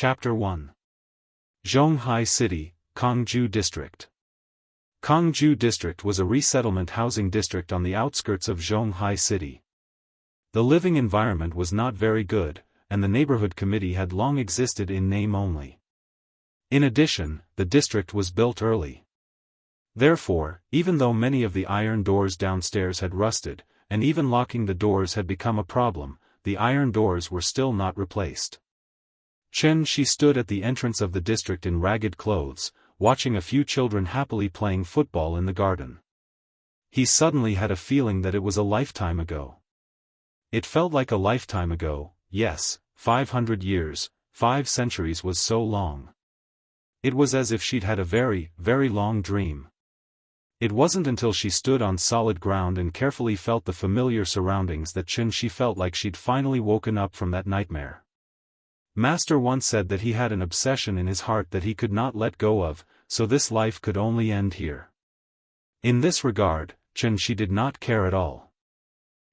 Chapter 1. Zhonghai City, Kangju District. Kangju District was a resettlement housing district on the outskirts of Zhonghai City. The living environment was not very good, and the neighborhood committee had long existed in name only. In addition, the district was built early. Therefore, even though many of the iron doors downstairs had rusted, and even locking the doors had become a problem, the iron doors were still not replaced. She stood at the entrance of the district in ragged clothes, watching a few children happily playing football in the garden. He suddenly had a feeling that it was a lifetime ago. It felt like a lifetime ago, yes, 500 years, 5 centuries was so long. It was as if she'd had a very, very long dream. It wasn't until she stood on solid ground and carefully felt the familiar surroundings that she felt like she'd finally woken up from that nightmare. Master once said that he had an obsession in his heart that he could not let go of, so this life could only end here. In this regard, she did not care at all.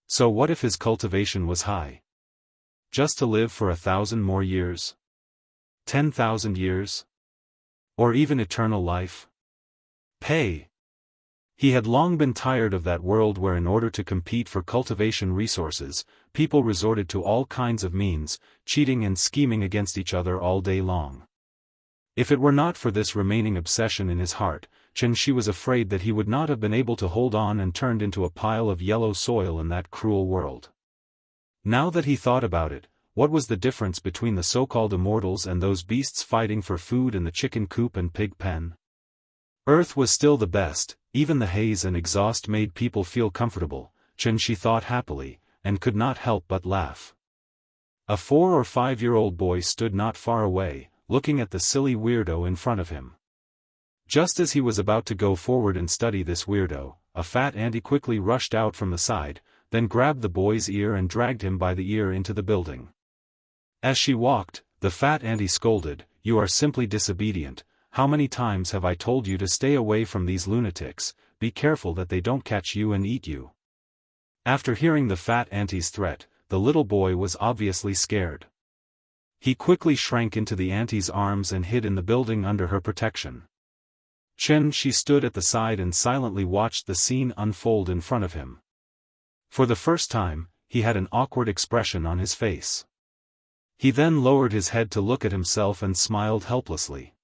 So what if his cultivation was high? Just to live for 1,000 more years? 10,000 years? Or even eternal life? Pay. He had long been tired of that world where in order to compete for cultivation resources, people resorted to all kinds of means, cheating and scheming against each other all day long. If it were not for this remaining obsession in his heart, she was afraid that he would not have been able to hold on and turned into a pile of yellow soil in that cruel world. Now that he thought about it, what was the difference between the so-called immortals and those beasts fighting for food in the chicken coop and pig pen? Earth was still the best, even the haze and exhaust made people feel comfortable, she thought happily, and could not help but laugh. A 4 or 5-year-old boy stood not far away, looking at the silly weirdo in front of him. Just as he was about to go forward and study this weirdo, a fat auntie quickly rushed out from the side, then grabbed the boy's ear and dragged him by the ear into the building. As she walked, the fat auntie scolded, "You are simply disobedient. How many times have I told you to stay away from these lunatics? Be careful that they don't catch you and eat you." After hearing the fat auntie's threat, the little boy was obviously scared. He quickly shrank into the auntie's arms and hid in the building under her protection. She stood at the side and silently watched the scene unfold in front of him. For the first time, he had an awkward expression on his face. He then lowered his head to look at himself and smiled helplessly.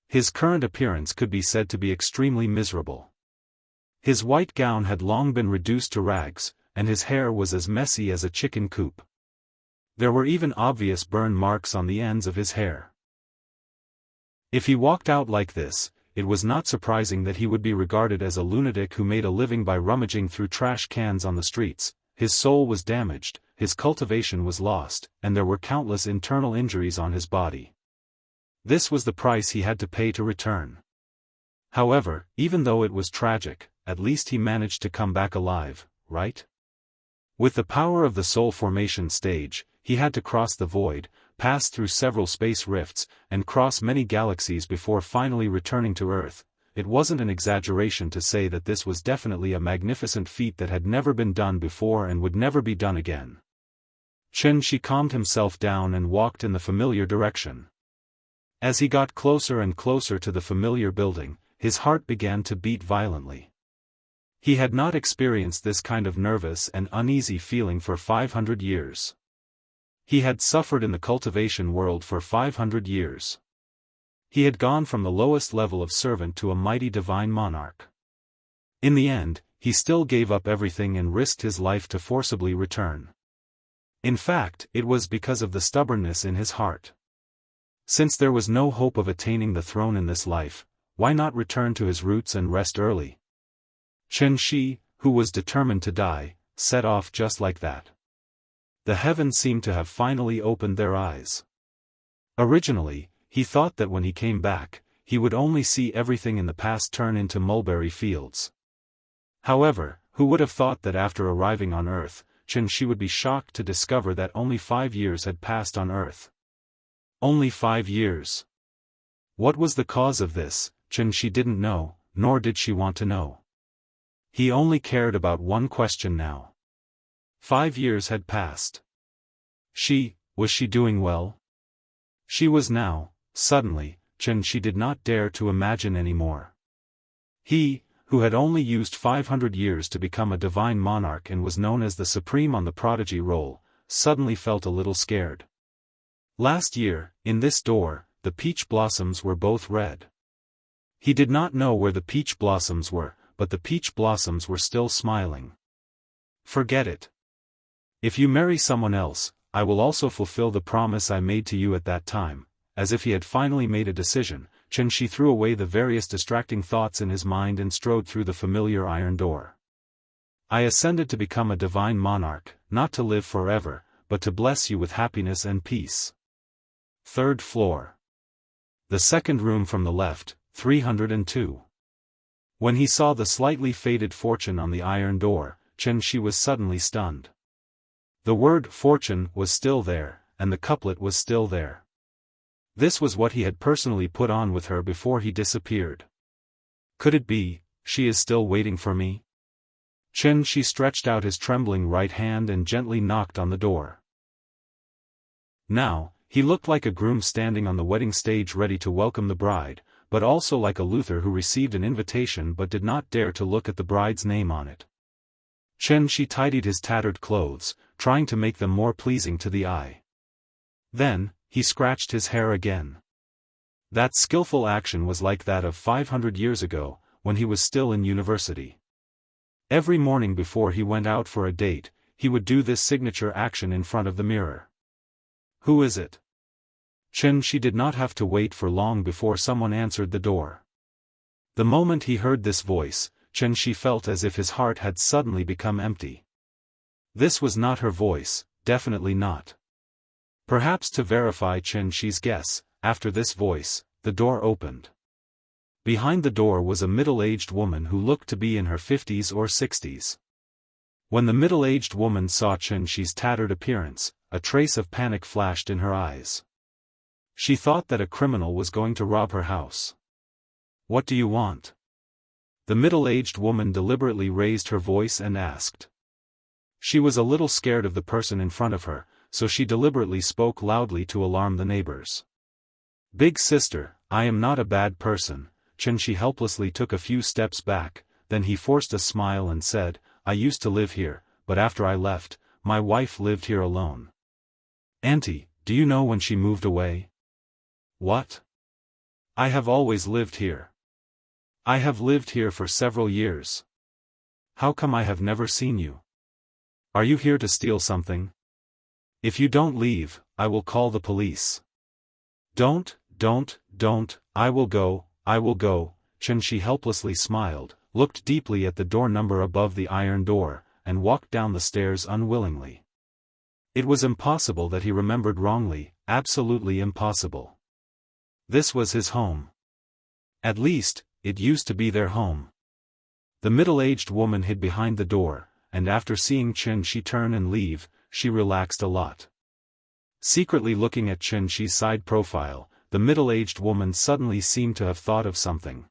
His current appearance could be said to be extremely miserable. His white gown had long been reduced to rags, and his hair was as messy as a chicken coop. There were even obvious burn marks on the ends of his hair. If he walked out like this, it was not surprising that he would be regarded as a lunatic who made a living by rummaging through trash cans on the streets. His soul was damaged, his cultivation was lost, and there were countless internal injuries on his body. This was the price he had to pay to return. However, even though it was tragic, at least he managed to come back alive, right? With the power of the soul formation stage, he had to cross the void, pass through several space rifts, and cross many galaxies before finally returning to Earth. It wasn't an exaggeration to say that this was definitely a magnificent feat that had never been done before and would never be done again. She calmed himself down and walked in the familiar direction. As he got closer and closer to the familiar building, his heart began to beat violently. He had not experienced this kind of nervous and uneasy feeling for 500 years. He had suffered in the cultivation world for 500 years. He had gone from the lowest level of servant to a mighty divine monarch. In the end, he still gave up everything and risked his life to forcibly return. In fact, it was because of the stubbornness in his heart. Since there was no hope of attaining the throne in this life, why not return to his roots and rest early? Shi, who was determined to die, set off just like that. The heavens seemed to have finally opened their eyes. Originally, he thought that when he came back, he would only see everything in the past turn into mulberry fields. However, who would have thought that after arriving on Earth, she would be shocked to discover that only 5 years had passed on Earth. Only 5 years. What was the cause of this? She didn't know, nor did she want to know. He only cared about one question now. 5 years had passed. Was she doing well? She was now, suddenly, Chen she did not dare to imagine anymore. He, who had only used 500 years to become a divine monarch and was known as the Supreme on the prodigy roll, suddenly felt a little scared. Last year, in this door, the peach blossoms were both red. He did not know where the peach blossoms were, but the peach blossoms were still smiling. Forget it. If you marry someone else, I will also fulfill the promise I made to you at that time. As if he had finally made a decision, Chen Shi threw away the various distracting thoughts in his mind and strode through the familiar iron door. I ascended to become a divine monarch, not to live forever, but to bless you with happiness and peace. Third floor. The second room from the left, 302. When he saw the slightly faded fortune on the iron door, Chen Shi was suddenly stunned. The word fortune was still there, and the couplet was still there. This was what he had personally put on with her before he disappeared. Could it be, she is still waiting for me? Chen Shi stretched out his trembling right hand and gently knocked on the door. Now, he looked like a groom standing on the wedding stage ready to welcome the bride, but also like a Luther who received an invitation but did not dare to look at the bride's name on it. Chen Shi tidied his tattered clothes, trying to make them more pleasing to the eye. Then, he scratched his hair again. That skillful action was like that of 500 years ago, when he was still in university. Every morning before he went out for a date, he would do this signature action in front of the mirror. Who is it? Chen Shi did not have to wait for long before someone answered the door. The moment he heard this voice, Chen Shi felt as if his heart had suddenly become empty. This was not her voice, definitely not. Perhaps to verify Chen Shi's guess, after this voice, the door opened. Behind the door was a middle-aged woman who looked to be in her 50s or 60s. When the middle-aged woman saw Chen Shi's tattered appearance, a trace of panic flashed in her eyes. She thought that a criminal was going to rob her house. What do you want? The middle-aged woman deliberately raised her voice and asked. She was a little scared of the person in front of her, so she deliberately spoke loudly to alarm the neighbors. Big sister, I am not a bad person. Chen Shi helplessly took a few steps back, then he forced a smile and said, I used to live here, but after I left, my wife lived here alone. Auntie, do you know when she moved away? What? I have always lived here. I have lived here for several years. How come I have never seen you? Are you here to steal something? If you don't leave, I will call the police. Don't, I will go. Chen Shi helplessly smiled, looked deeply at the door number above the iron door, and walked down the stairs unwillingly. It was impossible that he remembered wrongly, absolutely impossible. This was his home. At least, it used to be their home. The middle-aged woman hid behind the door, and after seeing Chen Shi turn and leave, she relaxed a lot. Secretly looking at Chen Shi's side profile, the middle-aged woman suddenly seemed to have thought of something.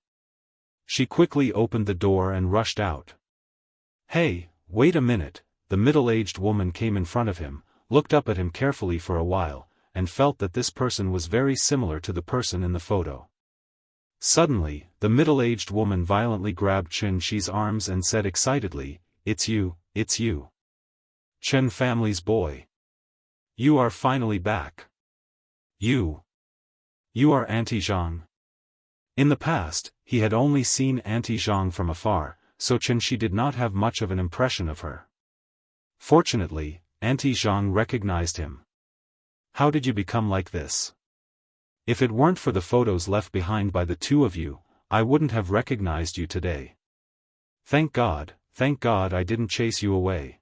She quickly opened the door and rushed out. Hey, wait a minute, the middle-aged woman came in front of him, looked up at him carefully for a while, and felt that this person was very similar to the person in the photo. Suddenly, the middle-aged woman violently grabbed Chen Shi's arms and said excitedly, it's you. Chen family's boy. You are finally back. You are Auntie Zhang. In the past, he had only seen Auntie Zhang from afar, so Chen Shi did not have much of an impression of her. Fortunately, Auntie Zhang recognized him. How did you become like this? If it weren't for the photos left behind by the two of you, I wouldn't have recognized you today. Thank God I didn't chase you away.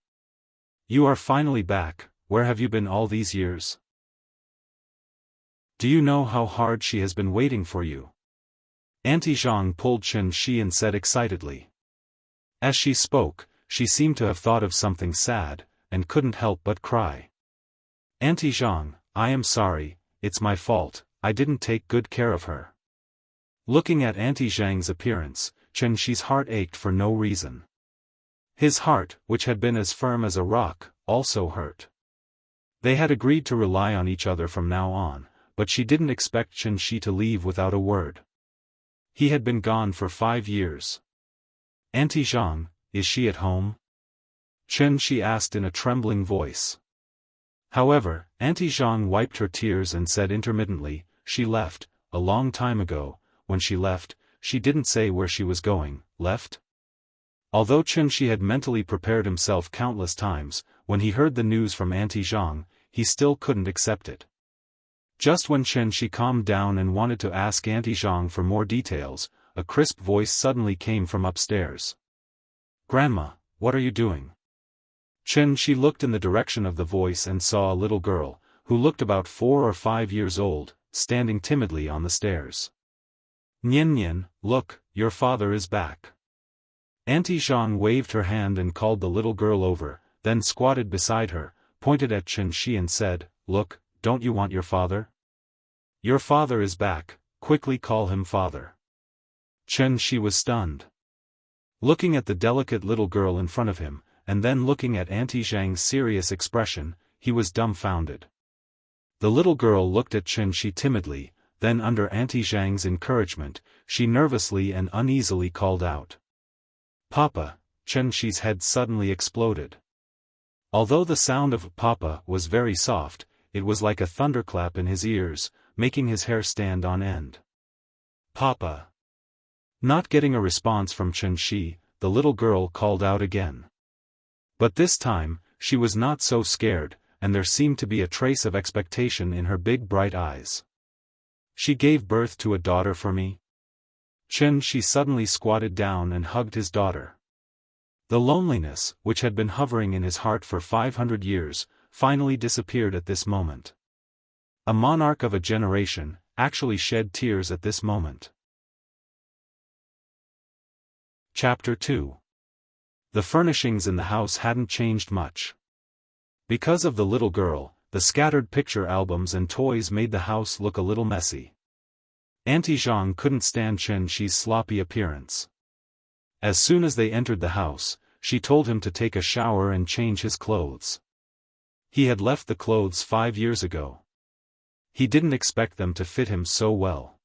You are finally back. Where have you been all these years? Do you know how hard she has been waiting for you? Auntie Zhang pulled Chen Shi and said excitedly. As she spoke, she seemed to have thought of something sad, and couldn't help but cry. Auntie Zhang, I am sorry, it's my fault, I didn't take good care of her. Looking at Auntie Zhang's appearance, Chen Shi's heart ached for no reason. His heart, which had been as firm as a rock, also hurt. They had agreed to rely on each other from now on, but she didn't expect Chen Shi to leave without a word. He had been gone for 5 years. "Auntie Zhang, is she at home?" Chen Shi asked in a trembling voice. However, Auntie Zhang wiped her tears and said intermittently, "She left, a long time ago. When she left, she didn't say where she was going." Left? Although Chen Shi had mentally prepared himself countless times, when he heard the news from Auntie Zhang, he still couldn't accept it. Just when Chen Shi calmed down and wanted to ask Auntie Zhang for more details, a crisp voice suddenly came from upstairs. "Grandma, what are you doing?" Chen Shi looked in the direction of the voice and saw a little girl, who looked about 4 or 5 years old, standing timidly on the stairs. "Nian Nian, look, your father is back." Auntie Zhang waved her hand and called the little girl over, then squatted beside her, pointed at Chen Shi and said, "Look, don't you want your father? Your father is back, quickly call him father." Chen Shi was stunned. Looking at the delicate little girl in front of him, and then looking at Auntie Zhang's serious expression, he was dumbfounded. The little girl looked at Chen Shi timidly, then under Auntie Zhang's encouragement, she nervously and uneasily called out, "Papa." Chen Shi's head suddenly exploded. Although the sound of "Papa" was very soft, it was like a thunderclap in his ears, making his hair stand on end. "Papa." Not getting a response from Chen Shi, the little girl called out again. But this time, she was not so scared, and there seemed to be a trace of expectation in her big bright eyes. "She gave birth to a daughter for me?" Chen Shi suddenly squatted down and hugged his daughter. The loneliness, which had been hovering in his heart for 500 years, finally disappeared at this moment. A monarch of a generation, actually shed tears at this moment. Chapter 2. The furnishings in the house hadn't changed much. Because of the little girl, the scattered picture albums and toys made the house look a little messy. Auntie Zhang couldn't stand Chen Shi's sloppy appearance. As soon as they entered the house, she told him to take a shower and change his clothes. He had left the clothes 5 years ago. He didn't expect them to fit him so well.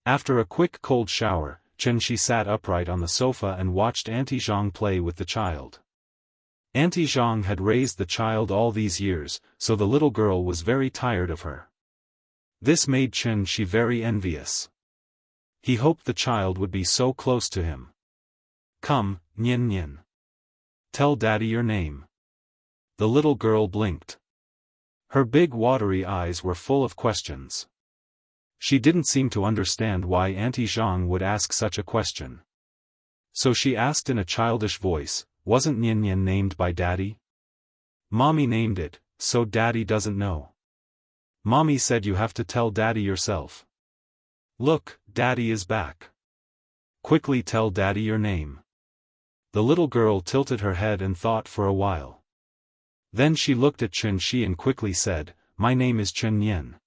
After a quick cold shower, Chen Shi sat upright on the sofa and watched Auntie Zhang play with the child. Auntie Zhang had raised the child all these years, so the little girl was very tired of her. This made Chen Shi very envious. He hoped the child would be so close to him. "Come, Nian Nian. Tell daddy your name." The little girl blinked. Her big watery eyes were full of questions. She didn't seem to understand why Auntie Zhang would ask such a question. So she asked in a childish voice, "Wasn't Nian Nian named by Daddy?" "Mommy named it, so Daddy doesn't know." "Mommy said you have to tell Daddy yourself." "Look, Daddy is back. Quickly tell Daddy your name." The little girl tilted her head and thought for a while. Then she looked at Chen Shi and quickly said, "My name is Chen Nian."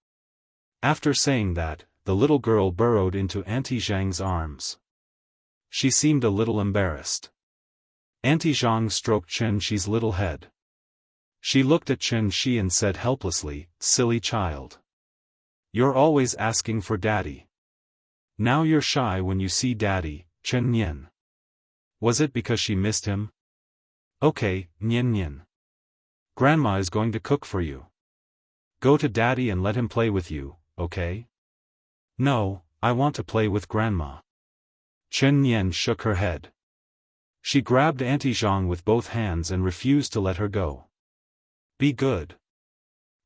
After saying that, the little girl burrowed into Auntie Zhang's arms. She seemed a little embarrassed. Auntie Zhang stroked Chen Shi's little head. She looked at Chen Shi and said helplessly, "Silly child. You're always asking for Daddy. Now you're shy when you see Daddy, Chen Nian. Was it because she missed him?" "Okay, Nian Nian. Grandma is going to cook for you. Go to Daddy and let him play with you, okay?" "No, I want to play with Grandma." Chen Nian shook her head. She grabbed Auntie Zhang with both hands and refused to let her go. "Be good.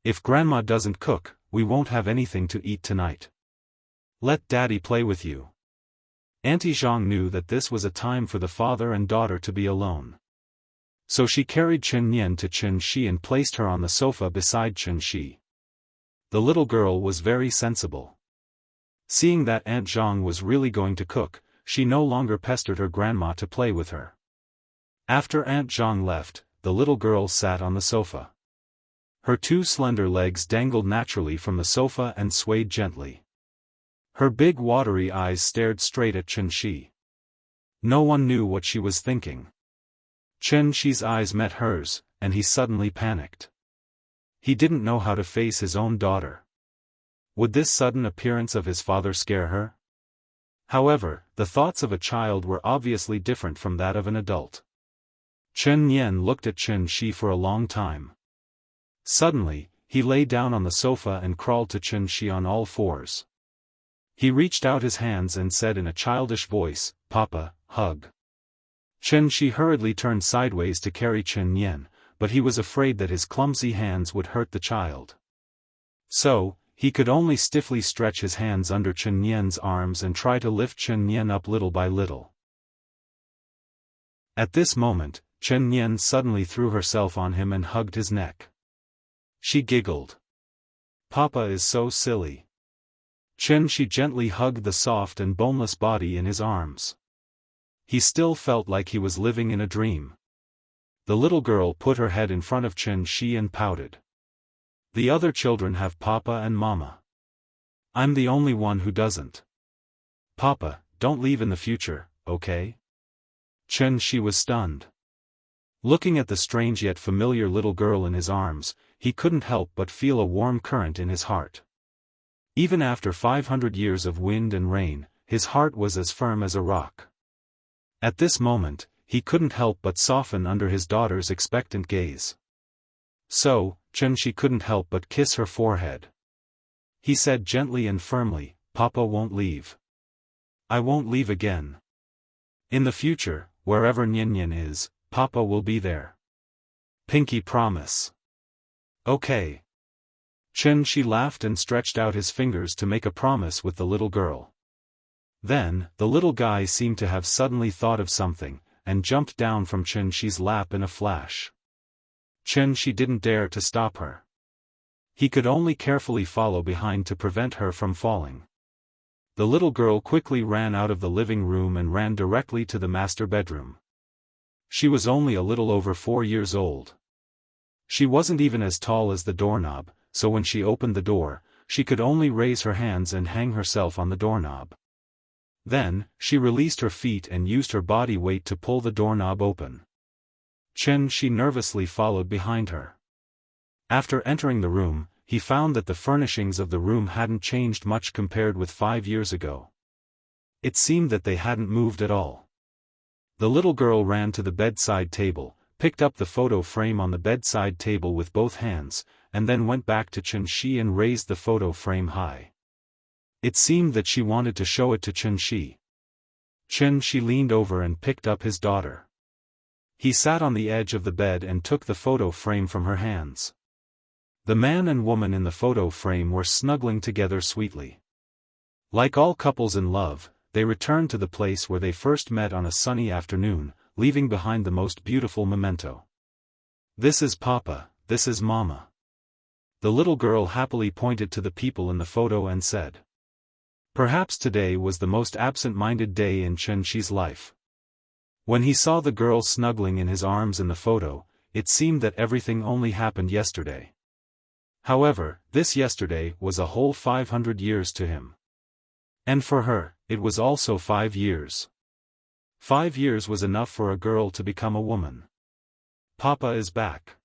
If Grandma doesn't cook, we won't have anything to eat tonight. Let Daddy play with you." Auntie Zhang knew that this was a time for the father and daughter to be alone. So she carried Chen Nian to Chen Shi and placed her on the sofa beside Chen Shi. The little girl was very sensible. Seeing that Aunt Zhang was really going to cook, she no longer pestered her grandma to play with her. After Aunt Zhang left, the little girl sat on the sofa. Her 2 slender legs dangled naturally from the sofa and swayed gently. Her big watery eyes stared straight at Chen Shi. No one knew what she was thinking. Chen Shi's eyes met hers, and he suddenly panicked. He didn't know how to face his own daughter. Would this sudden appearance of his father scare her? However, the thoughts of a child were obviously different from that of an adult. Chen Nian looked at Chen Shi for a long time. Suddenly, he lay down on the sofa and crawled to Chen Shi on all fours. He reached out his hands and said in a childish voice, "Papa, hug." Chen Shi hurriedly turned sideways to carry Chen Nian, but he was afraid that his clumsy hands would hurt the child. So, he could only stiffly stretch his hands under Chen Nian's arms and try to lift Chen Nian up little by little. At this moment, Chen Nian suddenly threw herself on him and hugged his neck. She giggled. "Papa is so silly." Chen Shi gently hugged the soft and boneless body in his arms. He still felt like he was living in a dream. The little girl put her head in front of Chen Shi and pouted. "The other children have Papa and Mama. I'm the only one who doesn't. Papa, don't leave in the future, okay?" Chen Shi was stunned. Looking at the strange yet familiar little girl in his arms, he couldn't help but feel a warm current in his heart. Even after 500 years of wind and rain, his heart was as firm as a rock. At this moment, he couldn't help but soften under his daughter's expectant gaze. So, Chen Shi couldn't help but kiss her forehead. He said gently and firmly, "Papa won't leave. I won't leave again. In the future, wherever Nian is, Papa will be there. Pinky promise." "Okay." Chen Shi laughed and stretched out his fingers to make a promise with the little girl. Then, the little guy seemed to have suddenly thought of something, and jumped down from Chen Shi's lap in a flash. Chen Shi didn't dare to stop her. He could only carefully follow behind to prevent her from falling. The little girl quickly ran out of the living room and ran directly to the master bedroom. She was only a little over 4 years old. She wasn't even as tall as the doorknob, so when she opened the door, she could only raise her hands and hang herself on the doorknob. Then, she released her feet and used her body weight to pull the doorknob open. Chen Shi nervously followed behind her. After entering the room, he found that the furnishings of the room hadn't changed much compared with 5 years ago. It seemed that they hadn't moved at all. The little girl ran to the bedside table, picked up the photo frame on the bedside table with both hands, and then went back to Chen Shi and raised the photo frame high. It seemed that she wanted to show it to Chen Shi. Chen Shi leaned over and picked up his daughter. He sat on the edge of the bed and took the photo frame from her hands. The man and woman in the photo frame were snuggling together sweetly. Like all couples in love, they returned to the place where they first met on a sunny afternoon, leaving behind the most beautiful memento. "This is Papa, this is Mama." The little girl happily pointed to the people in the photo and said. Perhaps today was the most absent-minded day in Chen Shi's life. When he saw the girl snuggling in his arms in the photo, it seemed that everything only happened yesterday. However, this yesterday was a whole 500 years to him. And for her, it was also 5 years. 5 years was enough for a girl to become a woman. "Papa is back.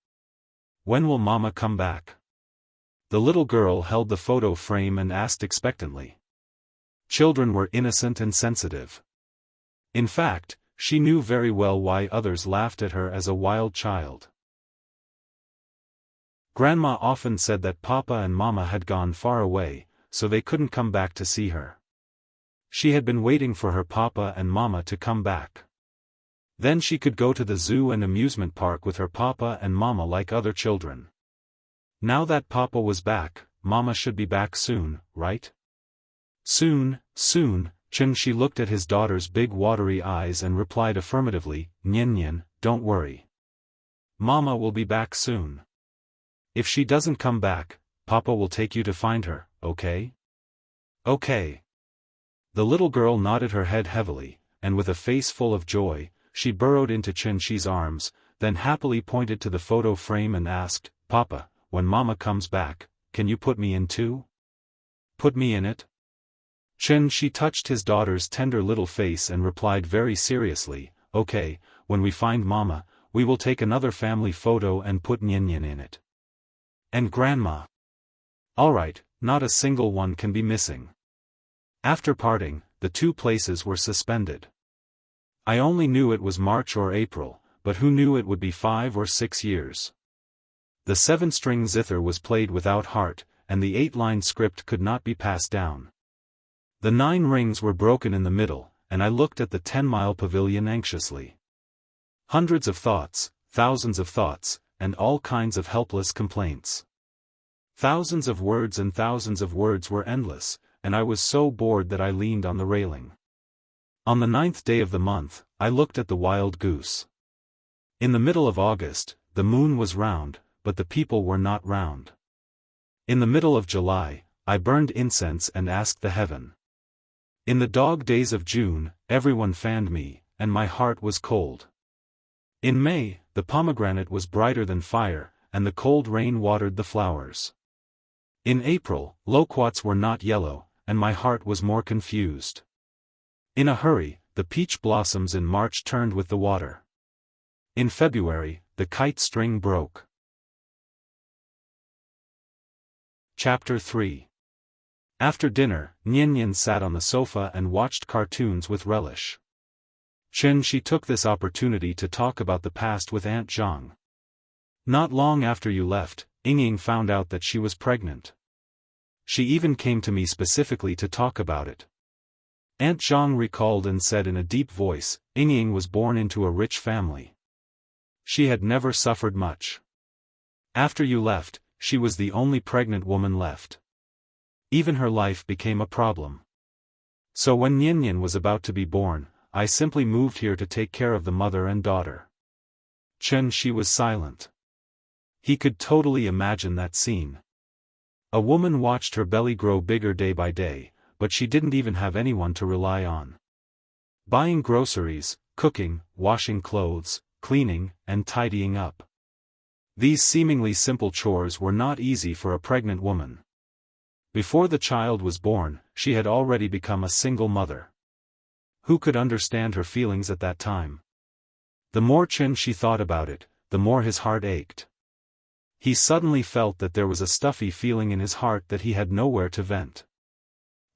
When will Mama come back?" The little girl held the photo frame and asked expectantly. Children were innocent and sensitive. In fact, she knew very well why others laughed at her as a wild child. Grandma often said that Papa and Mama had gone far away, so they couldn't come back to see her. She had been waiting for her Papa and Mama to come back. Then she could go to the zoo and amusement park with her Papa and Mama like other children. Now that Papa was back, Mama should be back soon, right? Soon, soon. Chen Shi looked at his daughter's big watery eyes and replied affirmatively, Nian, don't worry. Mama will be back soon. If she doesn't come back, Papa will take you to find her, okay? Okay. The little girl nodded her head heavily, and with a face full of joy, she burrowed into Chen Shi's arms, then happily pointed to the photo frame and asked, Papa, when Mama comes back, can you put me in too? Put me in it? Chen Shi touched his daughter's tender little face and replied very seriously, okay, when we find Mama, we will take another family photo and put Nian in it. And Grandma. Alright, not a single one can be missing. After parting, the two places were suspended. I only knew it was March or April, but who knew it would be 5 or 6 years. The 7-string zither was played without heart, and the 8-line script could not be passed down. The 9 rings were broken in the middle, and I looked at the 10-mile pavilion anxiously. Hundreds of thoughts, thousands of thoughts, and all kinds of helpless complaints. Thousands of words and thousands of words were endless, and I was so bored that I leaned on the railing. On the 9th day of the month, I looked at the wild goose. In the middle of August, the moon was round, but the people were not round. In the middle of July, I burned incense and asked the heaven. In the dog days of June, everyone fanned me, and my heart was cold. In May, the pomegranate was brighter than fire, and the cold rain watered the flowers. In April, loquats were not yellow, and my heart was more confused. In a hurry, the peach blossoms in March turned with the water. In February, the kite string broke. Chapter 3. After dinner, Nian sat on the sofa and watched cartoons with relish. She took this opportunity to talk about the past with Aunt Zhang. Not long after you left, Ying found out that she was pregnant. She even came to me specifically to talk about it. Aunt Zhang recalled and said in a deep voice, Ying was born into a rich family. She had never suffered much. After you left, she was the only pregnant woman left. Even her life became a problem. So when Nian was about to be born, I simply moved here to take care of the mother and daughter. She was silent. He could totally imagine that scene. A woman watched her belly grow bigger day by day, but she didn't even have anyone to rely on. Buying groceries, cooking, washing clothes, cleaning, and tidying up. These seemingly simple chores were not easy for a pregnant woman. Before the child was born, she had already become a single mother. Who could understand her feelings at that time? The more she thought about it, the more his heart ached. He suddenly felt that there was a stuffy feeling in his heart that he had nowhere to vent.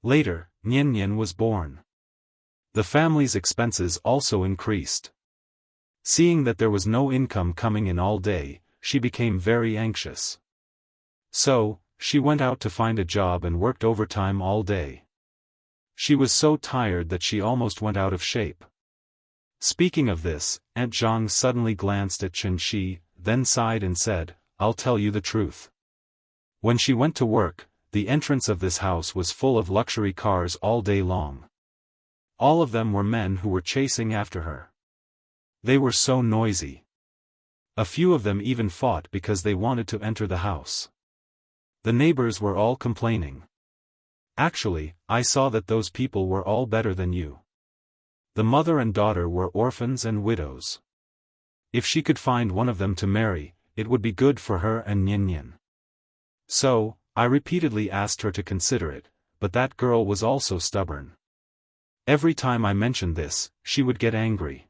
Later, Nian was born. The family's expenses also increased. Seeing that there was no income coming in all day, she became very anxious. So, she went out to find a job and worked overtime all day. She was so tired that she almost went out of shape. Speaking of this, Aunt Zhang suddenly glanced at Shi, then sighed and said, I'll tell you the truth. When she went to work, the entrance of this house was full of luxury cars all day long. All of them were men who were chasing after her. They were so noisy. A few of them even fought because they wanted to enter the house. The neighbors were all complaining. Actually, I saw that those people were all better than you. The mother and daughter were orphans and widows. If she could find one of them to marry, it would be good for her and Nian. So, I repeatedly asked her to consider it, but that girl was also stubborn. Every time I mentioned this, she would get angry.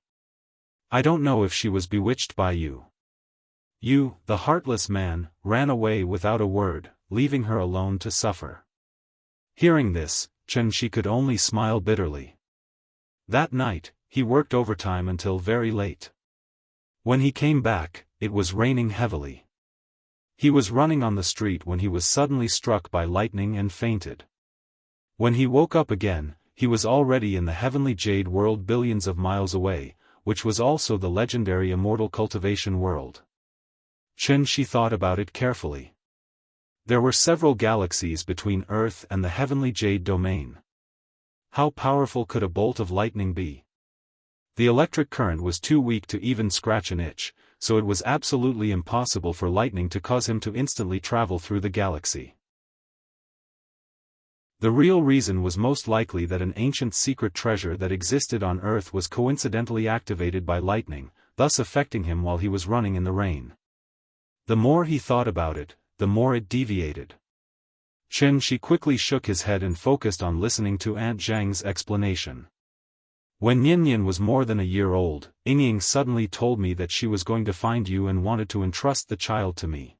I don't know if she was bewitched by you. You, the heartless man, ran away without a word, leaving her alone to suffer. Hearing this, she could only smile bitterly. That night, he worked overtime until very late. When he came back, it was raining heavily. He was running on the street when he was suddenly struck by lightning and fainted. When he woke up again, he was already in the heavenly jade world billions of miles away, which was also the legendary immortal cultivation world. She thought about it carefully. There were several galaxies between Earth and the heavenly jade domain. How powerful could a bolt of lightning be? The electric current was too weak to even scratch an itch, so it was absolutely impossible for lightning to cause him to instantly travel through the galaxy. The real reason was most likely that an ancient secret treasure that existed on Earth was coincidentally activated by lightning, thus affecting him while he was running in the rain. The more he thought about it, the more it deviated. She quickly shook his head and focused on listening to Aunt Zhang's explanation. When Nian was more than a year old, Ying suddenly told me that she was going to find you and wanted to entrust the child to me.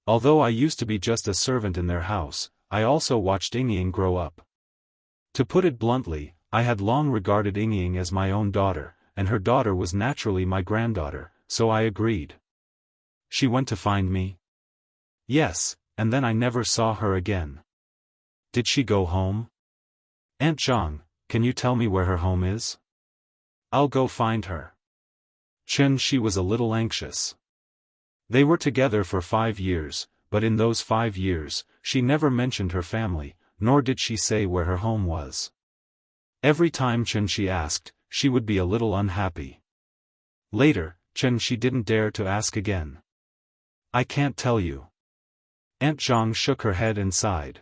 Although I used to be just a servant in their house, I also watched Yingying grow up. To put it bluntly, I had long regarded Yingying as my own daughter, and her daughter was naturally my granddaughter, so I agreed. She went to find me? Yes, and then I never saw her again. Did she go home? Aunt Zhang, can you tell me where her home is? I'll go find her. She was a little anxious. They were together for 5 years, but in those 5 years, she never mentioned her family, nor did she say where her home was. Every time she asked, she would be a little unhappy. Later, she didn't dare to ask again. I can't tell you. Aunt Zhang shook her head and sighed.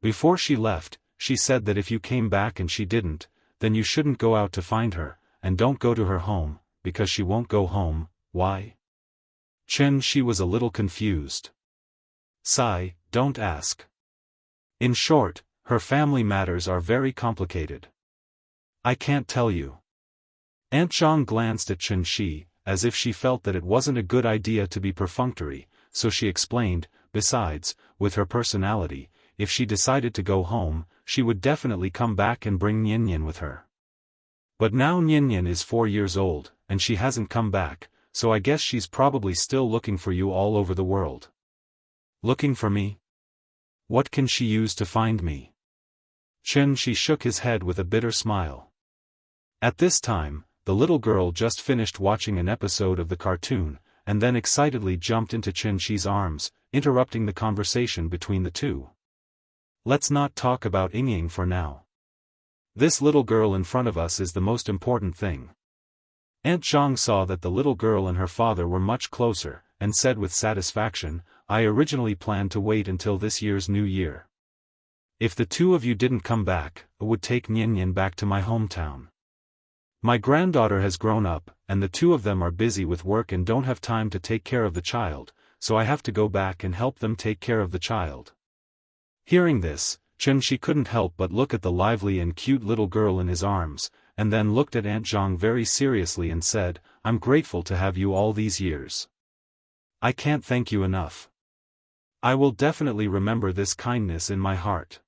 Before she left, she said that if you came back and she didn't, then you shouldn't go out to find her, and don't go to her home, because she won't go home. Why? She was a little confused. Sigh, don't ask. In short, her family matters are very complicated. I can't tell you. Aunt Zhang glanced at Shi, as if she felt that it wasn't a good idea to be perfunctory, so she explained, besides, with her personality, if she decided to go home, she would definitely come back and bring Nian with her. But now Nian is 4 years old, and she hasn't come back, so I guess she's probably still looking for you all over the world. Looking for me? What can she use to find me? She shook his head with a bitter smile. At this time, the little girl just finished watching an episode of the cartoon, and then excitedly jumped into Shi's arms, interrupting the conversation between the two. Let's not talk about Yingying for now. This little girl in front of us is the most important thing. Aunt Zhang saw that the little girl and her father were much closer, and said with satisfaction, I originally planned to wait until this year's New Year. If the two of you didn't come back, I would take Nian back to my hometown. My granddaughter has grown up, and the two of them are busy with work and don't have time to take care of the child, so I have to go back and help them take care of the child. Hearing this, Shi couldn't help but look at the lively and cute little girl in his arms, and then looked at Aunt Zhang very seriously and said, I'm grateful to have you all these years. I can't thank you enough. I will definitely remember this kindness in my heart.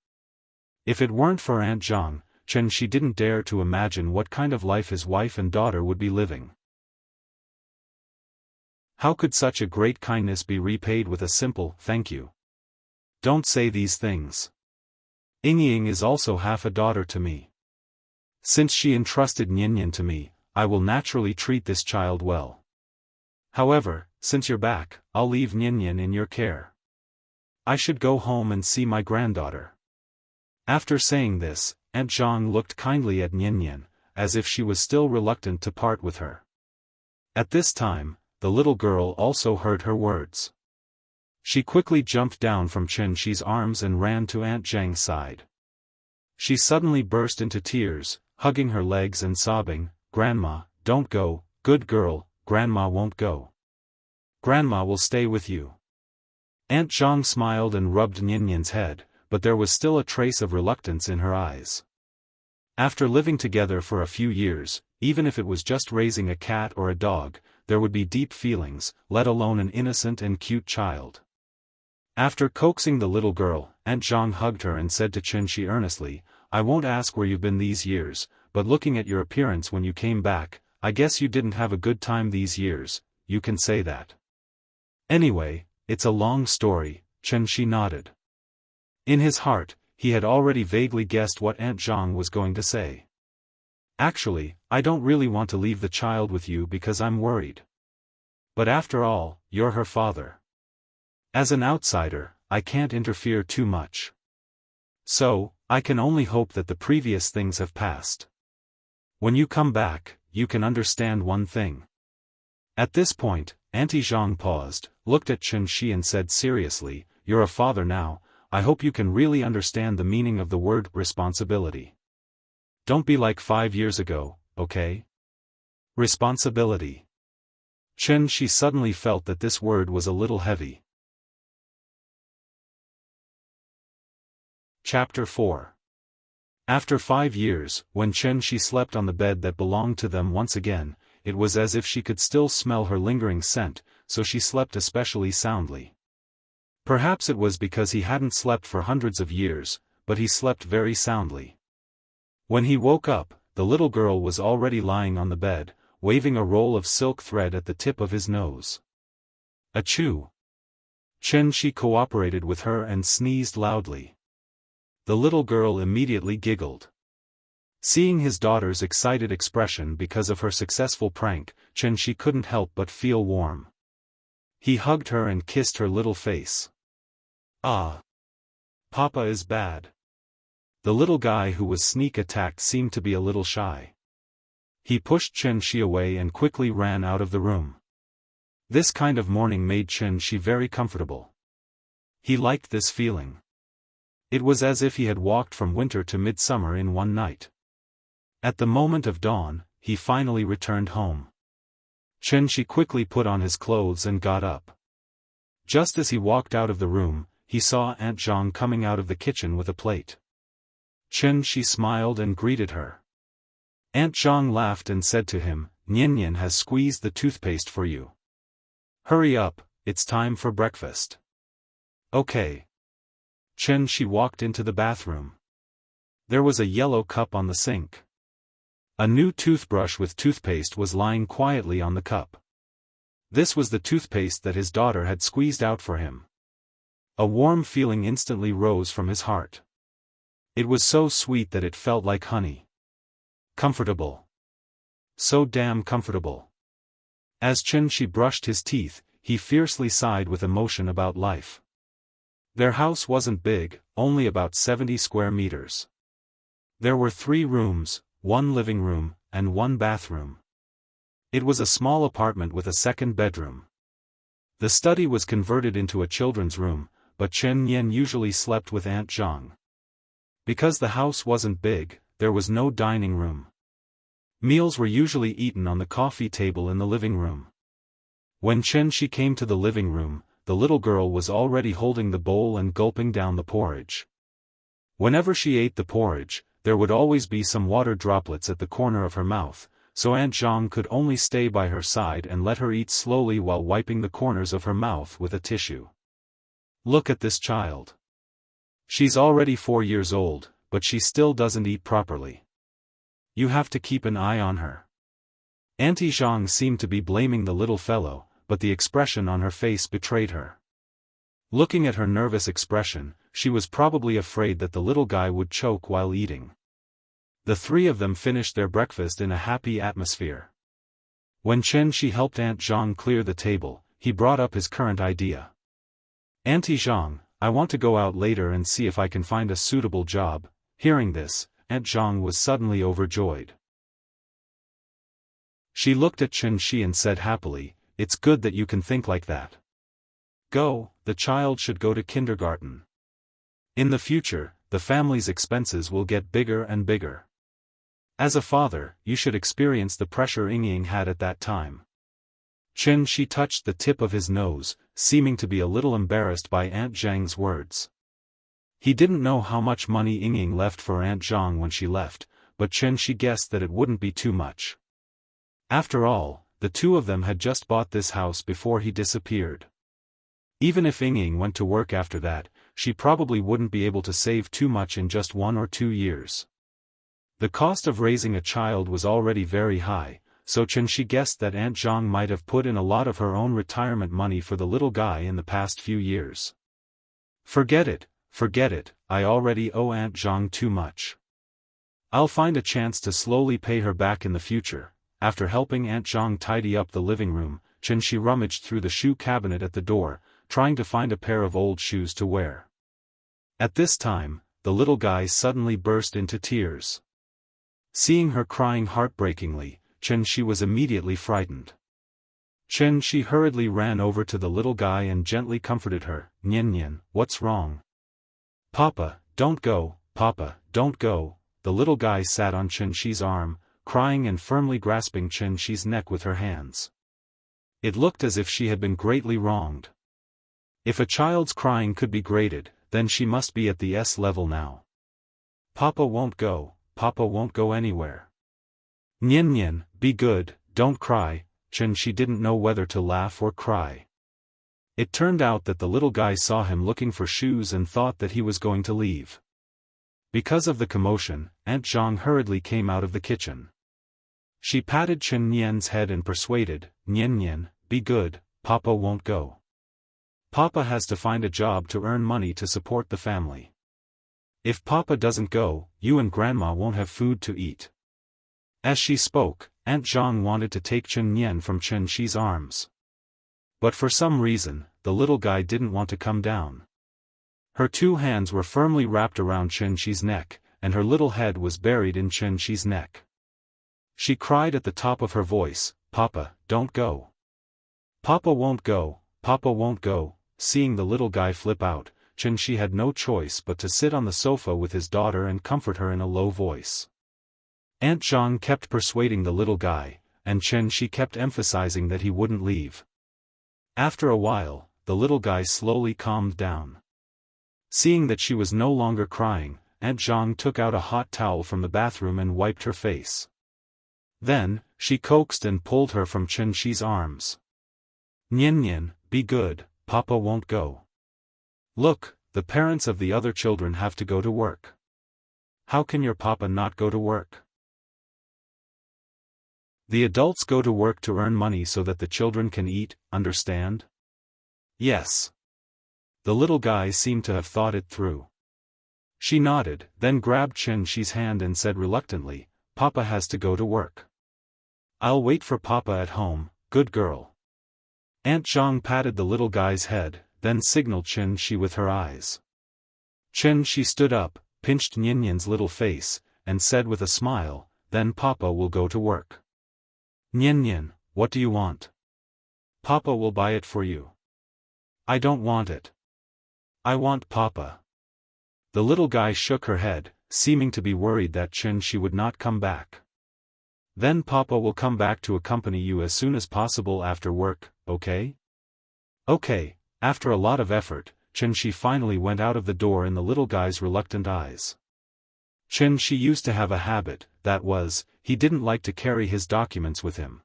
If it weren't for Aunt Zhang, Shi didn't dare to imagine what kind of life his wife and daughter would be living. How could such a great kindness be repaid with a simple, thank you? Don't say these things. Yingying is also half a daughter to me. Since she entrusted Nian to me, I will naturally treat this child well. However, since you're back, I'll leave Nian in your care. I should go home and see my granddaughter. After saying this, Aunt Zhang looked kindly at Nian, as if she was still reluctant to part with her. At this time, the little girl also heard her words. She quickly jumped down from Shi's arms and ran to Aunt Zhang's side. She suddenly burst into tears, hugging her legs and sobbing, Grandma, don't go, good girl, Grandma won't go. Grandma will stay with you. Aunt Zhang smiled and rubbed Nian's head, but there was still a trace of reluctance in her eyes. After living together for a few years, even if it was just raising a cat or a dog, there would be deep feelings, let alone an innocent and cute child. After coaxing the little girl, Aunt Zhang hugged her and said to Shi earnestly, I won't ask where you've been these years, but looking at your appearance when you came back, I guess you didn't have a good time these years, you can say that. Anyway, it's a long story, Shi nodded. In his heart, he had already vaguely guessed what Aunt Zhang was going to say. Actually, I don't really want to leave the child with you because I'm worried. But after all, you're her father. As an outsider, I can't interfere too much. So, I can only hope that the previous things have passed. When you come back, you can understand one thing. At this point, Auntie Zhang paused, looked at Shi and said seriously, you're a father now, I hope you can really understand the meaning of the word responsibility. Don't be like 5 years ago, okay? Responsibility. Shi suddenly felt that this word was a little heavy. Chapter 4. After 5 years, when Shi slept on the bed that belonged to them once again, it was as if she could still smell her lingering scent, so she slept especially soundly. Perhaps it was because he hadn't slept for hundreds of years, but he slept very soundly. When he woke up, the little girl was already lying on the bed, waving a roll of silk thread at the tip of his nose. Achoo! Xianxia cooperated with her and sneezed loudly. The little girl immediately giggled. Seeing his daughter's excited expression because of her successful prank, Xianxia couldn't help but feel warm. He hugged her and kissed her little face. Ah! Papa is bad. The little guy who was sneak attacked seemed to be a little shy. He pushed Xianxia away and quickly ran out of the room. This kind of morning made Xianxia very comfortable. He liked this feeling. It was as if he had walked from winter to midsummer in one night. At the moment of dawn, he finally returned home. Xianxia quickly put on his clothes and got up. Just as he walked out of the room, he saw Aunt Zhang coming out of the kitchen with a plate. Xianxia smiled and greeted her. Aunt Zhang laughed and said to him, "Nian has squeezed the toothpaste for you. Hurry up, it's time for breakfast." Okay. Xianxia walked into the bathroom. There was a yellow cup on the sink. A new toothbrush with toothpaste was lying quietly on the cup. This was the toothpaste that his daughter had squeezed out for him. A warm feeling instantly rose from his heart. It was so sweet that it felt like honey. Comfortable. So damn comfortable. As Xianxia brushed his teeth, he fiercely sighed with emotion about life. Their house wasn't big, only about 70 square meters. There were 3 rooms, 1 living room, and 1 bathroom. It was a small apartment with a second bedroom. The study was converted into a children's room, but Xianxia usually slept with Aunt Zhang. Because the house wasn't big, there was no dining room. Meals were usually eaten on the coffee table in the living room. When Xianxia came to the living room, the little girl was already holding the bowl and gulping down the porridge. Whenever she ate the porridge, there would always be some water droplets at the corner of her mouth, so Aunt Zhang could only stay by her side and let her eat slowly while wiping the corners of her mouth with a tissue. Look at this child. She's already 4 years old, but she still doesn't eat properly. You have to keep an eye on her. Auntie Zhang seemed to be blaming the little fellow, but the expression on her face betrayed her. Looking at her nervous expression, she was probably afraid that the little guy would choke while eating. The 3 of them finished their breakfast in a happy atmosphere. When Xianxia helped Aunt Zhang clear the table, he brought up his current idea. "Auntie Zhang, I want to go out later and see if I can find a suitable job." Hearing this, Aunt Zhang was suddenly overjoyed. She looked at Xianxia and said happily, "It's good that you can think like that. Go, the child should go to kindergarten. In the future, the family's expenses will get bigger and bigger. As a father, you should experience the pressure Ying had at that time." Xianxia touched the tip of his nose, seeming to be a little embarrassed by Aunt Zhang's words. He didn't know how much money Ying left for Aunt Zhang when she left, but Xianxia guessed that it wouldn't be too much. After all, the 2 of them had just bought this house before he disappeared. Even if Ying went to work after that, she probably wouldn't be able to save too much in just 1 or 2 years. The cost of raising a child was already very high, so Xianxia guessed that Aunt Zhang might have put in a lot of her own retirement money for the little guy in the past few years. Forget it, I already owe Aunt Zhang too much. I'll find a chance to slowly pay her back in the future." After helping Aunt Zhang tidy up the living room, Xianxia rummaged through the shoe cabinet at the door, trying to find a pair of old shoes to wear. At this time, the little guy suddenly burst into tears. Seeing her crying heartbreakingly, Xianxia was immediately frightened. Xianxia hurriedly ran over to the little guy and gently comforted her. "Nian, what's wrong?" "Papa, don't go, Papa, don't go." The little guy sat on Xianxia's arm, crying and firmly grasping Xianxia's neck with her hands. It looked as if she had been greatly wronged. If a child's crying could be graded, then she must be at the S level now. Papa won't go anywhere. Nian, be good, don't cry." Xianxia didn't know whether to laugh or cry. It turned out that the little guy saw him looking for shoes and thought that he was going to leave. Because of the commotion, Aunt Zhang hurriedly came out of the kitchen. She patted Chen Nian's head and persuaded, "Nian Nian, be good, Papa won't go. Papa has to find a job to earn money to support the family. If Papa doesn't go, you and Grandma won't have food to eat." As she spoke, Aunt Zhang wanted to take Chen Nian from Chen Shi's arms. But for some reason, the little guy didn't want to come down. Her two hands were firmly wrapped around Chen Shi's neck, and her little head was buried in Chen Shi's neck. She cried at the top of her voice, "Papa, don't go. Papa won't go, Papa won't go." Seeing the little guy flip out, Chen Shi had no choice but to sit on the sofa with his daughter and comfort her in a low voice. Aunt Zhang kept persuading the little guy, and Chen Shi kept emphasizing that he wouldn't leave. After a while, the little guy slowly calmed down. Seeing that she was no longer crying, Aunt Zhang took out a hot towel from the bathroom and wiped her face. Then, she coaxed and pulled her from Chen Shi's arms. "Nian Nian, be good, Papa won't go. Look, the parents of the other children have to go to work. How can your Papa not go to work? The adults go to work to earn money so that the children can eat, understand?" "Yes." The little guy seemed to have thought it through. She nodded, then grabbed Chen Shi's hand and said reluctantly, "Papa has to go to work. I'll wait for Papa at home, good girl." Aunt Zhang patted the little guy's head, then signaled Chen Shi with her eyes. Chen Shi stood up, pinched Nian Nian's little face, and said with a smile, "Then Papa will go to work." "Nian Nian, what do you want?" "Papa will buy it for you." "I don't want it. I want Papa." The little guy shook her head, seeming to be worried that Chen Shi would not come back. "Then Papa will come back to accompany you as soon as possible after work, okay?" "Okay." After a lot of effort, Chen Shi finally went out of the door in the little guy's reluctant eyes. Chen Shi used to have a habit, that was, he didn't like to carry his documents with him.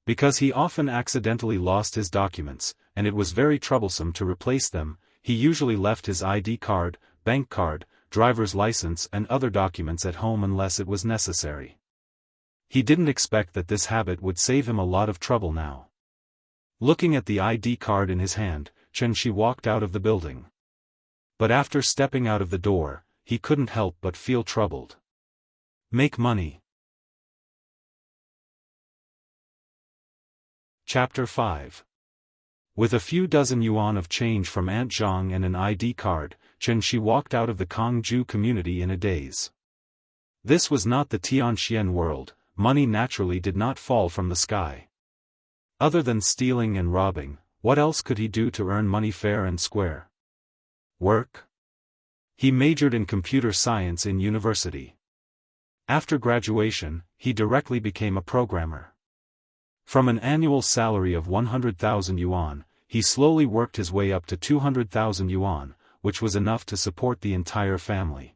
Because he often accidentally lost his documents, and it was very troublesome to replace them, he usually left his ID card, bank card, driver's license and other documents at home unless it was necessary. He didn't expect that this habit would save him a lot of trouble now. Looking at the ID card in his hand, Chen Shi walked out of the building. But after stepping out of the door, he couldn't help but feel troubled. Make money. Chapter 5. With a few dozen yuan of change from Aunt Zhang and an ID card, Chen Shi walked out of the Kangju community in a daze. This was not the Tianxian world, money naturally did not fall from the sky. Other than stealing and robbing, what else could he do to earn money fair and square? Work? He majored in computer science in university. After graduation, he directly became a programmer. From an annual salary of 100,000 yuan, he slowly worked his way up to 200,000 yuan, which was enough to support the entire family.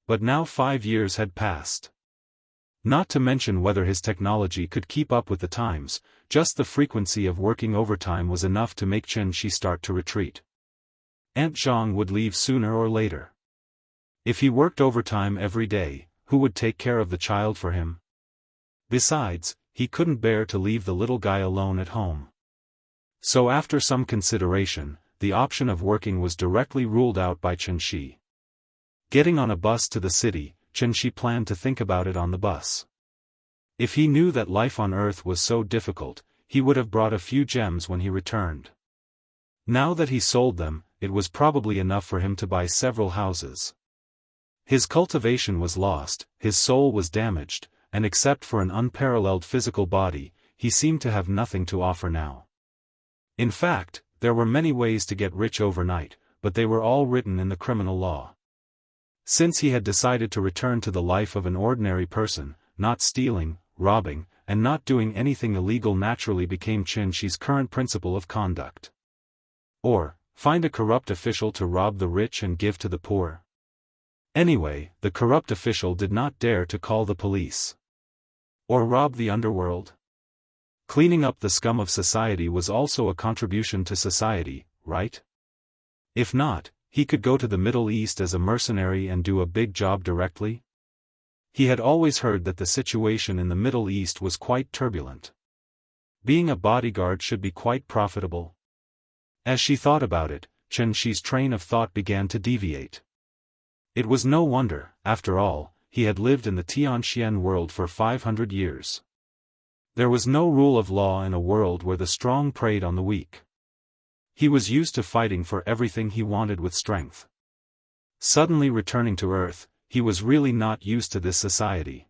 But now 5 years had passed. Not to mention whether his technology could keep up with the times, just the frequency of working overtime was enough to make Chen Shi start to retreat. Aunt Zhang would leave sooner or later. If he worked overtime every day, who would take care of the child for him? Besides, he couldn't bear to leave the little guy alone at home. So after some consideration, the option of working was directly ruled out by Chen Shi. Getting on a bus to the city, Chen Shi planned to think about it on the bus. If he knew that life on Earth was so difficult, he would have brought a few gems when he returned. Now that he sold them, it was probably enough for him to buy several houses. His cultivation was lost, his soul was damaged, and except for an unparalleled physical body, he seemed to have nothing to offer now. In fact, there were many ways to get rich overnight, but they were all written in the criminal law. Since he had decided to return to the life of an ordinary person, not stealing, robbing, and not doing anything illegal naturally became Chen Shi's current principle of conduct. Or, find a corrupt official to rob the rich and give to the poor. Anyway, the corrupt official did not dare to call the police. Or rob the underworld. Cleaning up the scum of society was also a contribution to society, right? If not, he could go to the Middle East as a mercenary and do a big job directly? He had always heard that the situation in the Middle East was quite turbulent. Being a bodyguard should be quite profitable. As she thought about it, Chen Shi's train of thought began to deviate. It was no wonder, after all, he had lived in the Tianxian world for 500 years. There was no rule of law in a world where the strong preyed on the weak. He was used to fighting for everything he wanted with strength. Suddenly returning to Earth, he was really not used to this society.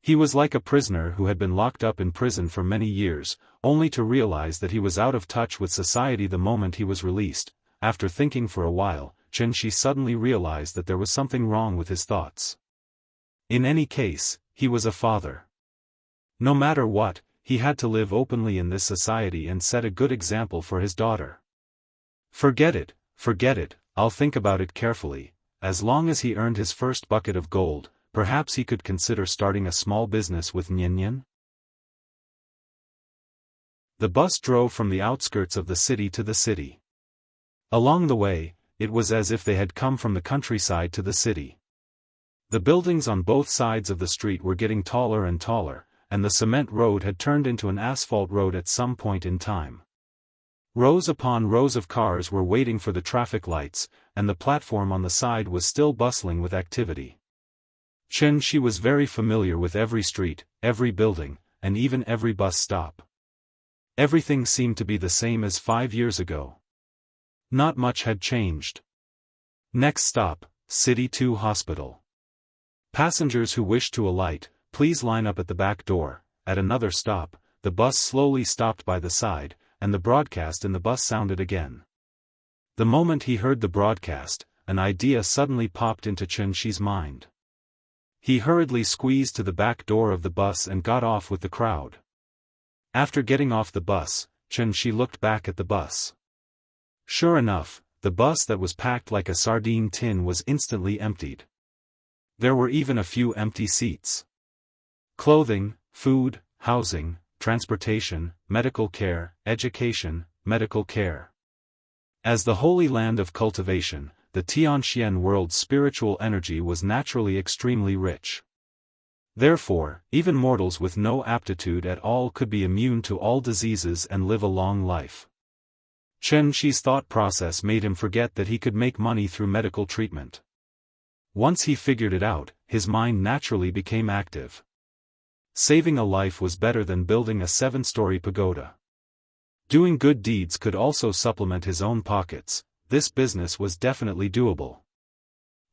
He was like a prisoner who had been locked up in prison for many years, only to realize that he was out of touch with society the moment he was released. After thinking for a while, Chen Shi suddenly realized that there was something wrong with his thoughts. In any case, he was a father. No matter what, he had to live openly in this society and set a good example for his daughter. Forget it, I'll think about it carefully. As long as he earned his first bucket of gold, perhaps he could consider starting a small business with Nian. The bus drove from the outskirts of the city to the city. Along the way, it was as if they had come from the countryside to the city. The buildings on both sides of the street were getting taller and taller, and the cement road had turned into an asphalt road at some point in time. Rows upon rows of cars were waiting for the traffic lights, and the platform on the side was still bustling with activity. Chen Shi was very familiar with every street, every building, and even every bus stop. Everything seemed to be the same as 5 years ago. Not much had changed. Next stop, City 2 Hospital. Passengers who wish to alight, please line up at the back door. At another stop, the bus slowly stopped by the side, and the broadcast in the bus sounded again. The moment he heard the broadcast, an idea suddenly popped into Chen Shi's mind. He hurriedly squeezed to the back door of the bus and got off with the crowd. After getting off the bus, Chen Shi looked back at the bus. Sure enough, the bus that was packed like a sardine tin was instantly emptied. There were even a few empty seats. Clothing, food, housing, transportation, medical care, education, medical care. As the holy land of cultivation, the Tianxian world's spiritual energy was naturally extremely rich. Therefore, even mortals with no aptitude at all could be immune to all diseases and live a long life. Chen Shi's thought process made him forget that he could make money through medical treatment. Once he figured it out, his mind naturally became active. Saving a life was better than building a 7-story pagoda. Doing good deeds could also supplement his own pockets. This business was definitely doable.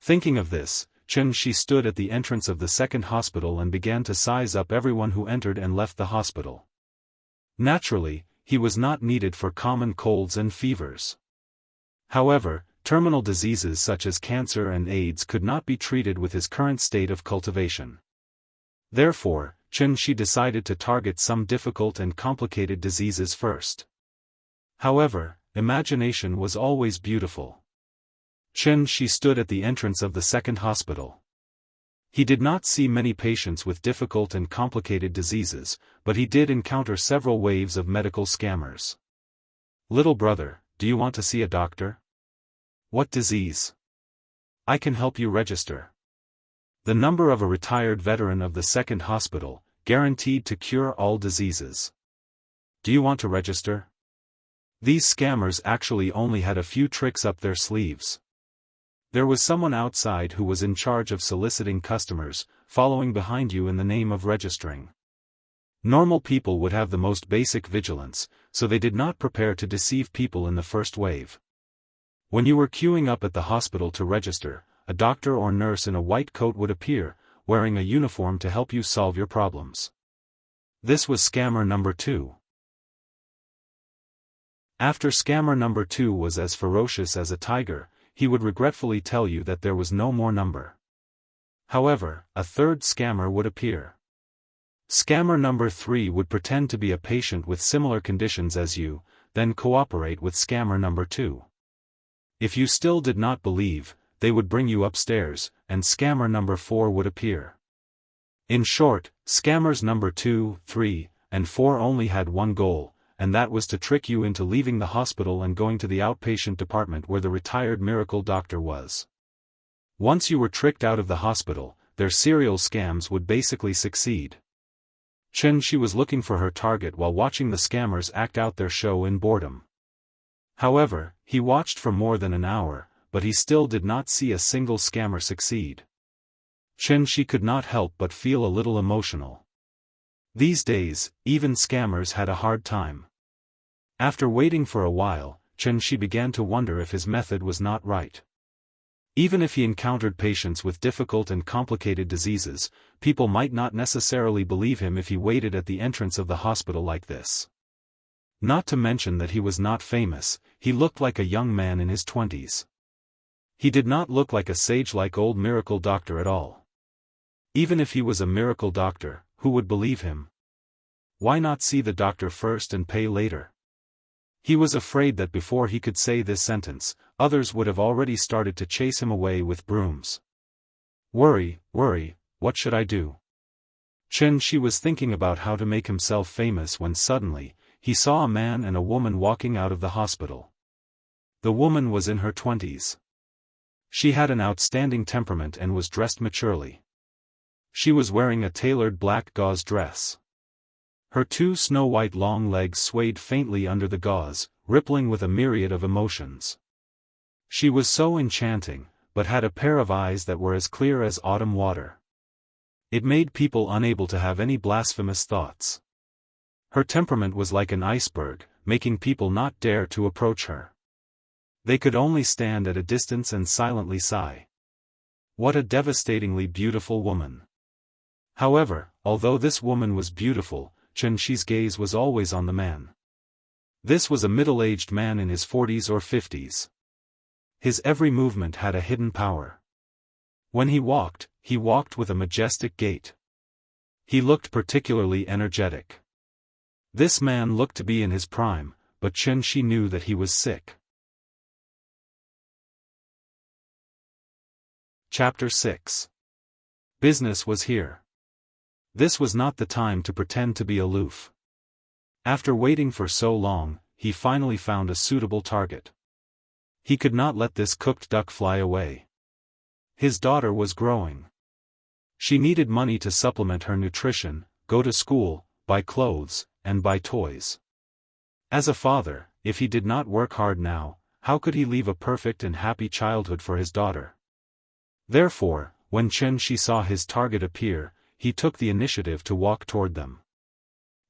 Thinking of this, Chen Shi stood at the entrance of the second hospital and began to size up everyone who entered and left the hospital. Naturally, he was not needed for common colds and fevers. However, terminal diseases such as cancer and AIDS could not be treated with his current state of cultivation. Therefore, Chen Shi decided to target some difficult and complicated diseases first. However, imagination was always beautiful. Chen Shi stood at the entrance of the second hospital. He did not see many patients with difficult and complicated diseases, but he did encounter several waves of medical scammers. "Little brother, do you want to see a doctor? What disease? I can help you register." The number of a retired veteran of the second hospital, guaranteed to cure all diseases. "Do you want to register?" These scammers actually only had a few tricks up their sleeves. There was someone outside who was in charge of soliciting customers, following behind you in the name of registering. Normal people would have the most basic vigilance, so they did not prepare to deceive people in the first wave. When you were queuing up at the hospital to register, a doctor or nurse in a white coat would appear, wearing a uniform to help you solve your problems. This was scammer number 2. After scammer number 2 was as ferocious as a tiger, he would regretfully tell you that there was no more number. However, a third scammer would appear. Scammer number 3 would pretend to be a patient with similar conditions as you, then cooperate with scammer number 2. If you still did not believe, they would bring you upstairs, and scammer number 4 would appear. In short, scammers number 2, 3, and 4 only had one goal, and that was to trick you into leaving the hospital and going to the outpatient department where the retired miracle doctor was. Once you were tricked out of the hospital, their serial scams would basically succeed. Xianxia was looking for her target while watching the scammers act out their show in boredom. However, he watched for more than an hour, but he still did not see a single scammer succeed. Xianxia could not help but feel a little emotional. These days, even scammers had a hard time. After waiting for a while, Xianxia began to wonder if his method was not right. Even if he encountered patients with difficult and complicated diseases, people might not necessarily believe him if he waited at the entrance of the hospital like this. Not to mention that he was not famous, he looked like a young man in his 20s. He did not look like a sage-like old miracle doctor at all. Even if he was a miracle doctor, who would believe him? Why not see the doctor first and pay later? He was afraid that before he could say this sentence, others would have already started to chase him away with brooms. Worry, what should I do? Xianxia was thinking about how to make himself famous when suddenly, he saw a man and a woman walking out of the hospital. The woman was in her 20s. She had an outstanding temperament and was dressed maturely. She was wearing a tailored black gauze dress. Her 2 snow-white long legs swayed faintly under the gauze, rippling with a myriad of emotions. She was so enchanting, but had a pair of eyes that were as clear as autumn water. It made people unable to have any blasphemous thoughts. Her temperament was like an iceberg, making people not dare to approach her. They could only stand at a distance and silently sigh. What a devastatingly beautiful woman. However, although this woman was beautiful, Xianxia's gaze was always on the man. This was a middle-aged man in his 40s or 50s. His every movement had a hidden power. When he walked with a majestic gait. He looked particularly energetic. This man looked to be in his prime, but Xianxia knew that he was sick. Chapter 6. Business was here. This was not the time to pretend to be aloof. After waiting for so long, he finally found a suitable target. He could not let this cooked duck fly away. His daughter was growing. She needed money to supplement her nutrition, go to school, buy clothes, and buy toys. As a father, if he did not work hard now, how could he leave a perfect and happy childhood for his daughter? Therefore, when Xianxia saw his target appear, he took the initiative to walk toward them.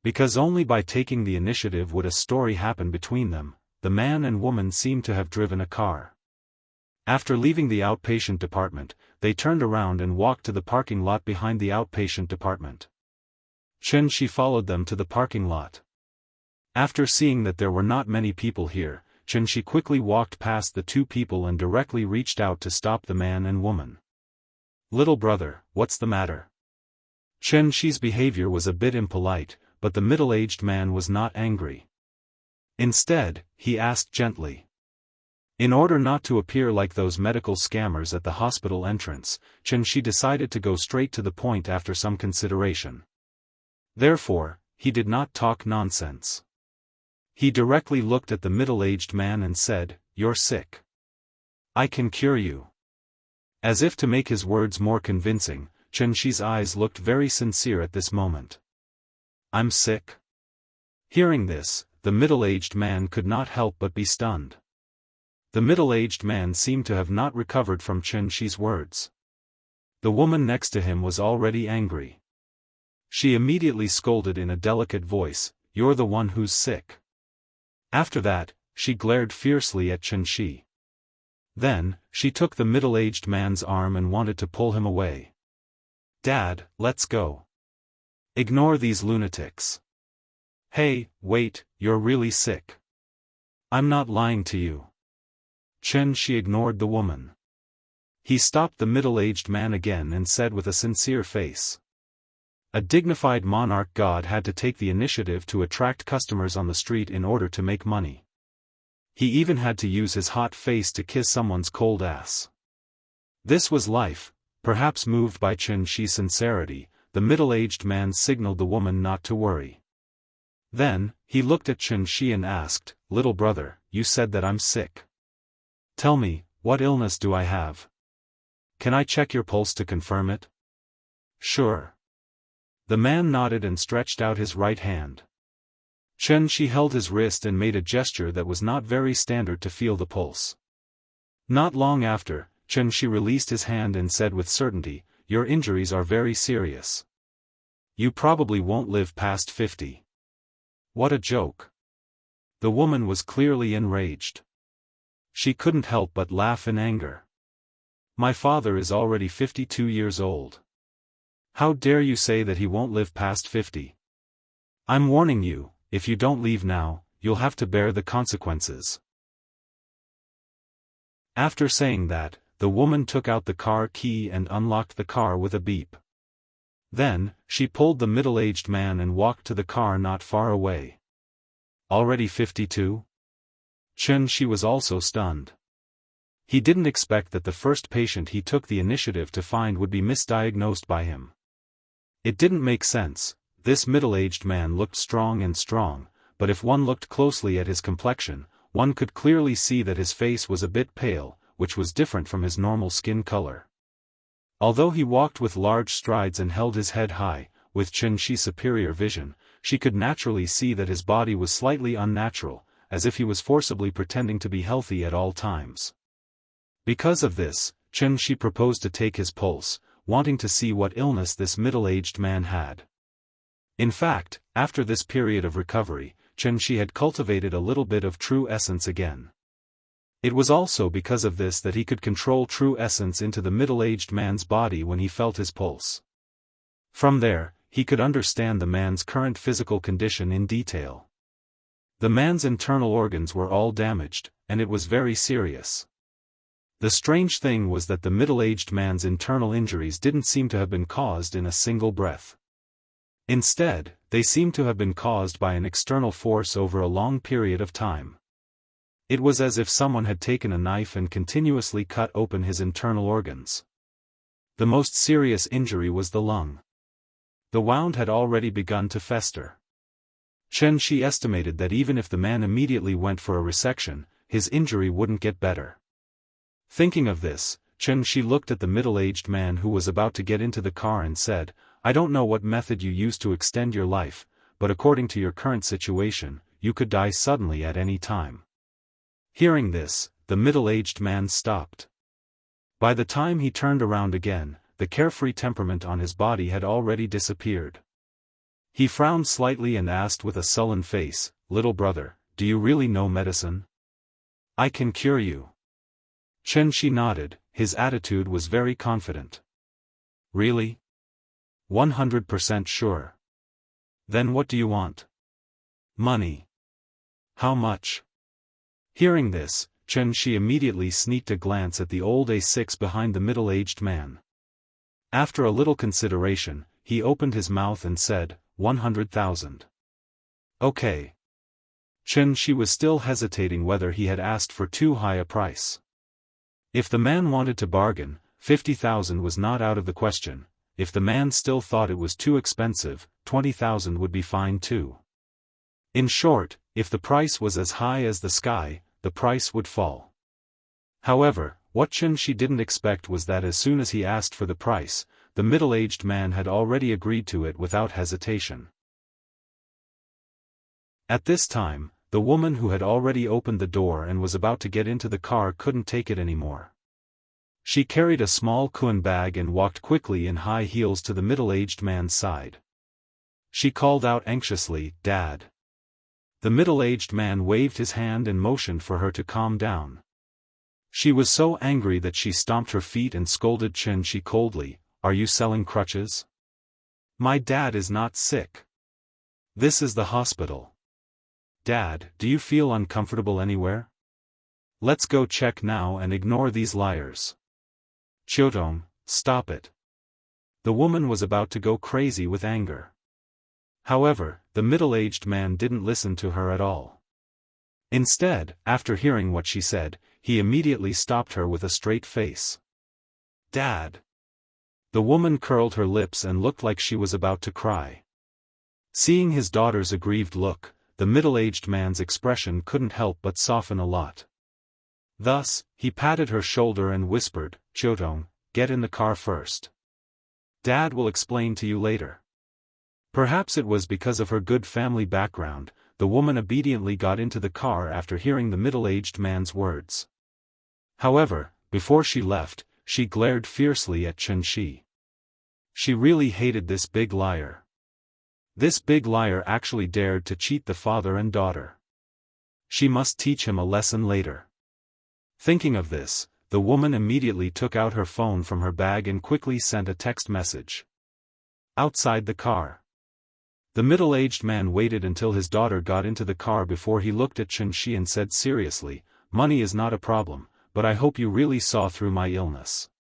Because only by taking the initiative would a story happen between them, the man and woman seemed to have driven a car. After leaving the outpatient department, they turned around and walked to the parking lot behind the outpatient department. Xianxia followed them to the parking lot. After seeing that there were not many people here, Xianxia quickly walked past the 2 people and directly reached out to stop the man and woman. "Little brother, what's the matter?" Xianxia's behavior was a bit impolite, but the middle-aged man was not angry. Instead, he asked gently. In order not to appear like those medical scammers at the hospital entrance, Xianxia decided to go straight to the point after some consideration. Therefore, he did not talk nonsense. He directly looked at the middle-aged man and said, "You're sick. I can cure you." As if to make his words more convincing, Xianxia's eyes looked very sincere at this moment. "I'm sick?" Hearing this, the middle-aged man could not help but be stunned. The middle-aged man seemed to have not recovered from Xianxia's words. The woman next to him was already angry. She immediately scolded in a delicate voice, "You're the one who's sick." After that, she glared fiercely at Xianxia. Then, she took the middle-aged man's arm and wanted to pull him away. "Dad, let's go. Ignore these lunatics." "Hey, wait, you're really sick. I'm not lying to you." Xianxia ignored the woman. He stopped the middle-aged man again and said with a sincere face. A dignified monarch god had to take the initiative to attract customers on the street in order to make money. He even had to use his hot face to kiss someone's cold ass. This was life. Perhaps moved by Xianxia's sincerity, the middle-aged man signaled the woman not to worry. Then, he looked at Xianxia and asked, "Little brother, you said that I'm sick. Tell me, what illness do I have? Can I check your pulse to confirm it?" "Sure." The man nodded and stretched out his right hand. Xianxia held his wrist and made a gesture that was not very standard to feel the pulse. Not long after, Xianxia released his hand and said with certainty, "Your injuries are very serious. You probably won't live past 50. What a joke." The woman was clearly enraged. She couldn't help but laugh in anger. "My father is already 52 years old. How dare you say that he won't live past 50? I'm warning you, if you don't leave now, you'll have to bear the consequences." After saying that, the woman took out the car key and unlocked the car with a beep. Then, she pulled the middle-aged man and walked to the car not far away. Already 52? Xianxia was also stunned. He didn't expect that the first patient he took the initiative to find would be misdiagnosed by him. It didn't make sense. This middle-aged man looked strong, but if one looked closely at his complexion, one could clearly see that his face was a bit pale, which was different from his normal skin color. Although he walked with large strides and held his head high, with Xianxia's superior vision, she could naturally see that his body was slightly unnatural, as if he was forcibly pretending to be healthy at all times. Because of this, Xianxia proposed to take his pulse, wanting to see what illness this middle-aged man had. In fact, after this period of recovery, Xianxia had cultivated a little bit of true essence again. It was also because of this that he could control true essence into the middle-aged man's body when he felt his pulse. From there, he could understand the man's current physical condition in detail. The man's internal organs were all damaged, and it was very serious. The strange thing was that the middle-aged man's internal injuries didn't seem to have been caused in a single breath. Instead, they seemed to have been caused by an external force over a long period of time. It was as if someone had taken a knife and continuously cut open his internal organs. The most serious injury was the lung. The wound had already begun to fester. Xianxia estimated that even if the man immediately went for a resection, his injury wouldn't get better. Thinking of this, Xianxia looked at the middle-aged man who was about to get into the car and said, "I don't know what method you use to extend your life, but according to your current situation, you could die suddenly at any time." Hearing this, the middle-aged man stopped. By the time he turned around again, the carefree temperament on his body had already disappeared. He frowned slightly and asked with a sullen face, "Little brother, do you really know medicine? I can cure you." Xianxia nodded, his attitude was very confident. "Really? 100% sure. Then what do you want?" "Money." "How much?" Hearing this, Xianxia immediately sneaked a glance at the old A6 behind the middle-aged man. After a little consideration, he opened his mouth and said, 100,000. Okay. Xianxia was still hesitating whether he had asked for too high a price. If the man wanted to bargain, 50,000 was not out of the question. If the man still thought it was too expensive, 20,000 would be fine too. In short, if the price was as high as the sky, the price would fall. However, what Xianxia didn't expect was that as soon as he asked for the price, the middle-aged man had already agreed to it without hesitation. At this time, the woman who had already opened the door and was about to get into the car couldn't take it anymore. She carried a small kun bag and walked quickly in high heels to the middle-aged man's side. She called out anxiously, "Dad." The middle-aged man waved his hand and motioned for her to calm down. She was so angry that she stomped her feet and scolded Xianxia coldly, "Are you selling crutches? My dad is not sick. This is the hospital. Dad, do you feel uncomfortable anywhere? Let's go check now and ignore these liars. Chiotong, stop it." The woman was about to go crazy with anger. However, the middle-aged man didn't listen to her at all. Instead, after hearing what she said, he immediately stopped her with a straight face. "Dad." The woman curled her lips and looked like she was about to cry. Seeing his daughter's aggrieved look, the middle-aged man's expression couldn't help but soften a lot. Thus, he patted her shoulder and whispered, "Chiotong, get in the car first. Dad will explain to you later." Perhaps it was because of her good family background, the woman obediently got into the car after hearing the middle-aged man's words. However, before she left, she glared fiercely at Xianxia. She really hated this big liar. This big liar actually dared to cheat the father and daughter. She must teach him a lesson later. Thinking of this, the woman immediately took out her phone from her bag and quickly sent a text message. Outside the car. The middle-aged man waited until his daughter got into the car before he looked at Xianxia and said seriously, "Money is not a problem, but I hope you really saw through my illness."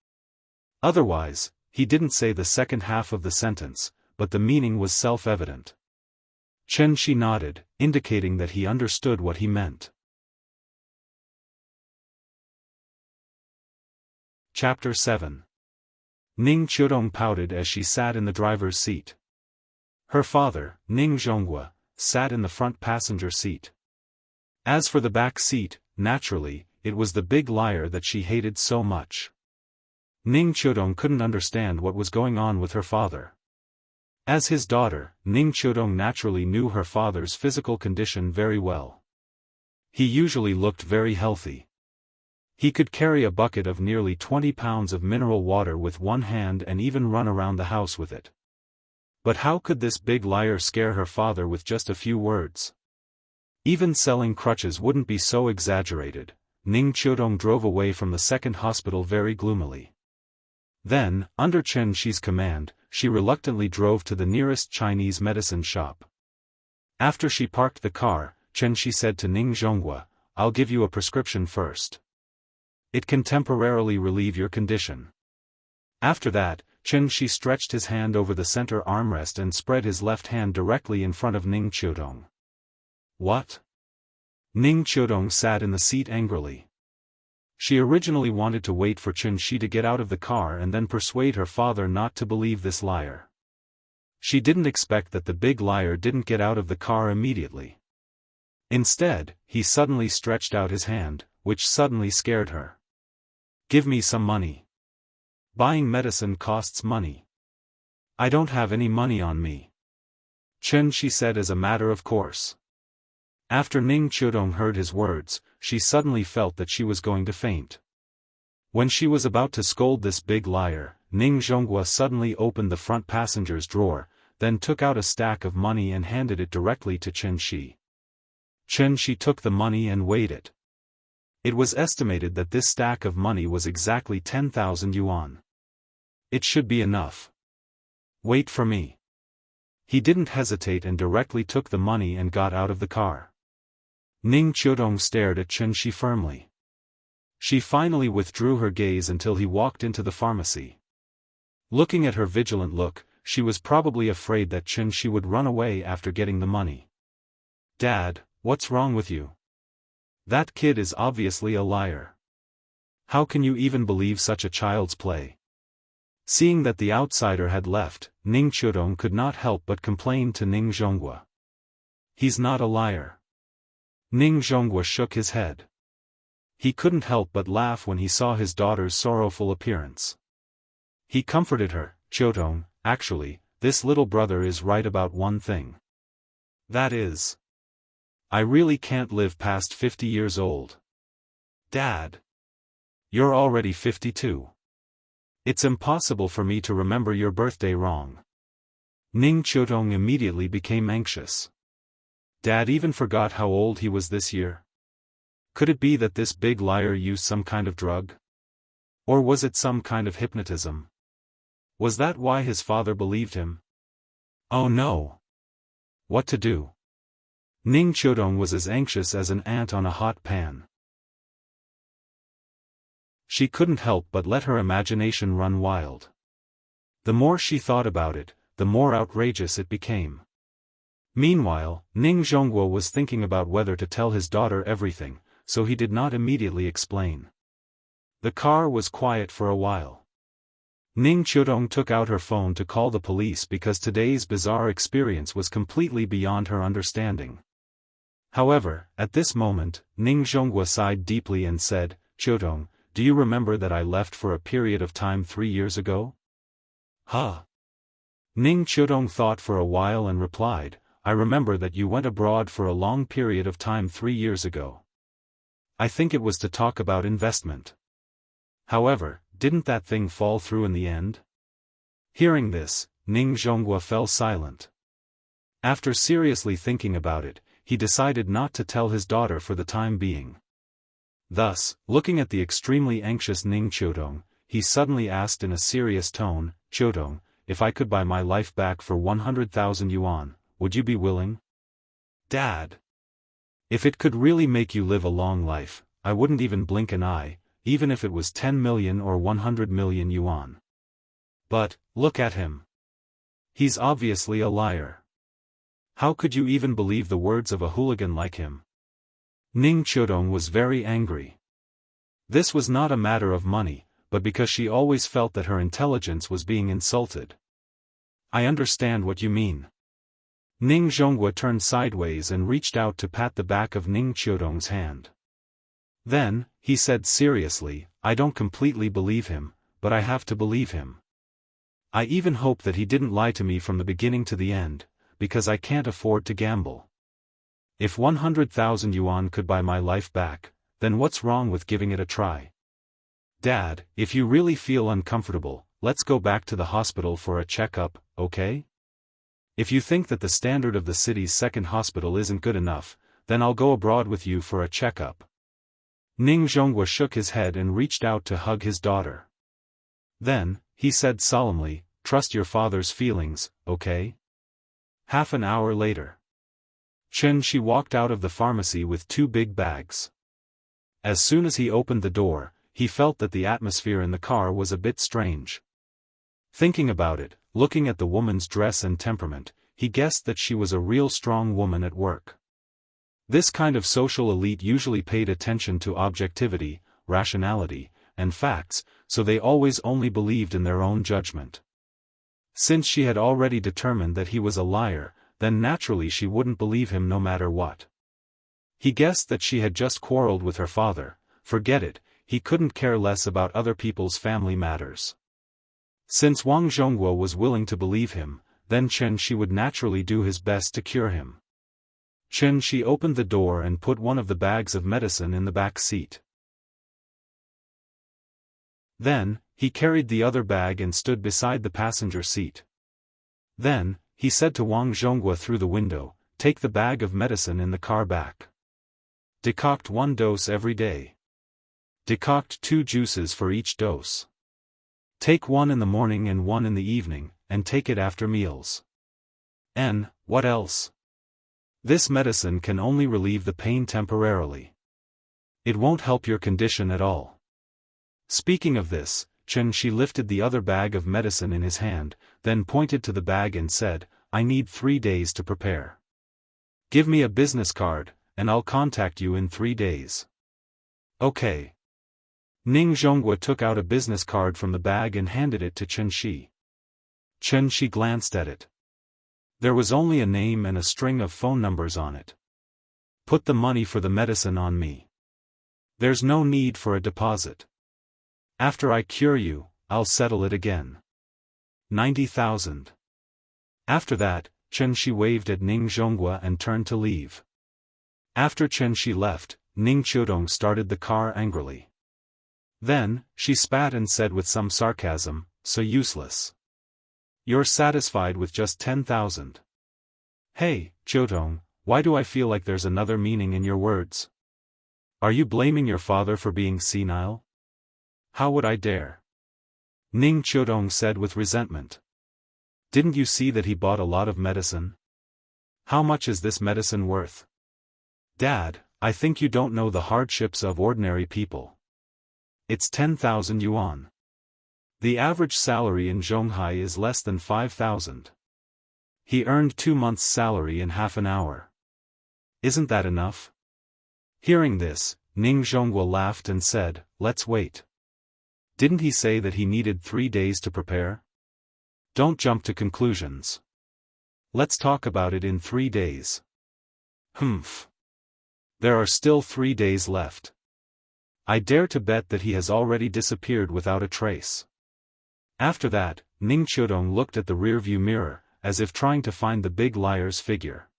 Otherwise, he didn't say the second half of the sentence, but the meaning was self-evident. Xianxia nodded, indicating that he understood what he meant. Chapter 7. Ning Chiotong pouted as she sat in the driver's seat. Her father, Ning Zhonghua, sat in the front passenger seat. As for the back seat, naturally, it was the big liar that she hated so much. Ning Chiotong couldn't understand what was going on with her father. As his daughter, Ning Chiotong naturally knew her father's physical condition very well. He usually looked very healthy. He could carry a bucket of nearly 20 pounds of mineral water with one hand and even run around the house with it. But how could this big liar scare her father with just a few words? Even selling crutches wouldn't be so exaggerated. Ning Chiotong drove away from the second hospital very gloomily. Then, under Xianxia's command, she reluctantly drove to the nearest Chinese medicine shop. After she parked the car, Xianxia said to Ning Zhonghua, "I'll give you a prescription first. It can temporarily relieve your condition." After that, Xianxia stretched his hand over the center armrest and spread his left hand directly in front of Ning Chiotong. "What?" Ning Chiotong sat in the seat angrily. She originally wanted to wait for Xianxia to get out of the car and then persuade her father not to believe this liar. She didn't expect that the big liar didn't get out of the car immediately. Instead, he suddenly stretched out his hand, which suddenly scared her. "Give me some money. Buying medicine costs money. I don't have any money on me," Xianxia said as a matter of course. After Ning Chiotong heard his words, she suddenly felt that she was going to faint. When she was about to scold this big liar, Ning Zhonghua suddenly opened the front passenger's drawer, then took out a stack of money and handed it directly to Xianxia. Xianxia took the money and weighed it. It was estimated that this stack of money was exactly 10,000 yuan. "It should be enough. Wait for me." He didn't hesitate and directly took the money and got out of the car. Ning Chiotong stared at Xianxia firmly. She finally withdrew her gaze until he walked into the pharmacy. Looking at her vigilant look, she was probably afraid that Xianxia would run away after getting the money. "Dad, what's wrong with you? That kid is obviously a liar. How can you even believe such a child's play?" Seeing that the outsider had left, Ning Chiotong could not help but complain to Ning Zhonghua. "He's not a liar." Ning Zhonghua shook his head. He couldn't help but laugh when he saw his daughter's sorrowful appearance. He comforted her, "Chiotong, actually, this little brother is right about one thing. That is, I really can't live past 50 years old." "Dad, you're already 52. It's impossible for me to remember your birthday wrong." Ning Chiotong immediately became anxious. Dad even forgot how old he was this year. Could it be that this big liar used some kind of drug? Or was it some kind of hypnotism? Was that why his father believed him? Oh no! What to do? Ning Chiotong was as anxious as an ant on a hot pan. She couldn't help but let her imagination run wild. The more she thought about it, the more outrageous it became. Meanwhile, Ning Zhonghua was thinking about whether to tell his daughter everything, so he did not immediately explain. The car was quiet for a while. Ning Qiudong took out her phone to call the police because today's bizarre experience was completely beyond her understanding. However, at this moment, Ning Zhonghua sighed deeply and said, "Qiudong, do you remember that I left for a period of time 3 years ago?" "Huh?" Ning Qiudong thought for a while and replied, "I remember that you went abroad for a long period of time 3 years ago. I think it was to talk about investment. However, didn't that thing fall through in the end?" Hearing this, Ning Zhonghua fell silent. After seriously thinking about it, he decided not to tell his daughter for the time being. Thus, looking at the extremely anxious Ning Qiudong, he suddenly asked in a serious tone, "Qiudong, if I could buy my life back for 100,000 yuan, would you be willing?" "Dad, if it could really make you live a long life, I wouldn't even blink an eye, even if it was 10 million or 100 million yuan. But, look at him. He's obviously a liar. How could you even believe the words of a hooligan like him?" Ning Qiudong was very angry. This was not a matter of money, but because she always felt that her intelligence was being insulted. "I understand what you mean." Ning Zhonghua turned sideways and reached out to pat the back of Ning Qiudong's hand. Then, he said seriously, "I don't completely believe him, but I have to believe him. I even hope that he didn't lie to me from the beginning to the end, because I can't afford to gamble. If 100,000 yuan could buy my life back, then what's wrong with giving it a try? Dad, if you really feel uncomfortable, let's go back to the hospital for a checkup, okay? If you think that the standard of the city's second hospital isn't good enough, then I'll go abroad with you for a checkup." Ning Zhonghua shook his head and reached out to hug his daughter. Then, he said solemnly, "Trust your father's feelings, okay?" Half an hour later, Chen-shi walked out of the pharmacy with 2 big bags. As soon as he opened the door, he felt that the atmosphere in the car was a bit strange. Thinking about it, looking at the woman's dress and temperament, he guessed that she was a real strong woman at work. This kind of social elite usually paid attention to objectivity, rationality, and facts, so they always only believed in their own judgment. Since she had already determined that he was a liar, then naturally she wouldn't believe him no matter what. He guessed that she had just quarreled with her father. Forget it, he couldn't care less about other people's family matters. Since Wang Zhonghua was willing to believe him, then Chen-shi would naturally do his best to cure him. Chen-shi opened the door and put one of the bags of medicine in the back seat. Then, he carried the other bag and stood beside the passenger seat. Then, he said to Wang Zhonghua through the window, "Take the bag of medicine in the car back. Decoct 1 dose every day. Decoct 2 juices for each dose. Take 1 in the morning and 1 in the evening, and take it after meals. And, what else? This medicine can only relieve the pain temporarily. It won't help your condition at all." Speaking of this, Chen-shi lifted the other bag of medicine in his hand, then pointed to the bag and said, "I need 3 days to prepare. Give me a business card, and I'll contact you in 3 days. Okay." Ning Zhonghua took out a business card from the bag and handed it to Chen-shi. Chen-shi glanced at it. There was only a name and a string of phone numbers on it. "Put the money for the medicine on me. There's no need for a deposit. After I cure you, I'll settle it again. 90,000. After that, Chen-shi waved at Ning Zhonghua and turned to leave. After Chen-shi left, Ning Qiudong started the car angrily. Then, she spat and said with some sarcasm, "So useless. You're satisfied with just 10,000. Hey, Qiudong, why do I feel like there's another meaning in your words? Are you blaming your father for being senile?" "How would I dare?" Ning Qiudong said with resentment. "Didn't you see that he bought a lot of medicine? How much is this medicine worth?" "Dad, I think you don't know the hardships of ordinary people. It's 10,000 yuan. The average salary in Zhonghai is less than 5,000. He earned 2 months' salary in half an hour. Isn't that enough?" Hearing this, Ning Zhonghua laughed and said, "Let's wait. Didn't he say that he needed 3 days to prepare? Don't jump to conclusions. Let's talk about it in 3 days. Humph. There are still 3 days left. I dare to bet that he has already disappeared without a trace. After that, Ning Qiudong looked at the rearview mirror, as if trying to find the big liar's figure.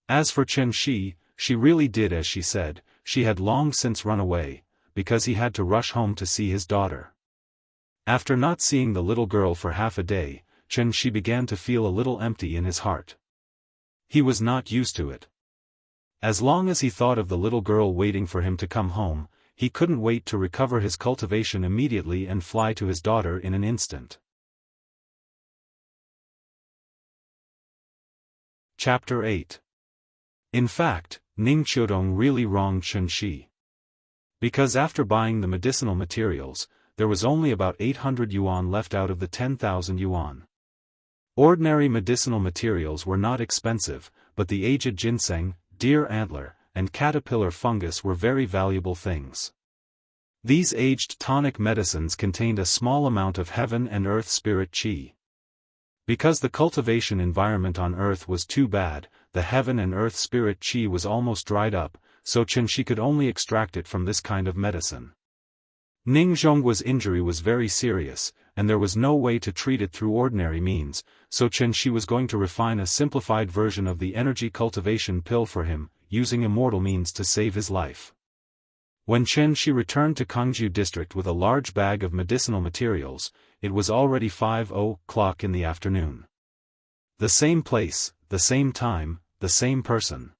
As for Chen Shi, she really did as she said. She had long since run away, because he had to rush home to see his daughter. After not seeing the little girl for half a day, Chen Shi began to feel a little empty in his heart. He was not used to it. As long as he thought of the little girl waiting for him to come home, he couldn't wait to recover his cultivation immediately and fly to his daughter in an instant. Chapter 8. In fact, Ning Qiudong really wronged Chen Shi. Because after buying the medicinal materials, there was only about 800 yuan left out of the 10,000 yuan. Ordinary medicinal materials were not expensive, but the aged ginseng, deer antler, and caterpillar fungus were very valuable things. These aged tonic medicines contained a small amount of heaven and earth spirit qi. Because the cultivation environment on earth was too bad, the heaven and earth spirit qi was almost dried up, so Chen Shi could only extract it from this kind of medicine. Ning Zhongguo's injury was very serious, and there was no way to treat it through ordinary means, so Chen Shi was going to refine a simplified version of the energy cultivation pill for him, using immortal means to save his life. When Chen Shi returned to Kangju district with a large bag of medicinal materials, it was already 5:00 in the afternoon. The same place, the same time, the same person.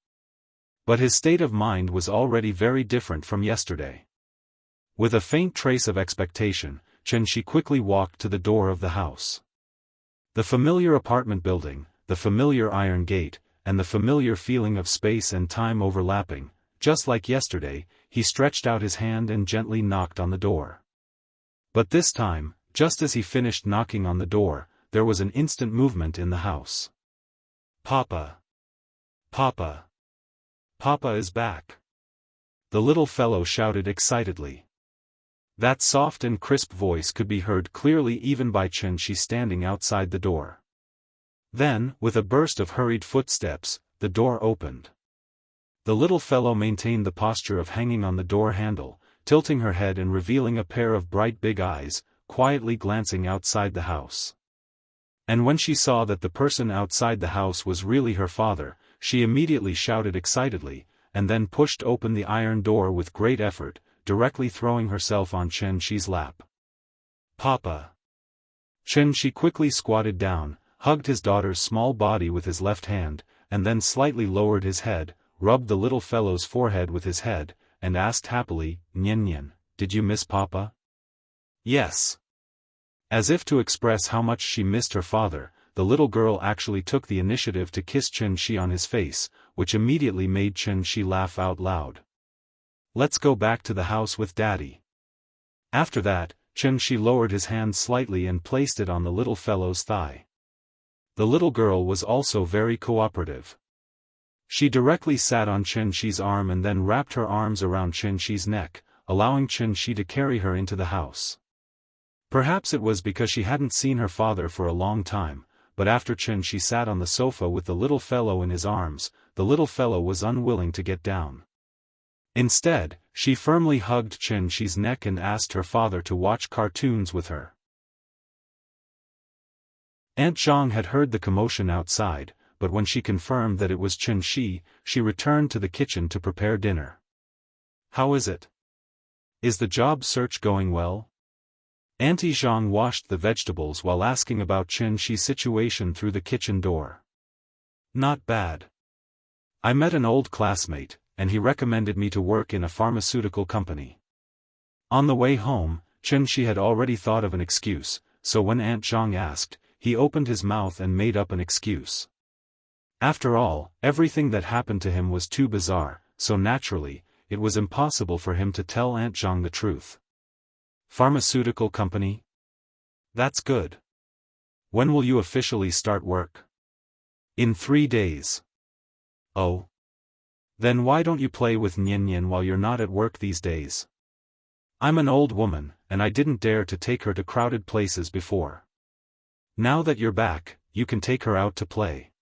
But his state of mind was already very different from yesterday. With a faint trace of expectation, Chen Shi quickly walked to the door of the house. The familiar apartment building, the familiar iron gate, and the familiar feeling of space and time overlapping, just like yesterday, he stretched out his hand and gently knocked on the door. But this time, just as he finished knocking on the door, there was an instant movement in the house. Papa! Papa! Papa is back! The little fellow shouted excitedly. That soft and crisp voice could be heard clearly even by Chen Shi standing outside the door. Then, with a burst of hurried footsteps, the door opened. The little fellow maintained the posture of hanging on the door handle, tilting her head and revealing a pair of bright big eyes, quietly glancing outside the house. And when she saw that the person outside the house was really her father, she immediately shouted excitedly, and then pushed open the iron door with great effort, directly throwing herself on Chen Shi's lap. Papa! Chen Shi quickly squatted down, hugged his daughter's small body with his left hand, and then slightly lowered his head, rubbed the little fellow's forehead with his head, and asked happily, "Nian Nian, did you miss Papa?" "Yes." As if to express how much she missed her father, the little girl actually took the initiative to kiss Chen Shi on his face, which immediately made Chen Shi laugh out loud. "Let's go back to the house with Daddy." After that, Chen Shi lowered his hand slightly and placed it on the little fellow's thigh. The little girl was also very cooperative. She directly sat on Chen Shi's arm and then wrapped her arms around Chen Shi's neck, allowing Chen Shi to carry her into the house. Perhaps it was because she hadn't seen her father for a long time, but after Chen Shi sat on the sofa with the little fellow in his arms, the little fellow was unwilling to get down. Instead, she firmly hugged Chen Shi's neck and asked her father to watch cartoons with her. Aunt Zhang had heard the commotion outside, but when she confirmed that it was Chen Shi, she returned to the kitchen to prepare dinner. "How is it? Is the job search going well?" Auntie Zhang washed the vegetables while asking about Chen Shi's situation through the kitchen door. "Not bad. I met an old classmate, and he recommended me to work in a pharmaceutical company." On the way home, Chen Shi had already thought of an excuse, so when Aunt Zhang asked, he opened his mouth and made up an excuse. After all, everything that happened to him was too bizarre, so naturally, it was impossible for him to tell Aunt Zhang the truth. "Pharmaceutical company? That's good. When will you officially start work?" "In 3 days." "Oh. Then why don't you play with Nian Nian while you're not at work these days?" "I'm an old woman, and I didn't dare to take her to crowded places before. Now that you're back, you can take her out to play."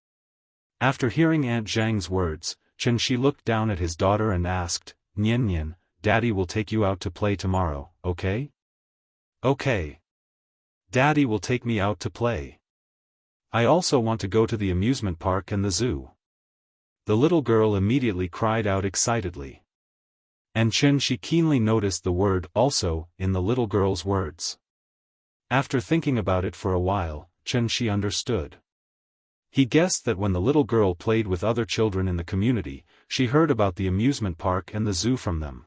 After hearing Aunt Zhang's words, Chen Shi looked down at his daughter and asked, "Nian Nian, Daddy will take you out to play tomorrow, okay?" "Okay. Daddy will take me out to play. I also want to go to the amusement park and the zoo." The little girl immediately cried out excitedly. And Chen Shi keenly noticed the word "also" in the little girl's words. After thinking about it for a while, Chen Shi understood. He guessed that when the little girl played with other children in the community, she heard about the amusement park and the zoo from them.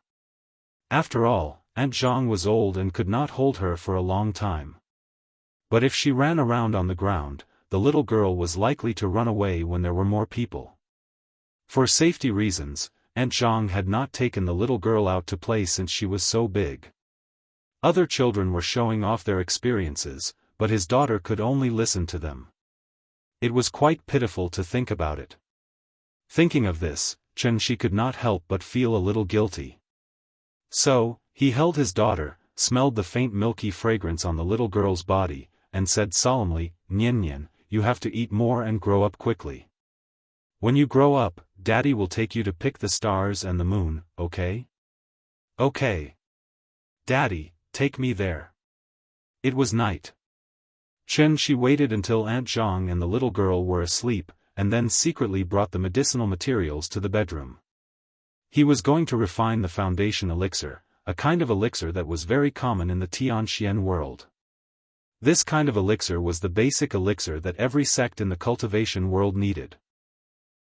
After all, Aunt Zhang was old and could not hold her for a long time. But if she ran around on the ground, the little girl was likely to run away when there were more people. For safety reasons, Aunt Zhang had not taken the little girl out to play since she was so big. Other children were showing off their experiences, but his daughter could only listen to them. It was quite pitiful to think about it. Thinking of this, Chen Shi could not help but feel a little guilty. So, he held his daughter, smelled the faint milky fragrance on the little girl's body, and said solemnly, "Nian Nian, you have to eat more and grow up quickly. When you grow up, Daddy will take you to pick the stars and the moon, okay?" "Okay. Daddy, take me there." It was night. Chen Shi waited until Aunt Zhang and the little girl were asleep, and then secretly brought the medicinal materials to the bedroom. He was going to refine the foundation elixir, a kind of elixir that was very common in the Tianxian world. This kind of elixir was the basic elixir that every sect in the cultivation world needed.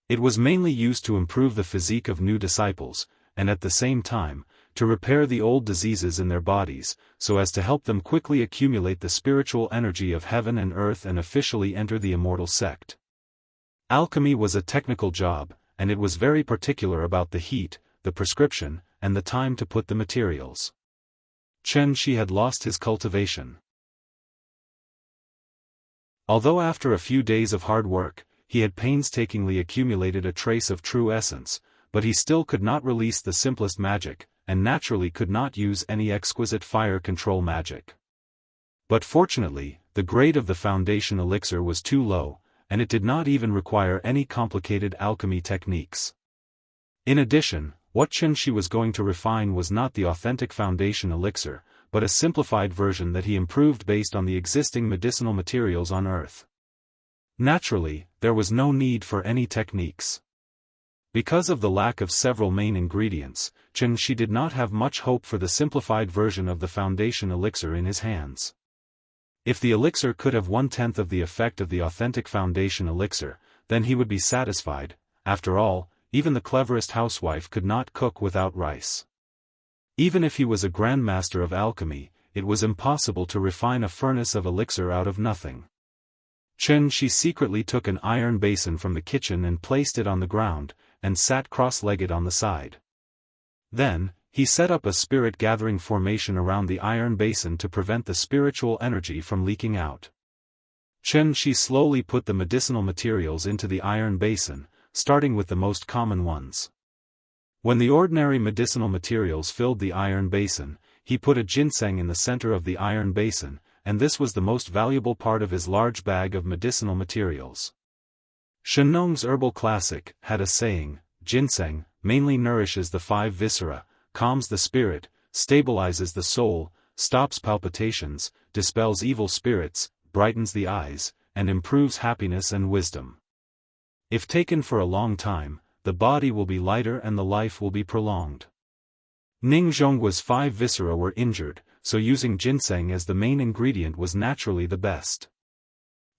It was mainly used to improve the physique of new disciples, and at the same time, to repair the old diseases in their bodies, so as to help them quickly accumulate the spiritual energy of heaven and earth and officially enter the immortal sect. Alchemy was a technical job, and it was very particular about the heat, the prescription, and the time to put the materials. Chen Shi had lost his cultivation. Although after a few days of hard work, he had painstakingly accumulated a trace of true essence, but he still could not release the simplest magic, and naturally could not use any exquisite fire control magic. But fortunately, the grade of the foundation elixir was too low, and it did not even require any complicated alchemy techniques. In addition, what Chen Shi was going to refine was not the authentic foundation elixir, but a simplified version that he improved based on the existing medicinal materials on Earth. Naturally, there was no need for any techniques. Because of the lack of several main ingredients, Chen Shi did not have much hope for the simplified version of the foundation elixir in his hands. If the elixir could have 1/10 of the effect of the authentic foundation elixir, then he would be satisfied. After all, even the cleverest housewife could not cook without rice. Even if he was a grandmaster of alchemy, it was impossible to refine a furnace of elixir out of nothing. Chen Shi secretly took an iron basin from the kitchen and placed it on the ground, and sat cross-legged on the side. Then, he set up a spirit-gathering formation around the iron basin to prevent the spiritual energy from leaking out. Chen Shi slowly put the medicinal materials into the iron basin, starting with the most common ones. When the ordinary medicinal materials filled the iron basin, he put a ginseng in the center of the iron basin, and this was the most valuable part of his large bag of medicinal materials. Shennong's herbal classic had a saying, "Ginseng mainly nourishes the 5 viscera, calms the spirit, stabilizes the soul, stops palpitations, dispels evil spirits, brightens the eyes, and improves happiness and wisdom. If taken for a long time, the body will be lighter and the life will be prolonged." Ning Zhongguo's 5 viscera were injured, so using ginseng as the main ingredient was naturally the best.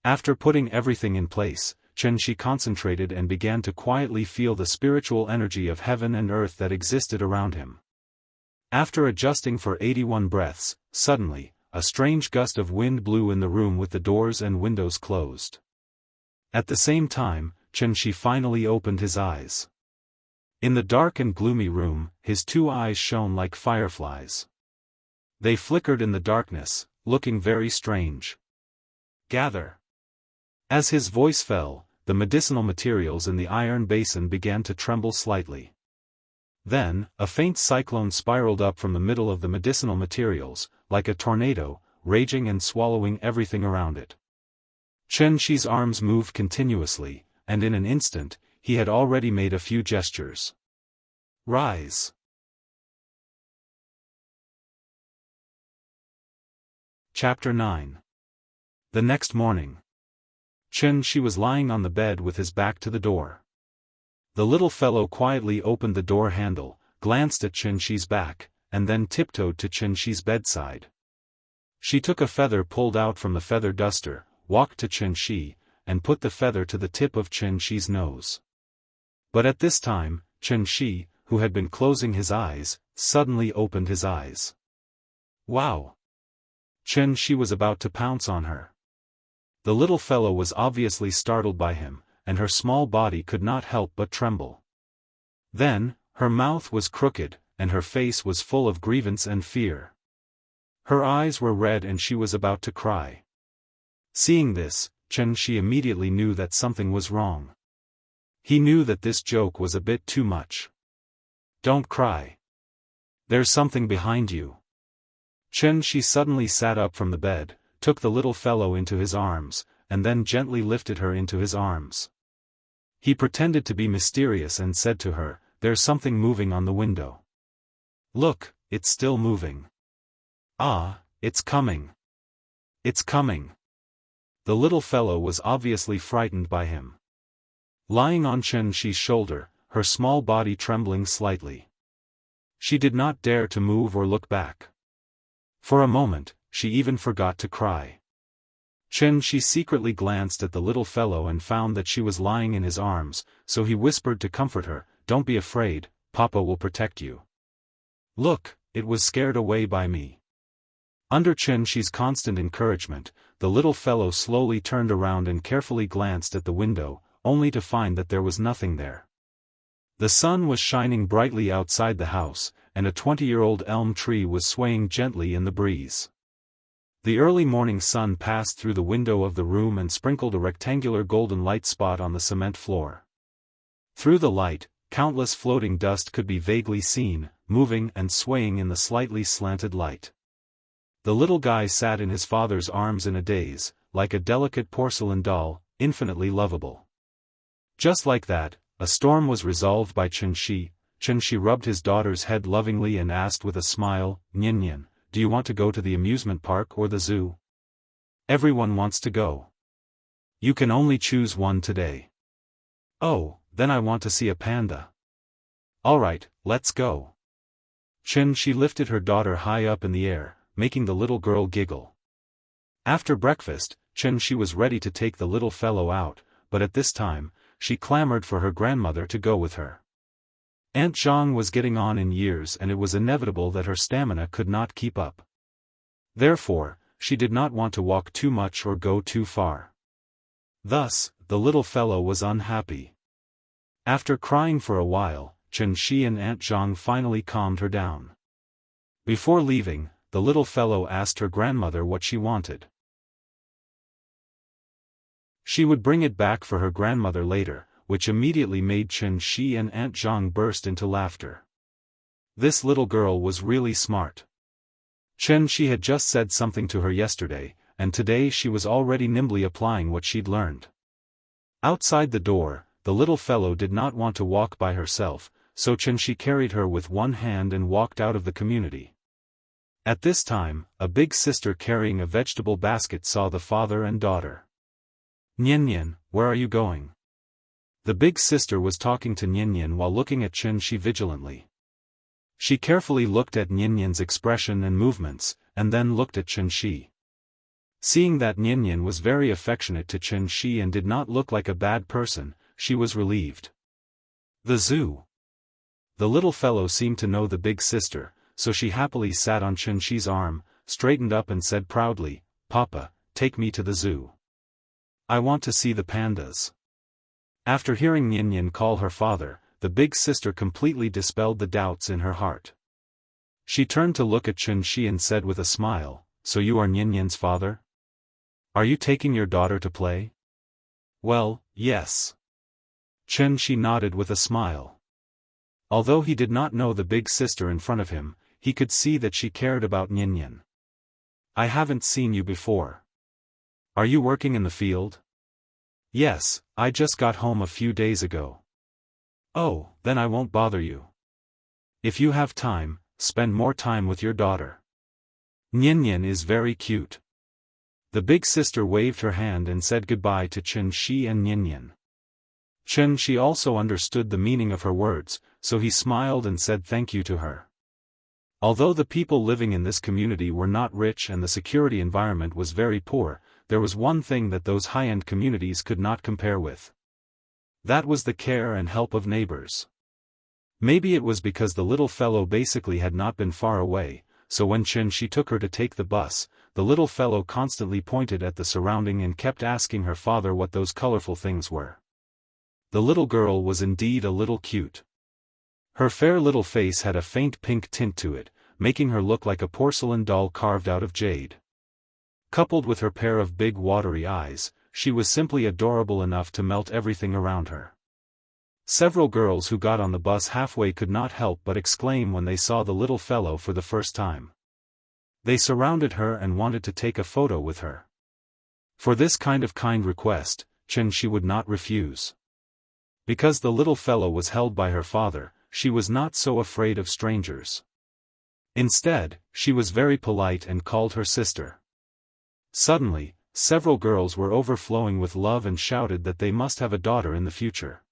After putting everything in place, Chen Shi concentrated and began to quietly feel the spiritual energy of heaven and earth that existed around him. After adjusting for 81 breaths, suddenly, a strange gust of wind blew in the room with the doors and windows closed. At the same time, Chen Shi finally opened his eyes. In the dark and gloomy room, his 2 eyes shone like fireflies. They flickered in the darkness, looking very strange. "Gather." As his voice fell, the medicinal materials in the iron basin began to tremble slightly. Then, a faint cyclone spiraled up from the middle of the medicinal materials, like a tornado, raging and swallowing everything around it. Chen Shi's arms moved continuously, and in an instant, he had already made a few gestures. Rise. Chapter 9. The next morning. Chen Shi was lying on the bed with his back to the door. The little fellow quietly opened the door handle, glanced at Chen Shi's back, and then tiptoed to Chen Shi's bedside. She took a feather pulled out from the feather duster, walked to Chen Shi, and put the feather to the tip of Chen Shi's nose. But at this time, Chen Shi, who had been closing his eyes, suddenly opened his eyes. Wow! Chen Shi was about to pounce on her. The little fellow was obviously startled by him, and her small body could not help but tremble. Then, her mouth was crooked, and her face was full of grievance and fear. Her eyes were red and she was about to cry. Seeing this, Chen Shi immediately knew that something was wrong. He knew that this joke was a bit too much. Don't cry. There's something behind you. Chen Shi suddenly sat up from the bed, took the little fellow into his arms, and then gently lifted her into his arms. He pretended to be mysterious and said to her, "There's something moving on the window. Look, it's still moving. Ah, it's coming. It's coming." The little fellow was obviously frightened by him. Lying on Chen Shi's shoulder, her small body trembling slightly. She did not dare to move or look back. For a moment, she even forgot to cry. Chen Shi secretly glanced at the little fellow and found that she was lying in his arms, so he whispered to comfort her, "Don't be afraid, Papa will protect you. Look, it was scared away by me." Under Chen Shi's constant encouragement, the little fellow slowly turned around and carefully glanced at the window, only to find that there was nothing there. The sun was shining brightly outside the house, and a 20-year-old elm tree was swaying gently in the breeze. The early morning sun passed through the window of the room and sprinkled a rectangular golden light spot on the cement floor. Through the light, countless floating dust could be vaguely seen, moving and swaying in the slightly slanted light. The little guy sat in his father's arms in a daze, like a delicate porcelain doll, infinitely lovable. Just like that, a storm was resolved by Chen Shi. Chen Shi rubbed his daughter's head lovingly and asked with a smile, "Nian, do you want to go to the amusement park or the zoo? Everyone wants to go. You can only choose one today." "Oh, then I want to see a panda." "Alright, let's go." Chen Shi lifted her daughter high up in the air, making the little girl giggle. After breakfast, Chen Shi was ready to take the little fellow out, but at this time, she clamored for her grandmother to go with her. Aunt Jianghu was getting on in years and it was inevitable that her stamina could not keep up. Therefore, she did not want to walk too much or go too far. Thus, the little fellow was unhappy. After crying for a while, Chen Shi and Aunt Jianghu finally calmed her down. Before leaving, the little fellow asked her grandmother what she wanted. She would bring it back for her grandmother later, which immediately made Chen Shi and Aunt Jianghu burst into laughter. This little girl was really smart. Chen Shi had just said something to her yesterday, and today she was already nimbly applying what she'd learned. Outside the door, the little fellow did not want to walk by herself, so Chen Shi carried her with one hand and walked out of the community. At this time, a big sister carrying a vegetable basket saw the father and daughter. "Nian, where are you going?" The big sister was talking to Nian while looking at Chen Shi vigilantly. She carefully looked at Nian's expression and movements, and then looked at Chen Shi. Seeing that Nian was very affectionate to Chen Shi and did not look like a bad person, she was relieved. The zoo. The little fellow seemed to know the big sister, so she happily sat on Chen Shi's arm, straightened up and said proudly, "Papa, take me to the zoo. I want to see the pandas." After hearing Nian call her father, the big sister completely dispelled the doubts in her heart. She turned to look at Chen Shi and said with a smile, "So you are Nian's father? Are you taking your daughter to play?" "Well, yes." Chen Shi nodded with a smile. Although he did not know the big sister in front of him, he could see that she cared about Nian. I haven't seen you before. Are you working in the field? Yes, I just got home a few days ago. Oh, then I won't bother you. If you have time, spend more time with your daughter. Nian is very cute. The big sister waved her hand and said goodbye to Chen Shi and Nian. Chen Shi also understood the meaning of her words, so he smiled and said thank you to her. Although the people living in this community were not rich and the security environment was very poor, there was one thing that those high-end communities could not compare with. That was the care and help of neighbors. Maybe it was because the little fellow basically had not been far away, so when Chen Shi took her to take the bus, the little fellow constantly pointed at the surrounding and kept asking her father what those colorful things were. The little girl was indeed a little cute. Her fair little face had a faint pink tint to it, making her look like a porcelain doll carved out of jade. Coupled with her pair of big watery eyes, she was simply adorable enough to melt everything around her. Several girls who got on the bus halfway could not help but exclaim when they saw the little fellow for the first time. They surrounded her and wanted to take a photo with her. For this kind request, Chen Shi would not refuse. Because the little fellow was held by her father, she was not so afraid of strangers. Instead, she was very polite and called her sister. Suddenly, several girls were overflowing with love and shouted that they must have a daughter in the future.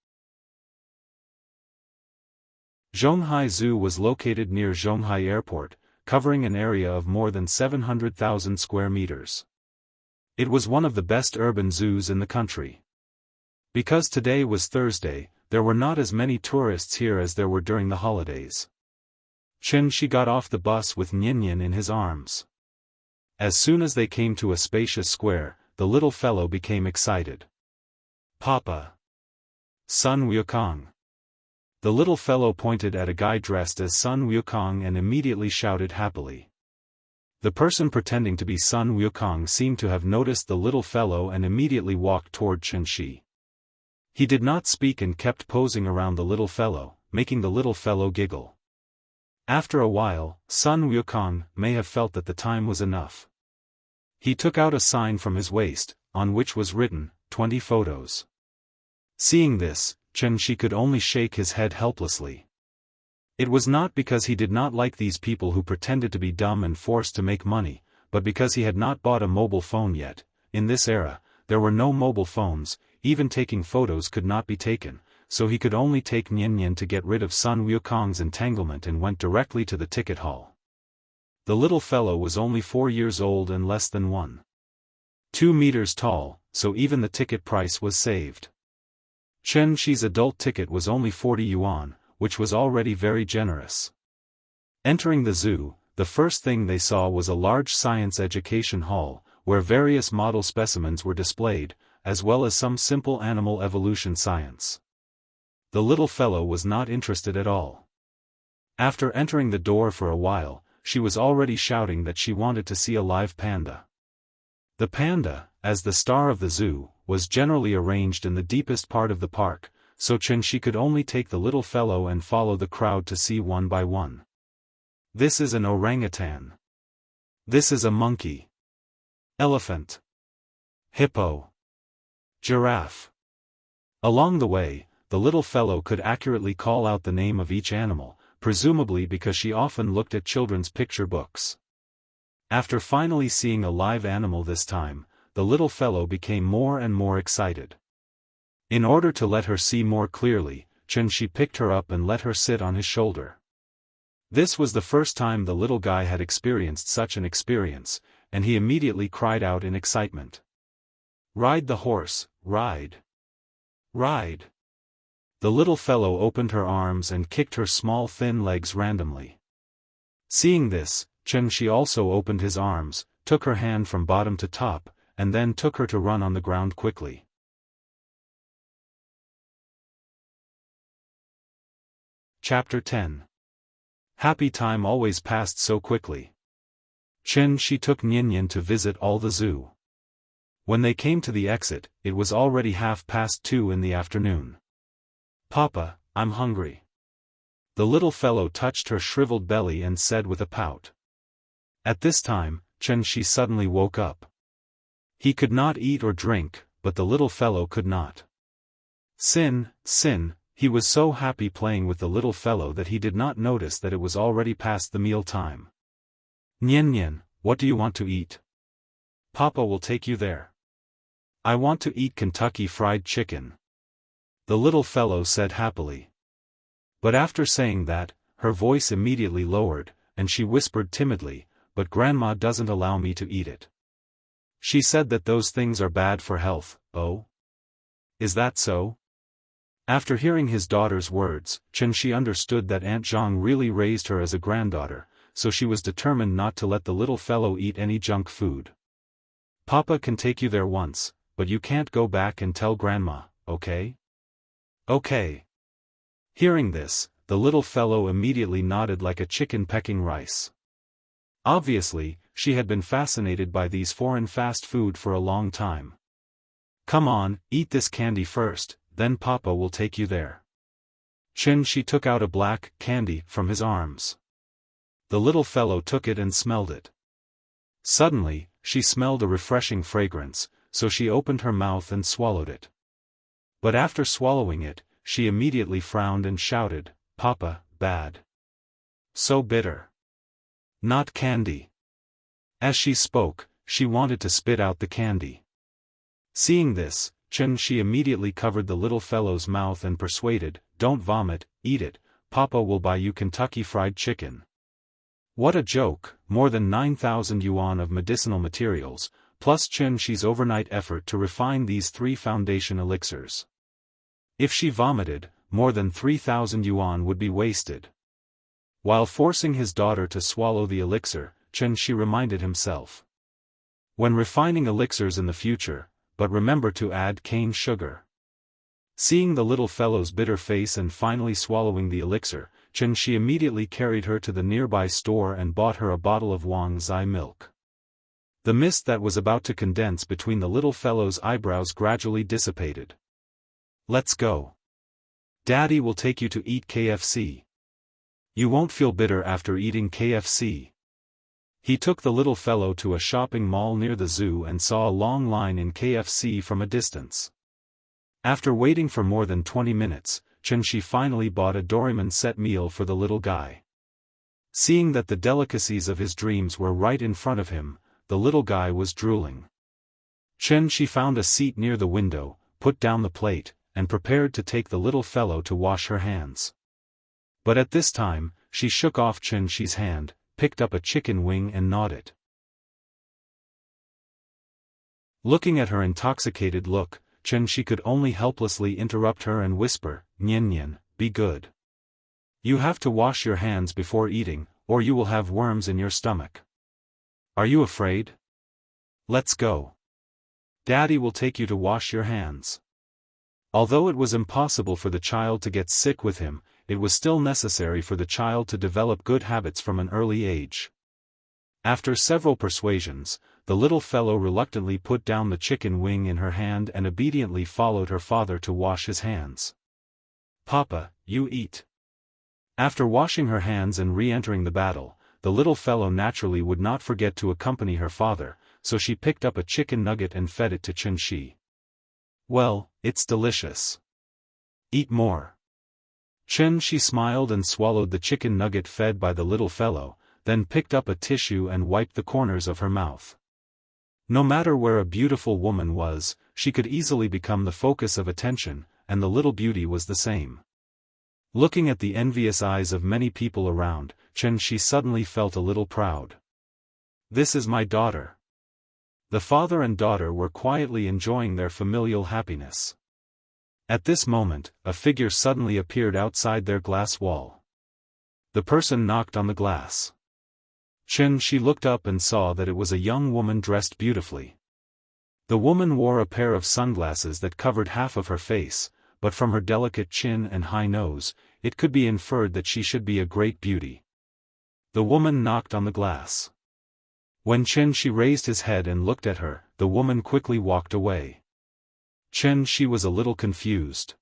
Zhonghai Zoo was located near Zhonghai Airport, covering an area of more than 700,000 square meters. It was one of the best urban zoos in the country. Because today was Thursday, there were not as many tourists here as there were during the holidays. Chen Shi got off the bus with Nian in his arms. As soon as they came to a spacious square, the little fellow became excited. Papa! Sun Wukong! The little fellow pointed at a guy dressed as Sun Wukong and immediately shouted happily. The person pretending to be Sun Wukong seemed to have noticed the little fellow and immediately walked toward Chen Shi. He did not speak and kept posing around the little fellow, making the little fellow giggle. After a while, Sun Wukong may have felt that the time was enough. He took out a sign from his waist, on which was written, 20 photos. Seeing this, Chen Shi could only shake his head helplessly. It was not because he did not like these people who pretended to be dumb and forced to make money, but because he had not bought a mobile phone yet. In this era, there were no mobile phones, even taking photos could not be taken, so he could only take Nian to get rid of Sun Wukong's entanglement and went directly to the ticket hall. The little fellow was only 4 years old and less than 1.2 meters tall, so even the ticket price was saved. Chen Shi's adult ticket was only 40 yuan, which was already very generous. Entering the zoo, the first thing they saw was a large science education hall, where various model specimens were displayed, as well as some simple animal evolution science. The little fellow was not interested at all. After entering the door for a while, she was already shouting that she wanted to see a live panda. The panda, as the star of the zoo, was generally arranged in the deepest part of the park, so Chen Shi could only take the little fellow and follow the crowd to see one by one. This is an orangutan. This is a monkey. Elephant. Hippo. Giraffe. Along the way, the little fellow could accurately call out the name of each animal, presumably because she often looked at children's picture books. After finally seeing a live animal this time, the little fellow became more and more excited. In order to let her see more clearly, Chen Shi picked her up and let her sit on his shoulder. This was the first time the little guy had experienced such an experience, and he immediately cried out in excitement. "Ride the horse, ride! Ride!" The little fellow opened her arms and kicked her small thin legs randomly. Seeing this, Chen Shi also opened his arms, took her hand from bottom to top, and then took her to run on the ground quickly. Chapter 10. Happy time always passed so quickly. Chen Shi took Nian to visit all the zoo. When they came to the exit, it was already 2:30 in the afternoon. "Papa, I'm hungry." The little fellow touched her shriveled belly and said with a pout. At this time, Xianxia suddenly woke up. He could not eat or drink, but the little fellow could not. Sin, he was so happy playing with the little fellow that he did not notice that it was already past the meal time. Nian, what do you want to eat? Papa will take you there. I want to eat Kentucky Fried Chicken. The little fellow said happily. But after saying that, her voice immediately lowered, and she whispered timidly, but Grandma doesn't allow me to eat it. She said that those things are bad for health. Oh? Is that so? After hearing his daughter's words, Xianxia understood that Aunt Zhang really raised her as a granddaughter, so she was determined not to let the little fellow eat any junk food. Papa can take you there once, but you can't go back and tell Grandma, okay? Okay. Hearing this, the little fellow immediately nodded like a chicken pecking rice. Obviously, she had been fascinated by these foreign fast food for a long time. Come on, eat this candy first, then Papa will take you there. Xianxia took out a black candy from his arms. The little fellow took it and smelled it. Suddenly, she smelled a refreshing fragrance, so she opened her mouth and swallowed it. But after swallowing it, she immediately frowned and shouted, Papa, bad. So bitter. Not candy. As she spoke, she wanted to spit out the candy. Seeing this, Xianxia immediately covered the little fellow's mouth and persuaded, don't vomit, eat it, Papa will buy you Kentucky Fried Chicken. What a joke, more than 9,000 yuan of medicinal materials, plus Xianxia's overnight effort to refine these 3 foundation elixirs. If she vomited, more than 3,000 yuan would be wasted. While forcing his daughter to swallow the elixir, Xianxia reminded himself. When refining elixirs in the future, but remember to add cane sugar. Seeing the little fellow's bitter face and finally swallowing the elixir, Xianxia immediately carried her to the nearby store and bought her a bottle of Wang Zai milk. The mist that was about to condense between the little fellow's eyebrows gradually dissipated. Let's go. Daddy will take you to eat KFC. You won't feel bitter after eating KFC. He took the little fellow to a shopping mall near the zoo and saw a long line in KFC from a distance. After waiting for more than 20 minutes, Xianxia finally bought a Doraemon set meal for the little guy. Seeing that the delicacies of his dreams were right in front of him, the little guy was drooling. Xianxia found a seat near the window, put down the plate, and prepared to take the little fellow to wash her hands. But at this time, she shook off Xianxia's hand, picked up a chicken wing and gnawed it. Looking at her intoxicated look, Xianxia could only helplessly interrupt her and whisper, Nian, be good. You have to wash your hands before eating, or you will have worms in your stomach. Are you afraid? Let's go. Daddy will take you to wash your hands. Although it was impossible for the child to get sick with him, it was still necessary for the child to develop good habits from an early age. After several persuasions, the little fellow reluctantly put down the chicken wing in her hand and obediently followed her father to wash his hands. Papa, you eat. After washing her hands and re-entering the battle, the little fellow naturally would not forget to accompany her father, so she picked up a chicken nugget and fed it to Xianxia. Well, it's delicious. Eat more. Xianxia smiled and swallowed the chicken nugget fed by the little fellow, then picked up a tissue and wiped the corners of her mouth. No matter where a beautiful woman was, she could easily become the focus of attention, and the little beauty was the same. Looking at the envious eyes of many people around, Xianxia suddenly felt a little proud. This is my daughter. The father and daughter were quietly enjoying their familial happiness. At this moment, a figure suddenly appeared outside their glass wall. The person knocked on the glass. Xianxia looked up and saw that it was a young woman dressed beautifully. The woman wore a pair of sunglasses that covered half of her face, but from her delicate chin and high nose, it could be inferred that she should be a great beauty. The woman knocked on the glass. When Xianxia raised his head and looked at her, the woman quickly walked away. Xianxia was a little confused.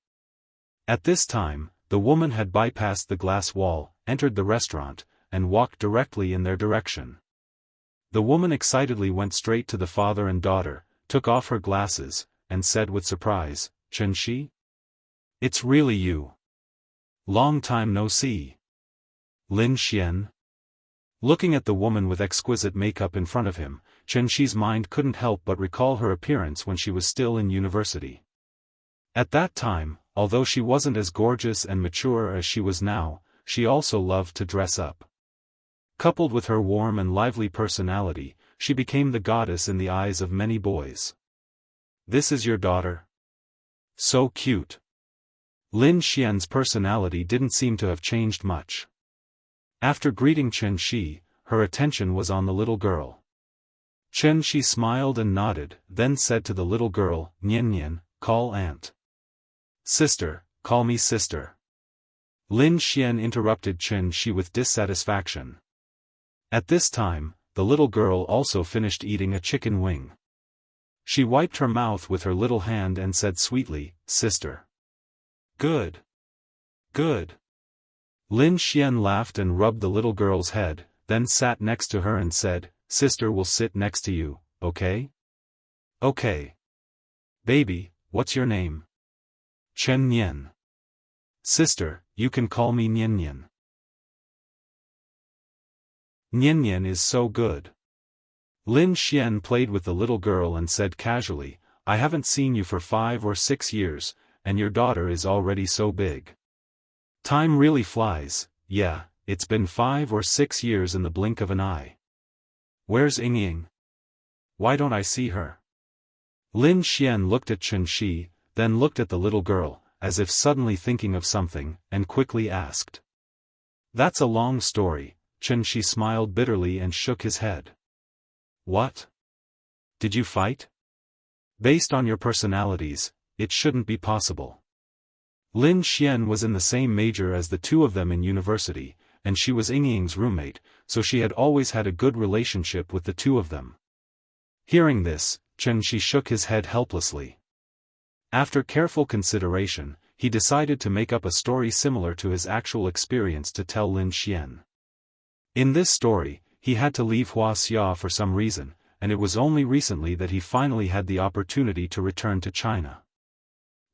At this time, the woman had bypassed the glass wall, entered the restaurant, and walked directly in their direction. The woman excitedly went straight to the father and daughter, took off her glasses, and said with surprise, "Xianxia? It's really you. Long time no see. Lin Xian?" Looking at the woman with exquisite makeup in front of him, Xianxi's mind couldn't help but recall her appearance when she was still in university. At that time, although she wasn't as gorgeous and mature as she was now, she also loved to dress up. Coupled with her warm and lively personality, she became the goddess in the eyes of many boys. "This is your daughter? So cute." Lin Xian's personality didn't seem to have changed much. After greeting Xianxia, her attention was on the little girl. Xianxia smiled and nodded, then said to the little girl, "Nian Nian, call aunt." "Sister, call me sister." Lin Xian interrupted Xianxia with dissatisfaction. At this time, the little girl also finished eating a chicken wing. She wiped her mouth with her little hand and said sweetly, "Sister." "Good. Good." Lin Xian laughed and rubbed the little girl's head, then sat next to her and said, "Sister will sit next to you, okay?" "Okay." "Baby, what's your name?" "Chen Nian." "Sister, you can call me Nian Nian." "Nian Nian is so good." Lin Xian played with the little girl and said casually, "I haven't seen you for 5 or 6 years, and your daughter is already so big. Time really flies. Yeah, it's been 5 or 6 years in the blink of an eye. Where's Ying? Why don't I see her?" Lin Xian looked at Xianxia, then looked at the little girl, as if suddenly thinking of something, and quickly asked. "That's a long story." Xianxia smiled bitterly and shook his head. "What? Did you fight? Based on your personalities, it shouldn't be possible." Lin Xian was in the same major as the two of them in university, and she was Ying's roommate, so she had always had a good relationship with the two of them. Hearing this, Xianxia shook his head helplessly. After careful consideration, he decided to make up a story similar to his actual experience to tell Lin Xian. In this story, he had to leave Wuxia for some reason, and it was only recently that he finally had the opportunity to return to China.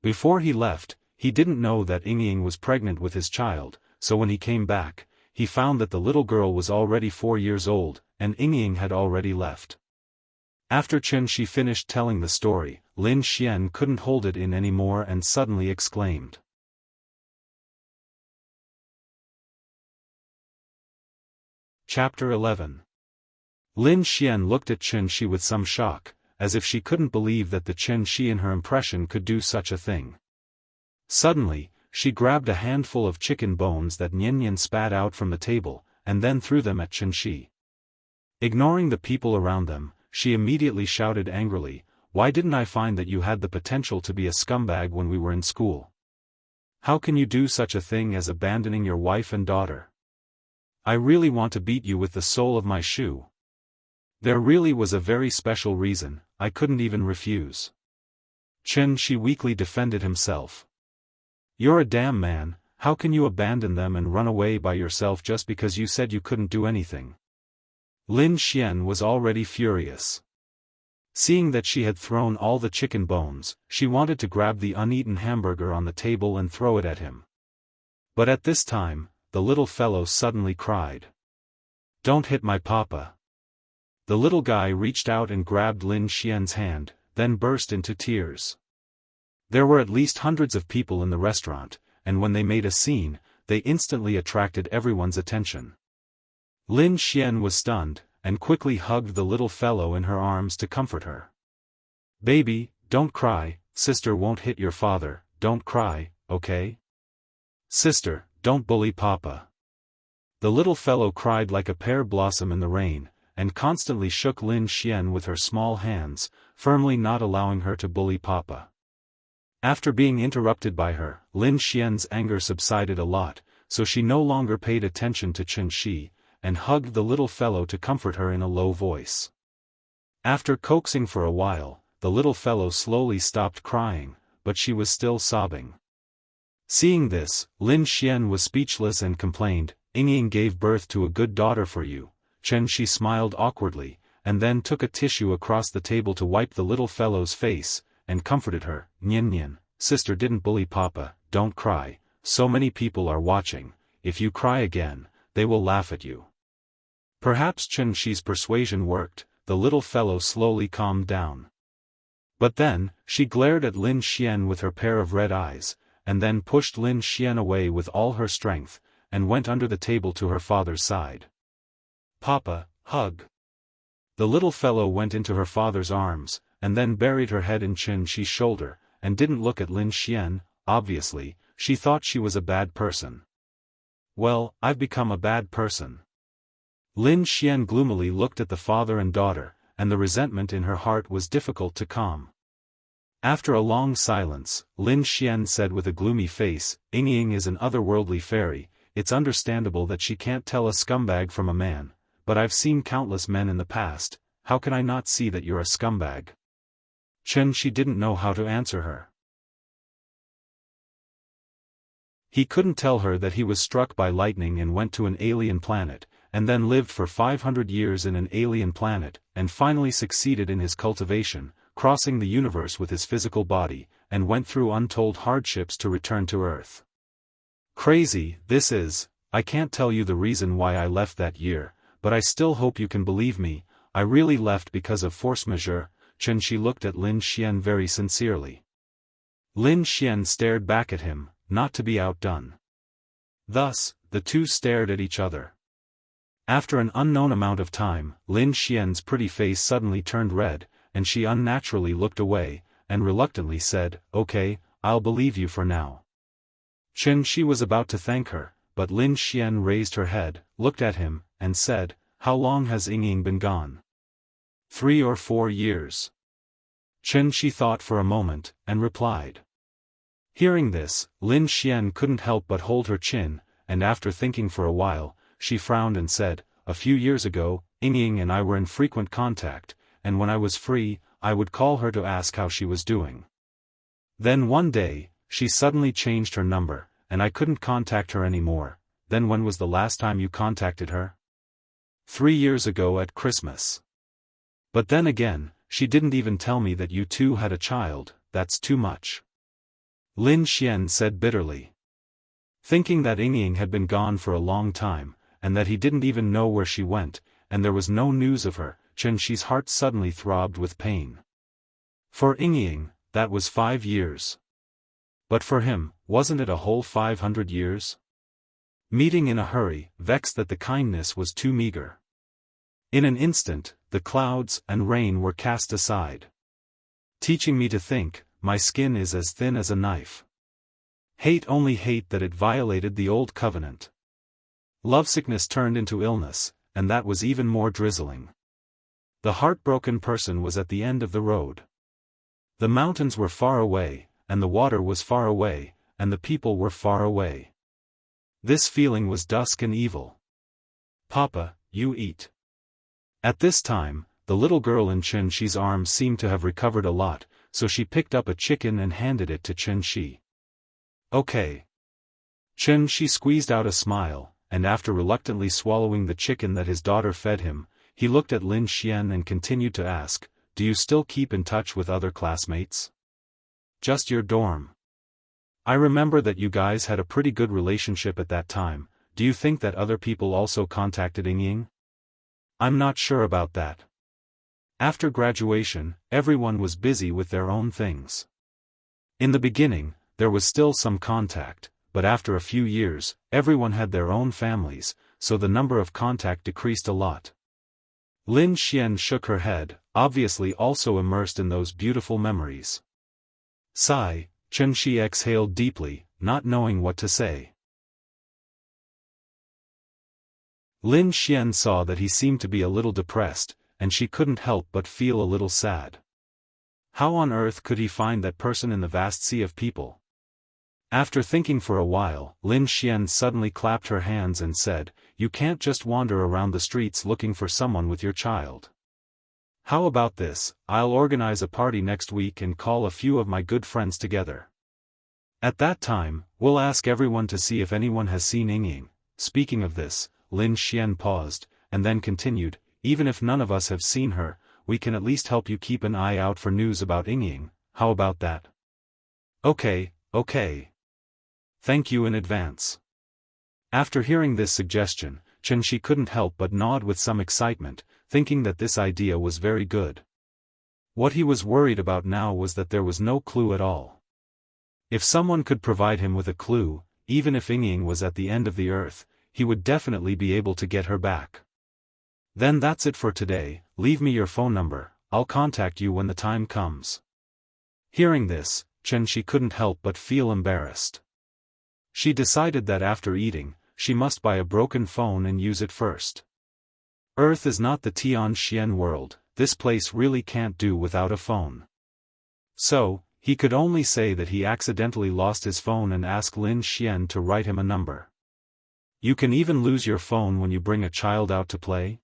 Before he left, he didn't know that Ying was pregnant with his child, so when he came back, he found that the little girl was already 4 years old, and Ying had already left. After Xianxia finished telling the story, Lin Xian couldn't hold it in anymore and suddenly exclaimed. Chapter 11. Lin Xian looked at Xianxia with some shock, as if she couldn't believe that the Xianxia in her impression could do such a thing. Suddenly, she grabbed a handful of chicken bones that Nian Nian spat out from the table, and then threw them at Xianxia. Ignoring the people around them, she immediately shouted angrily, "Why didn't I find that you had the potential to be a scumbag when we were in school? How can you do such a thing as abandoning your wife and daughter? I really want to beat you with the sole of my shoe. There really was a very special reason, I couldn't even refuse." Xianxia weakly defended himself. "You're a damn man, how can you abandon them and run away by yourself just because you said you couldn't do anything?" Lin Xian was already furious. Seeing that she had thrown all the chicken bones, she wanted to grab the uneaten hamburger on the table and throw it at him. But at this time, the little fellow suddenly cried. "Don't hit my papa." The little guy reached out and grabbed Lin Xian's hand, then burst into tears. There were at least hundreds of people in the restaurant, and when they made a scene, they instantly attracted everyone's attention. Lin Xian was stunned, and quickly hugged the little fellow in her arms to comfort her. "Baby, don't cry, sister won't hit your father, don't cry, okay? Sister, don't bully papa." The little fellow cried like a pear blossom in the rain, and constantly shook Lin Xian with her small hands, firmly not allowing her to bully papa. After being interrupted by her, Lin Xian's anger subsided a lot, so she no longer paid attention to Xianxia, and hugged the little fellow to comfort her in a low voice. After coaxing for a while, the little fellow slowly stopped crying, but she was still sobbing. Seeing this, Lin Xian was speechless and complained, "Ying gave birth to a good daughter for you." Xianxia smiled awkwardly, and then took a tissue across the table to wipe the little fellow's face, and comforted her. "Nyin Nyin, sister didn't bully Papa, don't cry, so many people are watching, if you cry again, they will laugh at you." Perhaps Qianxi's persuasion worked, the little fellow slowly calmed down. But then, she glared at Lin Xian with her pair of red eyes, and then pushed Lin Xian away with all her strength, and went under the table to her father's side. "Papa, hug." The little fellow went into her father's arms, and then buried her head in Qianxi's shoulder, and didn't look at Lin Xian. Obviously, she thought she was a bad person. "Well, I've become a bad person." Lin Xian gloomily looked at the father and daughter, and the resentment in her heart was difficult to calm. After a long silence, Lin Xian said with a gloomy face, "Ying is an otherworldly fairy, it's understandable that she can't tell a scumbag from a man, but I've seen countless men in the past, how can I not see that you're a scumbag?" Qianxi didn't know how to answer her. He couldn't tell her that he was struck by lightning and went to an alien planet, and then lived for 500 years in an alien planet, and finally succeeded in his cultivation, crossing the universe with his physical body, and went through untold hardships to return to Earth. Crazy, this is. I can't tell you the reason why I left that year, but I still hope you can believe me, I really left because of force majeure. Qianxi looked at Lin Xian very sincerely. Lin Xian stared back at him, not to be outdone. Thus, the two stared at each other. After an unknown amount of time, Lin Xian's pretty face suddenly turned red, and she unnaturally looked away, and reluctantly said, "Okay, I'll believe you for now." Qianxi was about to thank her, but Lin Xian raised her head, looked at him, and said, "How long has Ying been gone?" 3 or 4 years. Qianxi thought for a moment, and replied. Hearing this, Lin Xian couldn't help but hold her chin, and after thinking for a while, she frowned and said, "A few years ago, Ying and I were in frequent contact, and when I was free, I would call her to ask how she was doing. Then one day, she suddenly changed her number, and I couldn't contact her anymore." "Then when was the last time you contacted her?" 3 years ago at Christmas. "But then again, she didn't even tell me that you two had a child, that's too much." Lin Xian said bitterly. Thinking that Ying had been gone for a long time, and that he didn't even know where she went, and there was no news of her, Qianxi's heart suddenly throbbed with pain. For Ying, that was 5 years. But for him, wasn't it a whole 500 years? Meeting in a hurry, vexed that the kindness was too meager. In an instant, the clouds and rain were cast aside. Teaching me to think, my skin is as thin as a knife. Hate only hate that it violated the old covenant. Lovesickness turned into illness, and that was even more drizzling. The heartbroken person was at the end of the road. The mountains were far away, and the water was far away, and the people were far away. This feeling was dusk and evil. "Papa, you eat." At this time, the little girl in Qianxi's arms seemed to have recovered a lot, so she picked up a chicken and handed it to Qianxi. "Okay." Qianxi squeezed out a smile, and after reluctantly swallowing the chicken that his daughter fed him, he looked at Lin Xian and continued to ask, "Do you still keep in touch with other classmates?" "Just your dorm. I remember that you guys had a pretty good relationship at that time. Do you think that other people also contacted Ying?" "I'm not sure about that. After graduation, everyone was busy with their own things. In the beginning, there was still some contact, but after a few years, everyone had their own families, so the number of contact decreased a lot." Lin Xian shook her head, obviously also immersed in those beautiful memories. Sigh, Qianxi exhaled deeply, not knowing what to say. Lin Xian saw that he seemed to be a little depressed, and she couldn't help but feel a little sad. How on earth could he find that person in the vast sea of people? After thinking for a while, Lin Xian suddenly clapped her hands and said, "You can't just wander around the streets looking for someone with your child. How about this, I'll organize a party next week and call a few of my good friends together. At that time, we'll ask everyone to see if anyone has seen Ying." Speaking of this, Lin Xian paused, and then continued, even if none of us have seen her, we can at least help you keep an eye out for news about Yingying. How about that? Okay. Thank you in advance. After hearing this suggestion, Qianxi couldn't help but nod with some excitement, thinking that this idea was very good. What he was worried about now was that there was no clue at all. If someone could provide him with a clue, even if Yingying was at the end of the earth, he would definitely be able to get her back. Then that's it for today. Leave me your phone number, I'll contact you when the time comes. Hearing this, Qianxi couldn't help but feel embarrassed. She decided that after eating, she must buy a broken phone and use it first. Earth is not the Tianxian world, this place really can't do without a phone. So, he could only say that he accidentally lost his phone and ask Lin Xian to write him a number. You can even lose your phone when you bring a child out to play?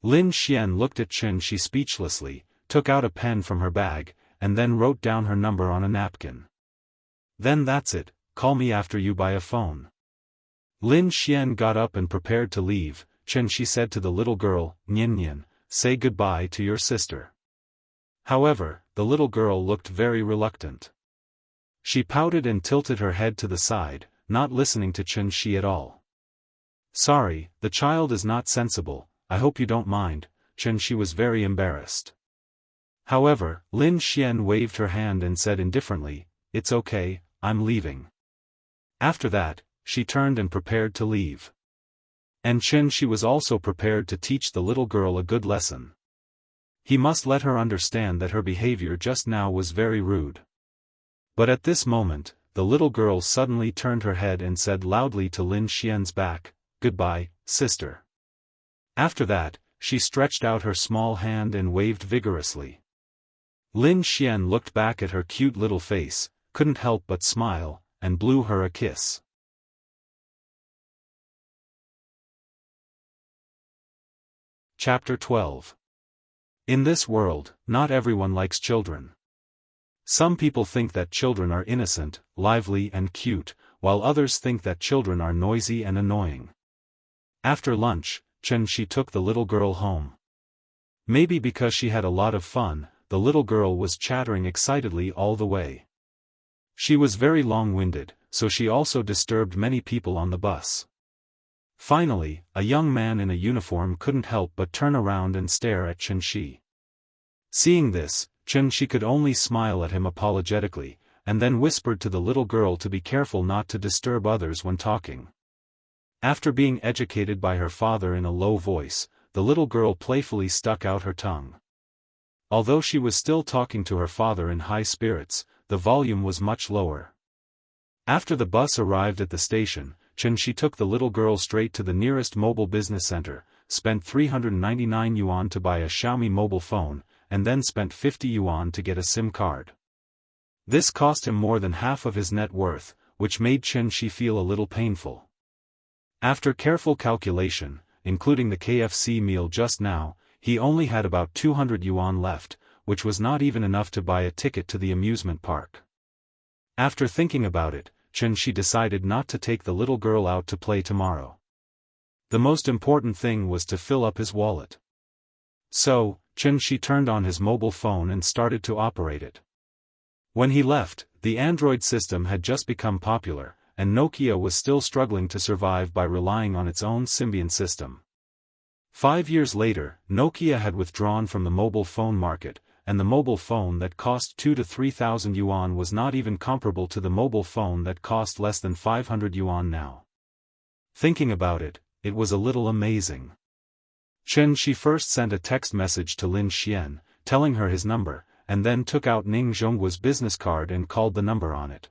Lin Xian looked at Qianxi speechlessly, took out a pen from her bag, and then wrote down her number on a napkin. Then that's it, call me after you buy a phone. Lin Xian got up and prepared to leave. Qianxi said to the little girl, Nian, say goodbye to your sister. However, the little girl looked very reluctant. She pouted and tilted her head to the side, not listening to Qianxi at all. Sorry, the child is not sensible, I hope you don't mind. Qianxi was very embarrassed. However, Lin Xian waved her hand and said indifferently, it's okay, I'm leaving. After that, she turned and prepared to leave. And Qianxi was also prepared to teach the little girl a good lesson. He must let her understand that her behavior just now was very rude. But at this moment, the little girl suddenly turned her head and said loudly to Lin Xian's back, goodbye, sister. After that, she stretched out her small hand and waved vigorously. Lin Xian looked back at her cute little face, couldn't help but smile, and blew her a kiss. Chapter 12. In this world, not everyone likes children. Some people think that children are innocent, lively and cute, while others think that children are noisy and annoying. After lunch, Qianxi took the little girl home. Maybe because she had a lot of fun, the little girl was chattering excitedly all the way. She was very long-winded, so she also disturbed many people on the bus. Finally, a young man in a uniform couldn't help but turn around and stare at Qianxi. Seeing this, Qianxi could only smile at him apologetically, and then whispered to the little girl to be careful not to disturb others when talking. After being educated by her father in a low voice, the little girl playfully stuck out her tongue. Although she was still talking to her father in high spirits, the volume was much lower. After the bus arrived at the station, Qianxi took the little girl straight to the nearest mobile business center, spent 399 yuan to buy a Xiaomi mobile phone, and then spent 50 yuan to get a SIM card. This cost him more than half of his net worth, which made Qianxi feel a little painful. After careful calculation, including the KFC meal just now, he only had about 200 yuan left, which was not even enough to buy a ticket to the amusement park. After thinking about it, Qianxi decided not to take the little girl out to play tomorrow. The most important thing was to fill up his wallet. So, Qianxi turned on his mobile phone and started to operate it. When he left, the Android system had just become popular, and Nokia was still struggling to survive by relying on its own Symbian system. 5 years later, Nokia had withdrawn from the mobile phone market, and the mobile phone that cost 2,000 to 3,000 yuan was not even comparable to the mobile phone that cost less than 500 yuan now. Thinking about it, it was a little amazing. Qianxi first sent a text message to Lin Xian, telling her his number, and then took out Ning Zhongguo's business card and called the number on it.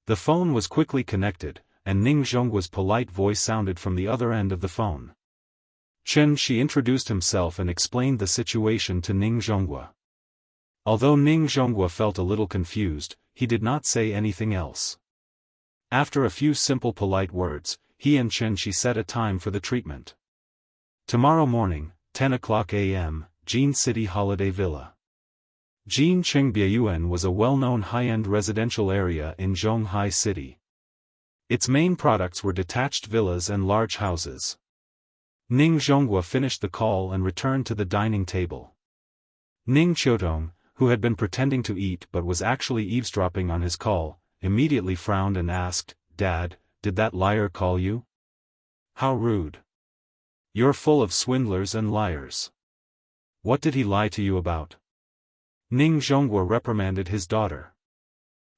The phone was quickly connected, and Ning Zhongguo's polite voice sounded from the other end of the phone. Qianxi introduced himself and explained the situation to Ning Zhongguo. Although Ning Zhongguo felt a little confused, he did not say anything else. After a few simple polite words, he and Qianxi set a time for the treatment. Tomorrow morning, 10 o'clock a.m., Jin City Holiday Villa. Jinqing Biayuan was a well-known high-end residential area in Zhonghai City. Its main products were detached villas and large houses. Ning Zhonghua finished the call and returned to the dining table. Ning Qiutong, who had been pretending to eat but was actually eavesdropping on his call, immediately frowned and asked, "Dad, did that liar call you? How rude. You're full of swindlers and liars. What did he lie to you about?" Ning Zhonghua reprimanded his daughter.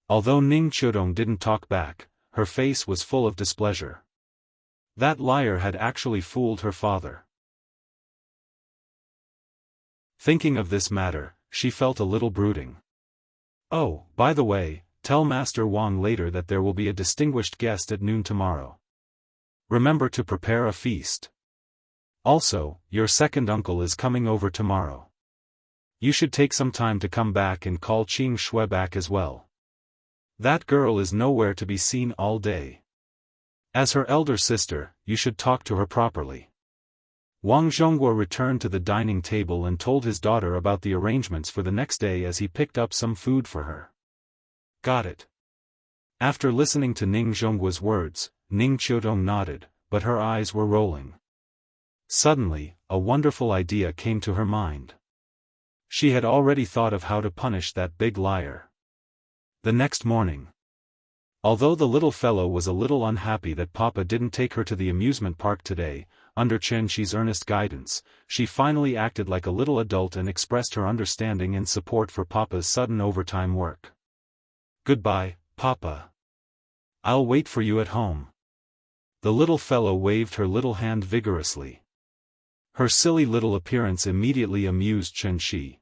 Although Ning Qiutong didn't talk back, her face was full of displeasure. That liar had actually fooled her father. Thinking of this matter, she felt a little brooding. "Oh, by the way, tell Master Wang later that there will be a distinguished guest at noon tomorrow. Remember to prepare a feast. Also, your second uncle is coming over tomorrow. You should take some time to come back and call Qing Shui back as well. That girl is nowhere to be seen all day. As her elder sister, you should talk to her properly." Wang Zhonghua returned to the dining table and told his daughter about the arrangements for the next day as he picked up some food for her. "Got it." After listening to Ning Zhonghua's words, Ning Qiutong nodded, but her eyes were rolling. Suddenly, a wonderful idea came to her mind. She had already thought of how to punish that big liar. The next morning, although the little fellow was a little unhappy that Papa didn't take her to the amusement park today, under Chen Shi's earnest guidance, she finally acted like a little adult and expressed her understanding and support for Papa's sudden overtime work. "Goodbye, Papa. I'll wait for you at home." The little fellow waved her little hand vigorously. Her silly little appearance immediately amused Chen Shi.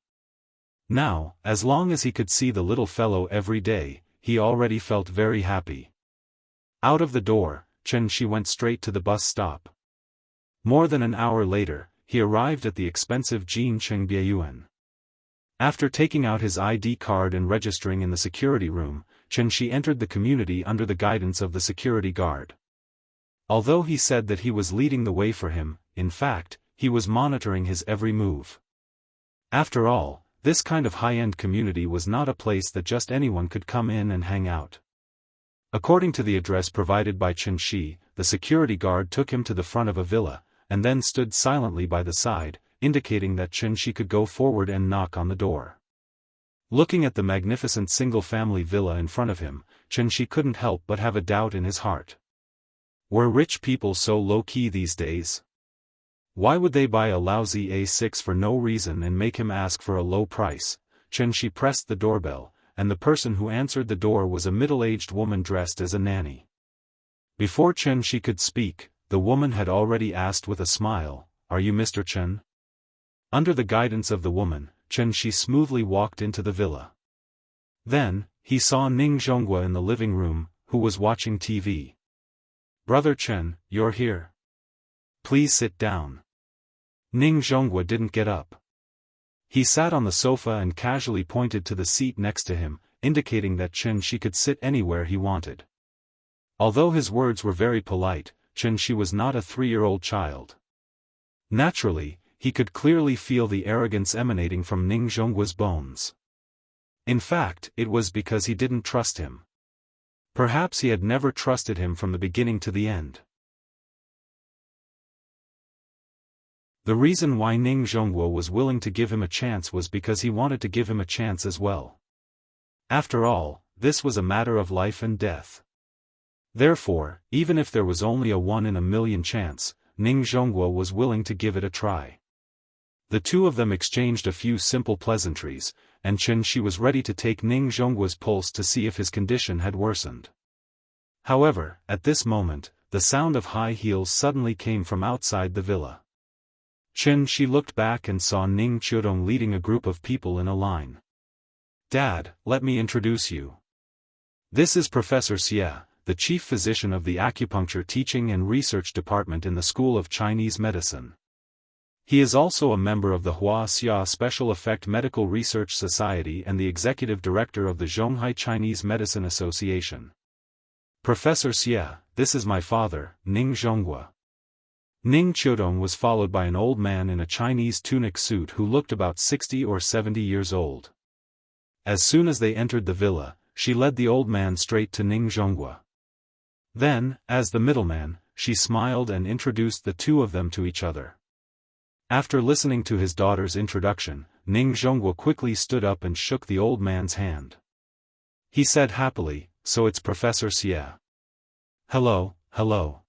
Now, as long as he could see the little fellow every day, he already felt very happy. Out of the door, Chen Shi went straight to the bus stop. More than an hour later, he arrived at the expensive Jincheng Bieyuan. After taking out his ID card and registering in the security room, Chen Shi entered the community under the guidance of the security guard. Although he said that he was leading the way for him, in fact, he was monitoring his every move. After all, this kind of high-end community was not a place that just anyone could come in and hang out. According to the address provided by Chen Shi, the security guard took him to the front of a villa, and then stood silently by the side, indicating that Chen Shi could go forward and knock on the door. Looking at the magnificent single-family villa in front of him, Chen Shi couldn't help but have a doubt in his heart. Were rich people so low-key these days? Why would they buy a lousy A6 for no reason and make him ask for a low price? Chen Shi pressed the doorbell, and the person who answered the door was a middle-aged woman dressed as a nanny. Before Chen Shi could speak, the woman had already asked with a smile, "Are you Mr. Chen?" Under the guidance of the woman, Chen Shi smoothly walked into the villa. Then, he saw Ning Zhonghua in the living room, who was watching TV. "Brother Chen, you're here. Please sit down." Ning Zhonghua didn't get up. He sat on the sofa and casually pointed to the seat next to him, indicating that Chen Shi could sit anywhere he wanted. Although his words were very polite, Chen Shi was not a 3-year-old child. Naturally, he could clearly feel the arrogance emanating from Ning Zhonghua's bones. In fact, it was because he didn't trust him. Perhaps he had never trusted him from the beginning to the end. The reason why Ning Zhonghua was willing to give him a chance was because he wanted to give him a chance as well. After all, this was a matter of life and death. Therefore, even if there was only a 1 in a million chance, Ning Zhonghua was willing to give it a try. The two of them exchanged a few simple pleasantries, and Chen Shi was ready to take Ning Zhonghua's pulse to see if his condition had worsened. However, at this moment, the sound of high heels suddenly came from outside the villa. Chen Shi looked back and saw Ning Qiutong leading a group of people in a line. "Dad, let me introduce you. This is Professor Xie, the chief physician of the acupuncture teaching and research department in the School of Chinese Medicine. He is also a member of the Wuxia Special Effect Medical Research Society and the executive director of the Zhonghai Chinese Medicine Association. Professor Xie, this is my father, Ning Zhonghua." Ning Qiutong was followed by an old man in a Chinese tunic suit who looked about 60 or 70 years old. As soon as they entered the villa, she led the old man straight to Ning Zhonghua. Then, as the middleman, she smiled and introduced the two of them to each other. After listening to his daughter's introduction, Ning Zhonghua quickly stood up and shook the old man's hand. He said happily, "So it's Professor Xie." "Hello, hello."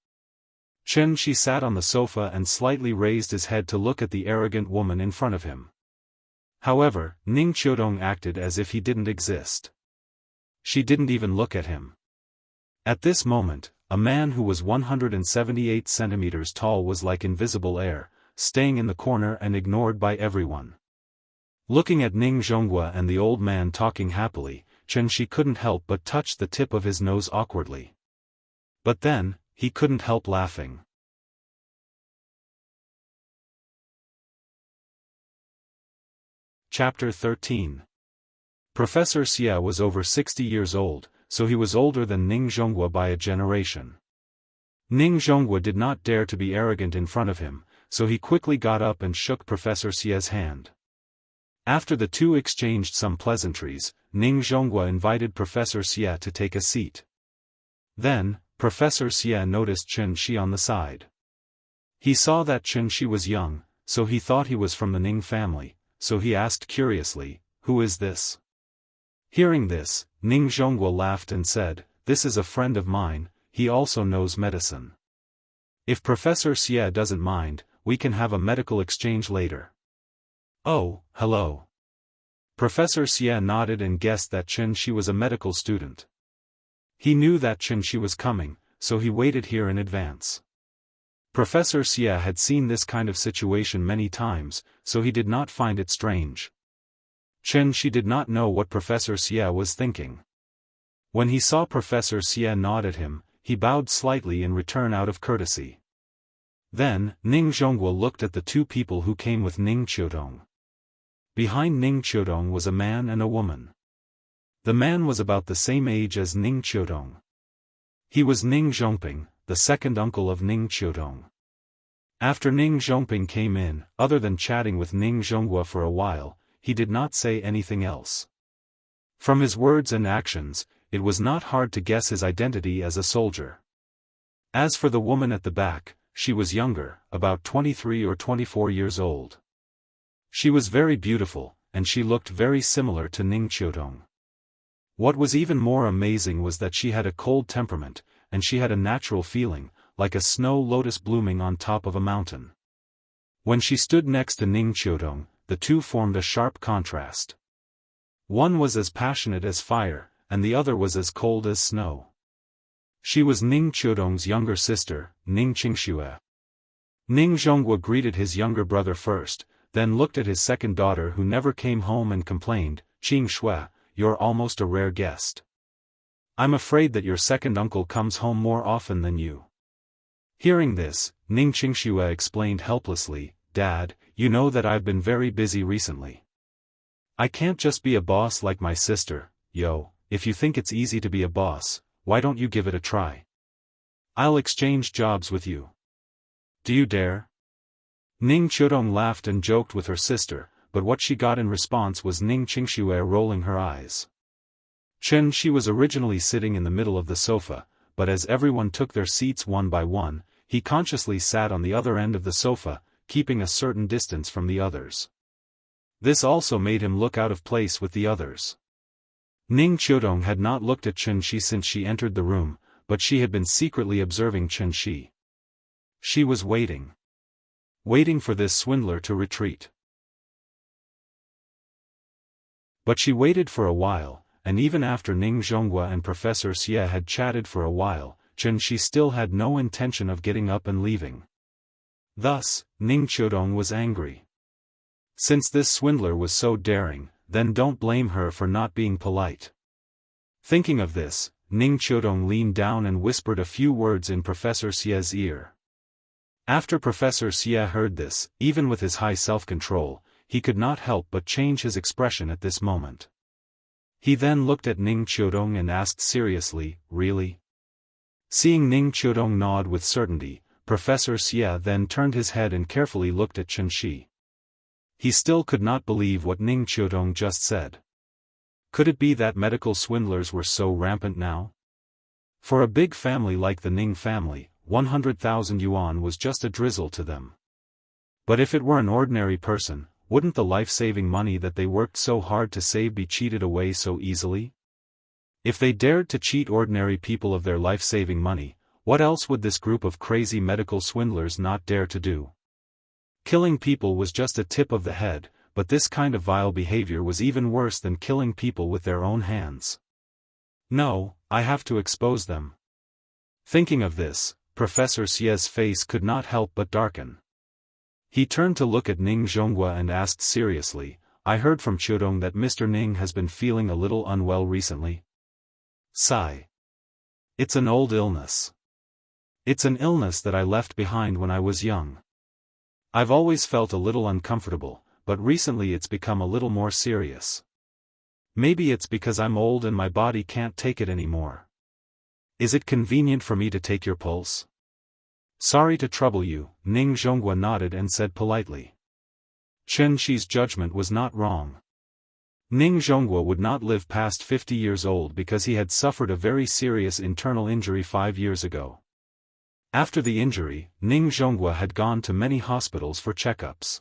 Chen Shi sat on the sofa and slightly raised his head to look at the arrogant woman in front of him. However, Ning Qiudong acted as if he didn't exist. She didn't even look at him. At this moment, a man who was 178 centimeters tall was like invisible air, staying in the corner and ignored by everyone. Looking at Ning Zhonghua and the old man talking happily, Chen Shi couldn't help but touch the tip of his nose awkwardly. But then, he couldn't help laughing. Chapter 13. Professor Xie was over 60 years old, so he was older than Ning Zhonghua by a generation. Ning Zhonghua did not dare to be arrogant in front of him, so he quickly got up and shook Professor Xie's hand. After the two exchanged some pleasantries, Ning Zhonghua invited Professor Xie to take a seat. Then, Professor Xie noticed Chen Shi on the side. He saw that Chen Shi was young, so he thought he was from the Ning family, so he asked curiously, "Who is this?" Hearing this, Ning Zhonghua laughed and said, "This is a friend of mine, he also knows medicine. If Professor Xie doesn't mind, we can have a medical exchange later." "Oh, hello." Professor Xie nodded and guessed that Chen Shi was a medical student. He knew that Chen Shi was coming, so he waited here in advance. Professor Xie had seen this kind of situation many times, so he did not find it strange. Chen Shi did not know what Professor Xie was thinking. When he saw Professor Xie nod at him, he bowed slightly in return out of courtesy. Then, Ning Zhonghua looked at the two people who came with Ning Qiudong. Behind Ning Qiudong was a man and a woman. The man was about the same age as Ning Qiudong. He was Ning Zhongping, the second uncle of Ning Qiudong. After Ning Zhongping came in, other than chatting with Ning Zhonghua for a while, he did not say anything else. From his words and actions, it was not hard to guess his identity as a soldier. As for the woman at the back, she was younger, about 23 or 24 years old. She was very beautiful, and she looked very similar to Ning Qiudong. What was even more amazing was that she had a cold temperament, and she had a natural feeling, like a snow lotus blooming on top of a mountain. When she stood next to Ning Qiudong, the two formed a sharp contrast. One was as passionate as fire, and the other was as cold as snow. She was Ning Qiudong's younger sister, Ning Qingxue. Ning Zhonghua greeted his younger brother first, then looked at his second daughter who never came home and complained, "Qingxue, you're almost a rare guest. I'm afraid that your second uncle comes home more often than you." Hearing this, Ning Qingxue explained helplessly, "Dad, you know that I've been very busy recently. I can't just be a boss like my sister. If you think it's easy to be a boss, why don't you give it a try? I'll exchange jobs with you. Do you dare?" Ning Qiudong laughed and joked with her sister, but what she got in response was Ning Qingxue rolling her eyes. Chen Shi was originally sitting in the middle of the sofa, but as everyone took their seats one by one, he consciously sat on the other end of the sofa, keeping a certain distance from the others. This also made him look out of place with the others. Ning Qiudong had not looked at Chen Shi since she entered the room, but she had been secretly observing Chen Shi. She was waiting for this swindler to retreat. But she waited for a while, and even after Ning Zhonghua and Professor Xie had chatted for a while, Chen Shi still had no intention of getting up and leaving. Thus, Ning Qiudong was angry. Since this swindler was so daring, then don't blame her for not being polite. Thinking of this, Ning Qiudong leaned down and whispered a few words in Professor Xie's ear. After Professor Xie heard this, even with his high self-control, he could not help but change his expression at this moment. He then looked at Ning Qiudong and asked seriously, "Really?" Seeing Ning Qiudong nod with certainty, Professor Xie then turned his head and carefully looked at Chen Shi. He still could not believe what Ning Qiudong just said. Could it be that medical swindlers were so rampant now? For a big family like the Ning family, 100,000 yuan was just a drizzle to them. But if it were an ordinary person, wouldn't the life-saving money that they worked so hard to save be cheated away so easily? If they dared to cheat ordinary people of their life-saving money, what else would this group of crazy medical swindlers not dare to do? Killing people was just a tip of the head, but this kind of vile behavior was even worse than killing people with their own hands. No, I have to expose them. Thinking of this, Professor Xie's face could not help but darken. He turned to look at Ning Zhonghua and asked seriously, I heard from Chudong that Mr. Ning has been feeling a little unwell recently. Sigh. It's an old illness. It's an illness that I left behind when I was young. I've always felt a little uncomfortable, but recently it's become a little more serious. Maybe it's because I'm old and my body can't take it anymore. Is it convenient for me to take your pulse? Sorry to trouble you, Ning Zhonghua nodded and said politely. Chen Shi's judgment was not wrong. Ning Zhonghua would not live past 50 years old because he had suffered a very serious internal injury 5 years ago. After the injury, Ning Zhonghua had gone to many hospitals for checkups.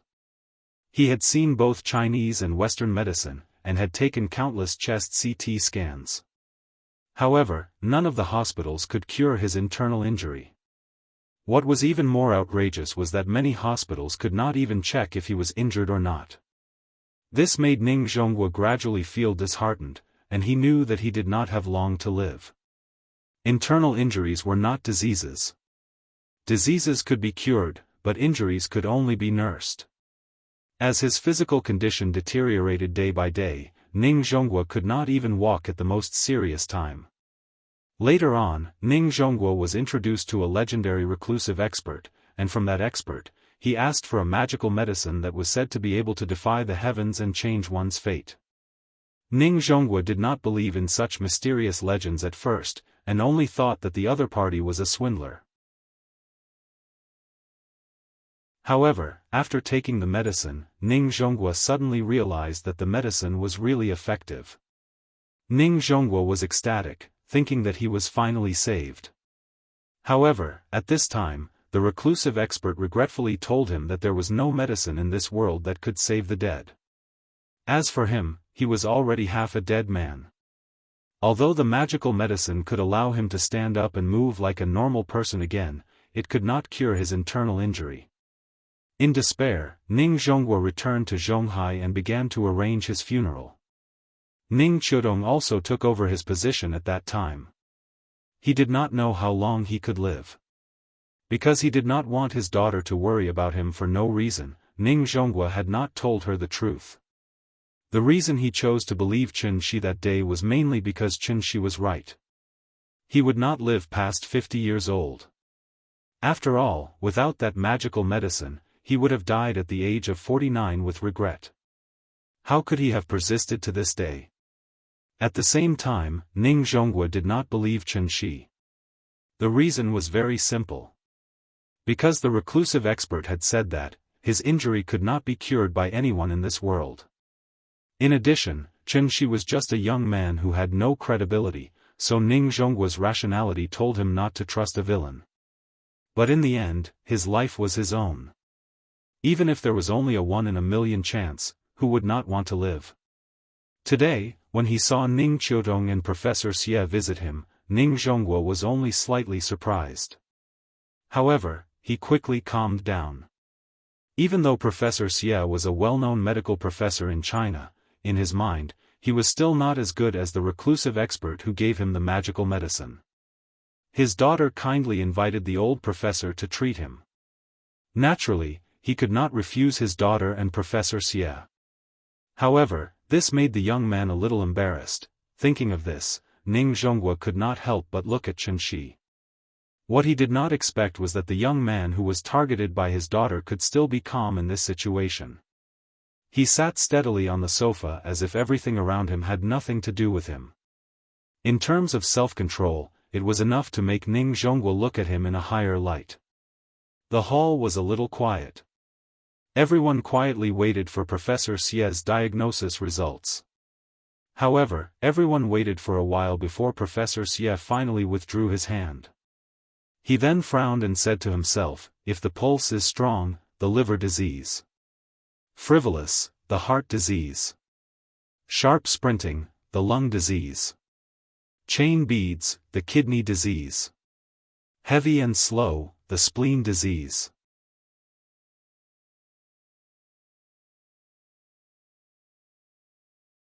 He had seen both Chinese and Western medicine, and had taken countless chest CT scans. However, none of the hospitals could cure his internal injury. What was even more outrageous was that many hospitals could not even check if he was injured or not. This made Ning Zhonghua gradually feel disheartened, and he knew that he did not have long to live. Internal injuries were not diseases. Diseases could be cured, but injuries could only be nursed. As his physical condition deteriorated day by day, Ning Zhonghua could not even walk at the most serious time. Later on, Ning Zhonghua was introduced to a legendary reclusive expert, and from that expert, he asked for a magical medicine that was said to be able to defy the heavens and change one's fate. Ning Zhonghua did not believe in such mysterious legends at first, and only thought that the other party was a swindler. However, after taking the medicine, Ning Zhonghua suddenly realized that the medicine was really effective. Ning Zhonghua was ecstatic, thinking that he was finally saved. However, at this time, the reclusive expert regretfully told him that there was no medicine in this world that could save the dead. As for him, he was already half a dead man. Although the magical medicine could allow him to stand up and move like a normal person again, it could not cure his internal injury. In despair, Ning Zhonghua returned to Zhonghai and began to arrange his funeral. Ning Chudong also took over his position at that time. He did not know how long he could live. Because he did not want his daughter to worry about him for no reason, Ning Zhonghua had not told her the truth. The reason he chose to believe Chen Shi that day was mainly because Chen Shi was right. He would not live past 50 years old. After all, without that magical medicine, he would have died at the age of 49 with regret. How could he have persisted to this day? At the same time, Ning Zhonghua did not believe Chen Shi. The reason was very simple. Because the reclusive expert had said that, his injury could not be cured by anyone in this world. In addition, Chen Shi was just a young man who had no credibility, so Ning Zhonghua's rationality told him not to trust a villain. But in the end, his life was his own. Even if there was only a 1 in a million chance, who would not want to live? Today, when he saw Ning Chudong and Professor Xie visit him, Ning Zhonghua was only slightly surprised. However, he quickly calmed down. Even though Professor Xie was a well-known medical professor in China, in his mind, he was still not as good as the reclusive expert who gave him the magical medicine. His daughter kindly invited the old professor to treat him. Naturally, he could not refuse his daughter and Professor Xie. However, this made the young man a little embarrassed. Thinking of this, Ning Zhonghua could not help but look at Chen Shi. What he did not expect was that the young man who was targeted by his daughter could still be calm in this situation. He sat steadily on the sofa as if everything around him had nothing to do with him. In terms of self-control, it was enough to make Ning Zhonghua look at him in a higher light. The hall was a little quiet. Everyone quietly waited for Professor Xie's diagnosis results. However, everyone waited for a while before Professor Xie finally withdrew his hand. He then frowned and said to himself, if the pulse is strong, the liver disease. Frivolous, the heart disease. Sharp sprinting, the lung disease. Chain beads, the kidney disease. Heavy and slow, the spleen disease.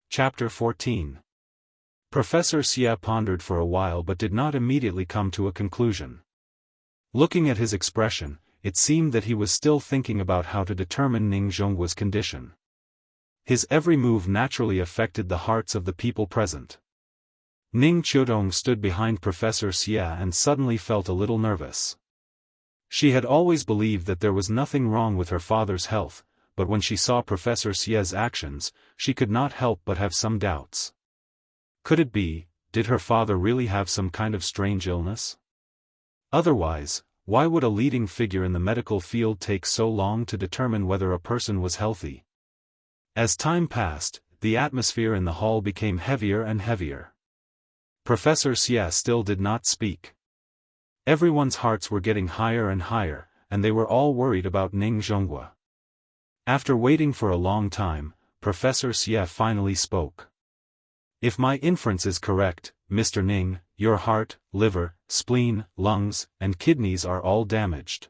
Chapter 14. Professor Xia pondered for a while but did not immediately come to a conclusion. Looking at his expression, it seemed that he was still thinking about how to determine Ning Zhongguo's condition. His every move naturally affected the hearts of the people present. Ning Qiudong stood behind Professor Xia and suddenly felt a little nervous. She had always believed that there was nothing wrong with her father's health, but when she saw Professor Xia's actions, she could not help but have some doubts. Could it be, did her father really have some kind of strange illness? Otherwise, why would a leading figure in the medical field take so long to determine whether a person was healthy? As time passed, the atmosphere in the hall became heavier and heavier. Professor Xia still did not speak. Everyone's hearts were getting higher and higher, and they were all worried about Ning Zhongguo. After waiting for a long time, Professor Xia finally spoke. If my inference is correct, Mr. Ning, your heart, liver, spleen, lungs, and kidneys are all damaged.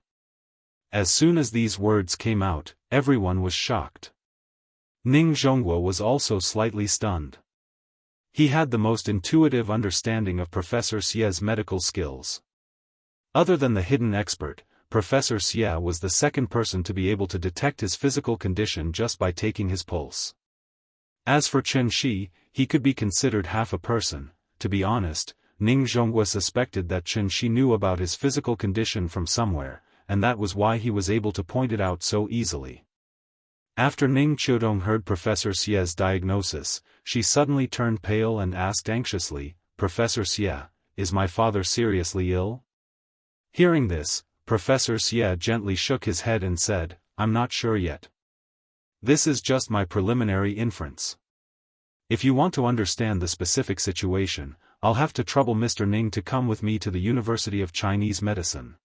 As soon as these words came out, everyone was shocked. Ning Zhongguo was also slightly stunned. He had the most intuitive understanding of Professor Xia's medical skills. Other than the hidden expert, Professor Xia was the second person to be able to detect his physical condition just by taking his pulse. As for Chen Shi, he could be considered half a person. To be honest, Ning Zhongguo suspected that Chen Shi knew about his physical condition from somewhere, and that was why he was able to point it out so easily. After Ning Qiudong heard Professor Xia's diagnosis, she suddenly turned pale and asked anxiously, Professor Xia, is my father seriously ill? Hearing this, Professor Xia gently shook his head and said, I'm not sure yet. This is just my preliminary inference. If you want to understand the specific situation, I'll have to trouble Mr. Ning to come with me to the University of Chinese Medicine.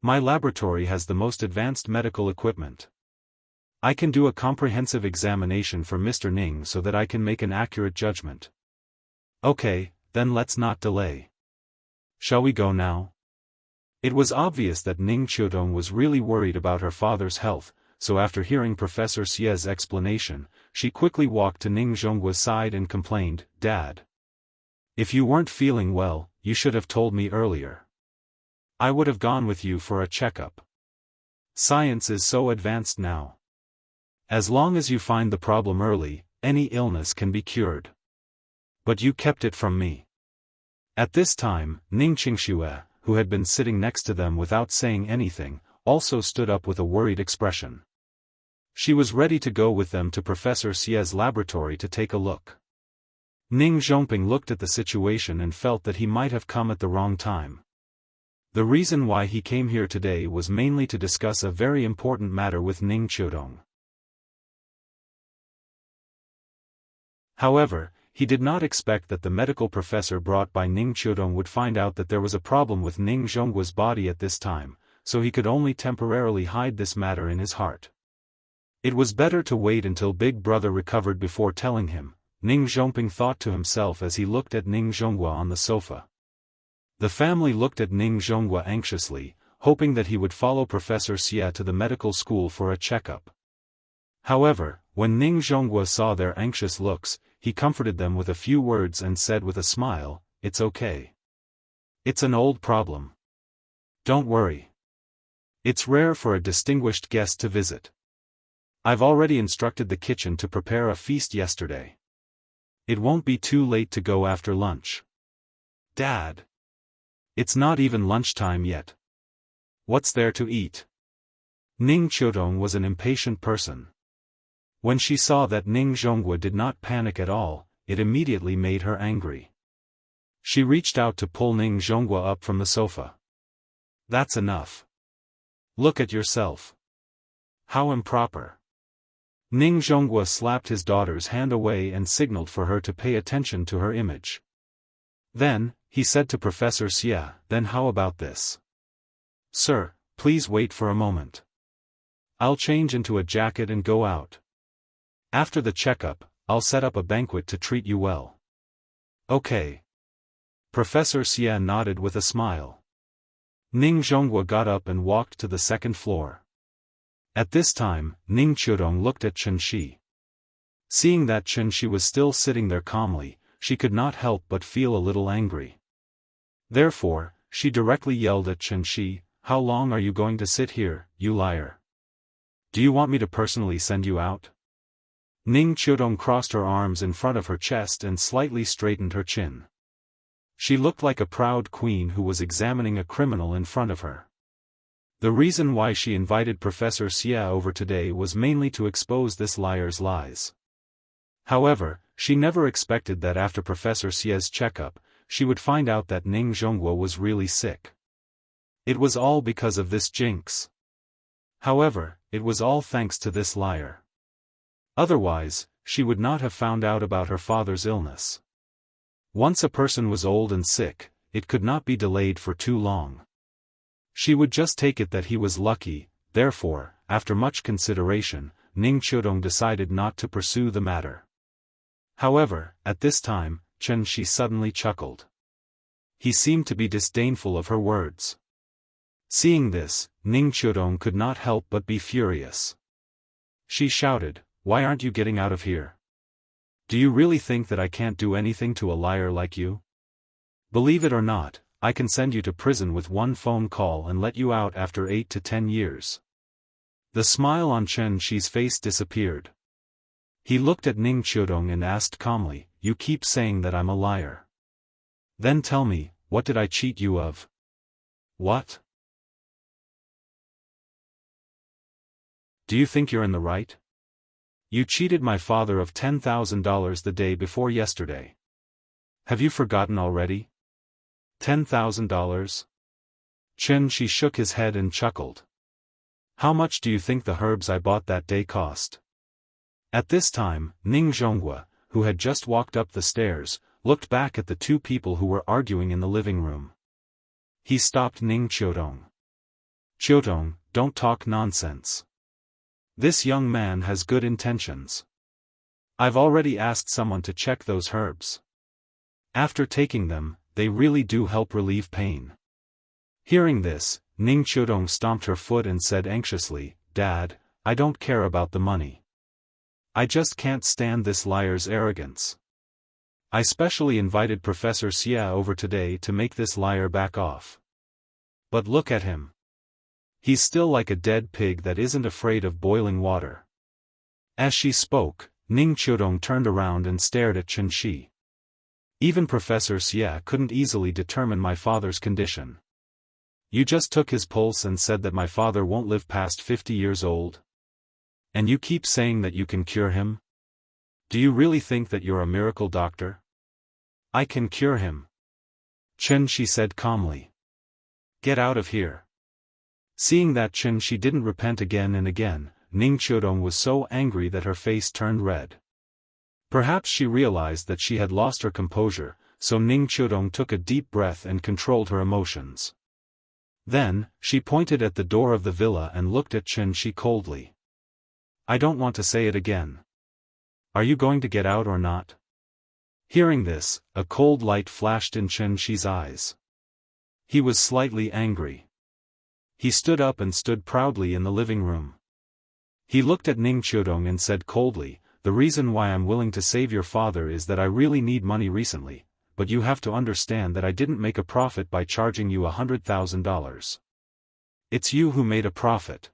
My laboratory has the most advanced medical equipment. I can do a comprehensive examination for Mr. Ning so that I can make an accurate judgment. Okay, then let's not delay. Shall we go now? It was obvious that Ning Qiudong was really worried about her father's health, so after hearing Professor Xia's explanation, she quickly walked to Ning Zhongguo's side and complained, Dad. If you weren't feeling well, you should have told me earlier. I would have gone with you for a checkup. Science is so advanced now. As long as you find the problem early, any illness can be cured. But you kept it from me. At this time, Ning Qingxue, who had been sitting next to them without saying anything, also stood up with a worried expression. She was ready to go with them to Professor Xia's laboratory to take a look. Ning Zhongping looked at the situation and felt that he might have come at the wrong time. The reason why he came here today was mainly to discuss a very important matter with Ning Qiudong. However, he did not expect that the medical professor brought by Ning Qiudong would find out that there was a problem with Ning Zhongguo's body at this time, so he could only temporarily hide this matter in his heart. It was better to wait until Big Brother recovered before telling him, Ning Zhongping thought to himself as he looked at Ning Zhongguo on the sofa. The family looked at Ning Zhongguo anxiously, hoping that he would follow Professor Xia to the medical school for a checkup. However, when Ning Zhongguo saw their anxious looks, he comforted them with a few words and said with a smile, It's okay. It's an old problem. Don't worry. It's rare for a distinguished guest to visit. I've already instructed the kitchen to prepare a feast yesterday. It won't be too late to go after lunch. Dad. It's not even lunchtime yet. What's there to eat? Ning Qiudong was an impatient person. When she saw that Ning Zhongguo did not panic at all, it immediately made her angry. She reached out to pull Ning Zhongguo up from the sofa. That's enough. Look at yourself. How improper. Ning Zhongguo slapped his daughter's hand away and signaled for her to pay attention to her image. Then, he said to Professor Xia, Then how about this? Sir, please wait for a moment. I'll change into a jacket and go out. After the checkup, I'll set up a banquet to treat you well. Okay. Professor Xia nodded with a smile. Ning Zhonghua got up and walked to the second floor. At this time, Ning Qiudong looked at Chen Shi. Seeing that Chen Shi was still sitting there calmly, she could not help but feel a little angry. Therefore, she directly yelled at Chen Shi, "How long are you going to sit here, you liar? Do you want me to personally send you out?" Ning Qiudong crossed her arms in front of her chest and slightly straightened her chin. She looked like a proud queen who was examining a criminal in front of her. The reason why she invited Professor Xia over today was mainly to expose this liar's lies. However, she never expected that after Professor Xia's checkup, she would find out that Ning Zhonghua was really sick. It was all because of this jinx. However, it was all thanks to this liar. Otherwise, she would not have found out about her father's illness. Once a person was old and sick, it could not be delayed for too long. She would just take it that he was lucky. Therefore, after much consideration, Ning Qiudong decided not to pursue the matter. However, at this time, Chen Shi suddenly chuckled. He seemed to be disdainful of her words. Seeing this, Ning Qiudong could not help but be furious. She shouted, "Why aren't you getting out of here? Do you really think that I can't do anything to a liar like you? Believe it or not, I can send you to prison with one phone call and let you out after 8 to 10 years. The smile on Chen Shi's face disappeared. He looked at Ning Qiudong and asked calmly, "You keep saying that I'm a liar. Then tell me, what did I cheat you of?" "What? Do you think you're in the right? You cheated my father of $10,000 the day before yesterday. Have you forgotten already? $10,000? Chen Shi shook his head and chuckled. How much do you think the herbs I bought that day cost? At this time, Ning Zhonghua, who had just walked up the stairs, looked back at the two people who were arguing in the living room. He stopped Ning Qiudong. "Qiudong, don't talk nonsense. This young man has good intentions. I've already asked someone to check those herbs. After taking them, they really do help relieve pain." Hearing this, Ning Qiudong stomped her foot and said anxiously, "Dad, I don't care about the money. I just can't stand this liar's arrogance. I specially invited Professor Xia over today to make this liar back off. But look at him. He's still like a dead pig that isn't afraid of boiling water." As she spoke, Ning Qiudong turned around and stared at Chen Shi. "Even Professor Xia couldn't easily determine my father's condition. You just took his pulse and said that my father won't live past 50 years old? And you keep saying that you can cure him? Do you really think that you're a miracle doctor?" "I can cure him," Chen Shi said calmly. "Get out of here." Seeing that Chen Shi didn't repent again and again, Ning Qiudong was so angry that her face turned red. Perhaps she realized that she had lost her composure, so Ning Qiudong took a deep breath and controlled her emotions. Then, she pointed at the door of the villa and looked at Chen Shi coldly. "I don't want to say it again. Are you going to get out or not?" Hearing this, a cold light flashed in Chen Shi's eyes. He was slightly angry. He stood up and stood proudly in the living room. He looked at Ning Qiudong and said coldly, "The reason why I'm willing to save your father is that I really need money recently, but you have to understand that I didn't make a profit by charging you $100,000. It's you who made a profit.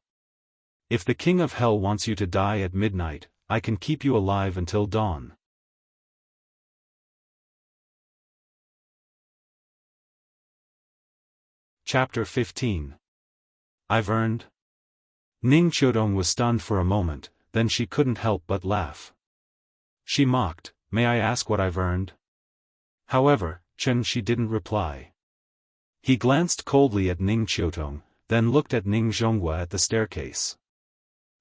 If the King of Hell wants you to die at midnight, I can keep you alive until dawn." Chapter 15. I've earned? Ning Qiudong was stunned for a moment, then she couldn't help but laugh. She mocked, "May I ask what I've earned?" However, Chen Shi didn't reply. He glanced coldly at Ning Qiudong, then looked at Ning Zhonghua at the staircase.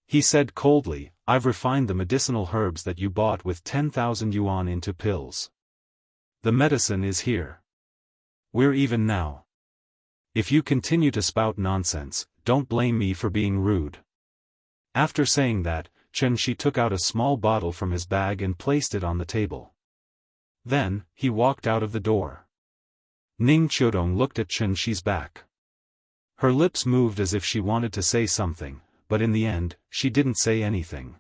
He said coldly, "I've refined the medicinal herbs that you bought with 10,000 yuan into pills. The medicine is here. We're even now. If you continue to spout nonsense, don't blame me for being rude. After saying that, Chen Shi took out a small bottle from his bag and placed it on the table. Then, he walked out of the door. Ning Qiudong looked at Chen Shi's back. Her lips moved as if she wanted to say something, but in the end, she didn't say anything.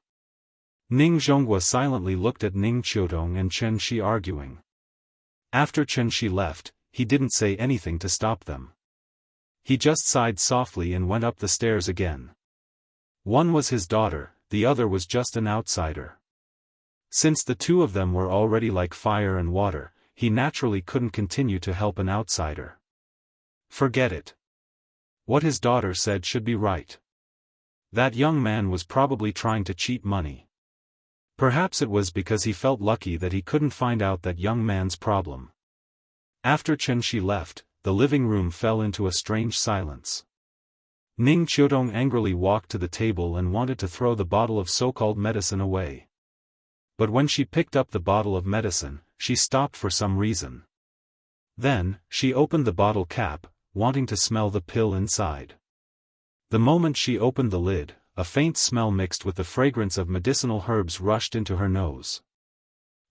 Ning Zhonghua silently looked at Ning Qiudong and Chen Shi arguing. After Chen Shi left, he didn't say anything to stop them. He just sighed softly and went up the stairs again. One was his daughter, the other was just an outsider. Since the two of them were already like fire and water, he naturally couldn't continue to help an outsider. Forget it. What his daughter said should be right. That young man was probably trying to cheat money. Perhaps it was because he felt lucky that he couldn't find out that young man's problem. After Chen Shi left, the living room fell into a strange silence. Ning Qiudong angrily walked to the table and wanted to throw the bottle of so-called medicine away. But when she picked up the bottle of medicine, she stopped for some reason. Then, she opened the bottle cap, wanting to smell the pill inside. The moment she opened the lid, a faint smell mixed with the fragrance of medicinal herbs rushed into her nose.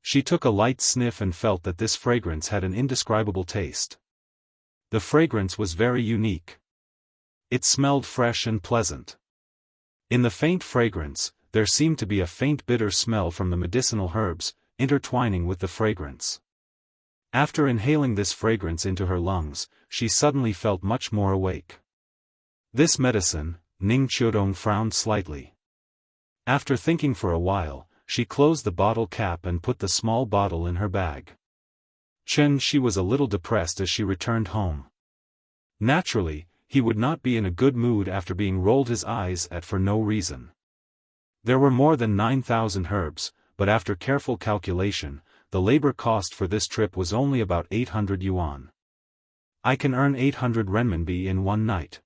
She took a light sniff and felt that this fragrance had an indescribable taste. The fragrance was very unique. It smelled fresh and pleasant. In the faint fragrance, there seemed to be a faint bitter smell from the medicinal herbs, intertwining with the fragrance. After inhaling this fragrance into her lungs, she suddenly felt much more awake. This medicine, Ning Qiudong frowned slightly. After thinking for a while, she closed the bottle cap and put the small bottle in her bag. Chen Shi was a little depressed as she returned home. Naturally, he would not be in a good mood after being rolled his eyes at for no reason. There were more than 9,000 herbs, but after careful calculation, the labor cost for this trip was only about 800 yuan. I can earn 800 renminbi in one night.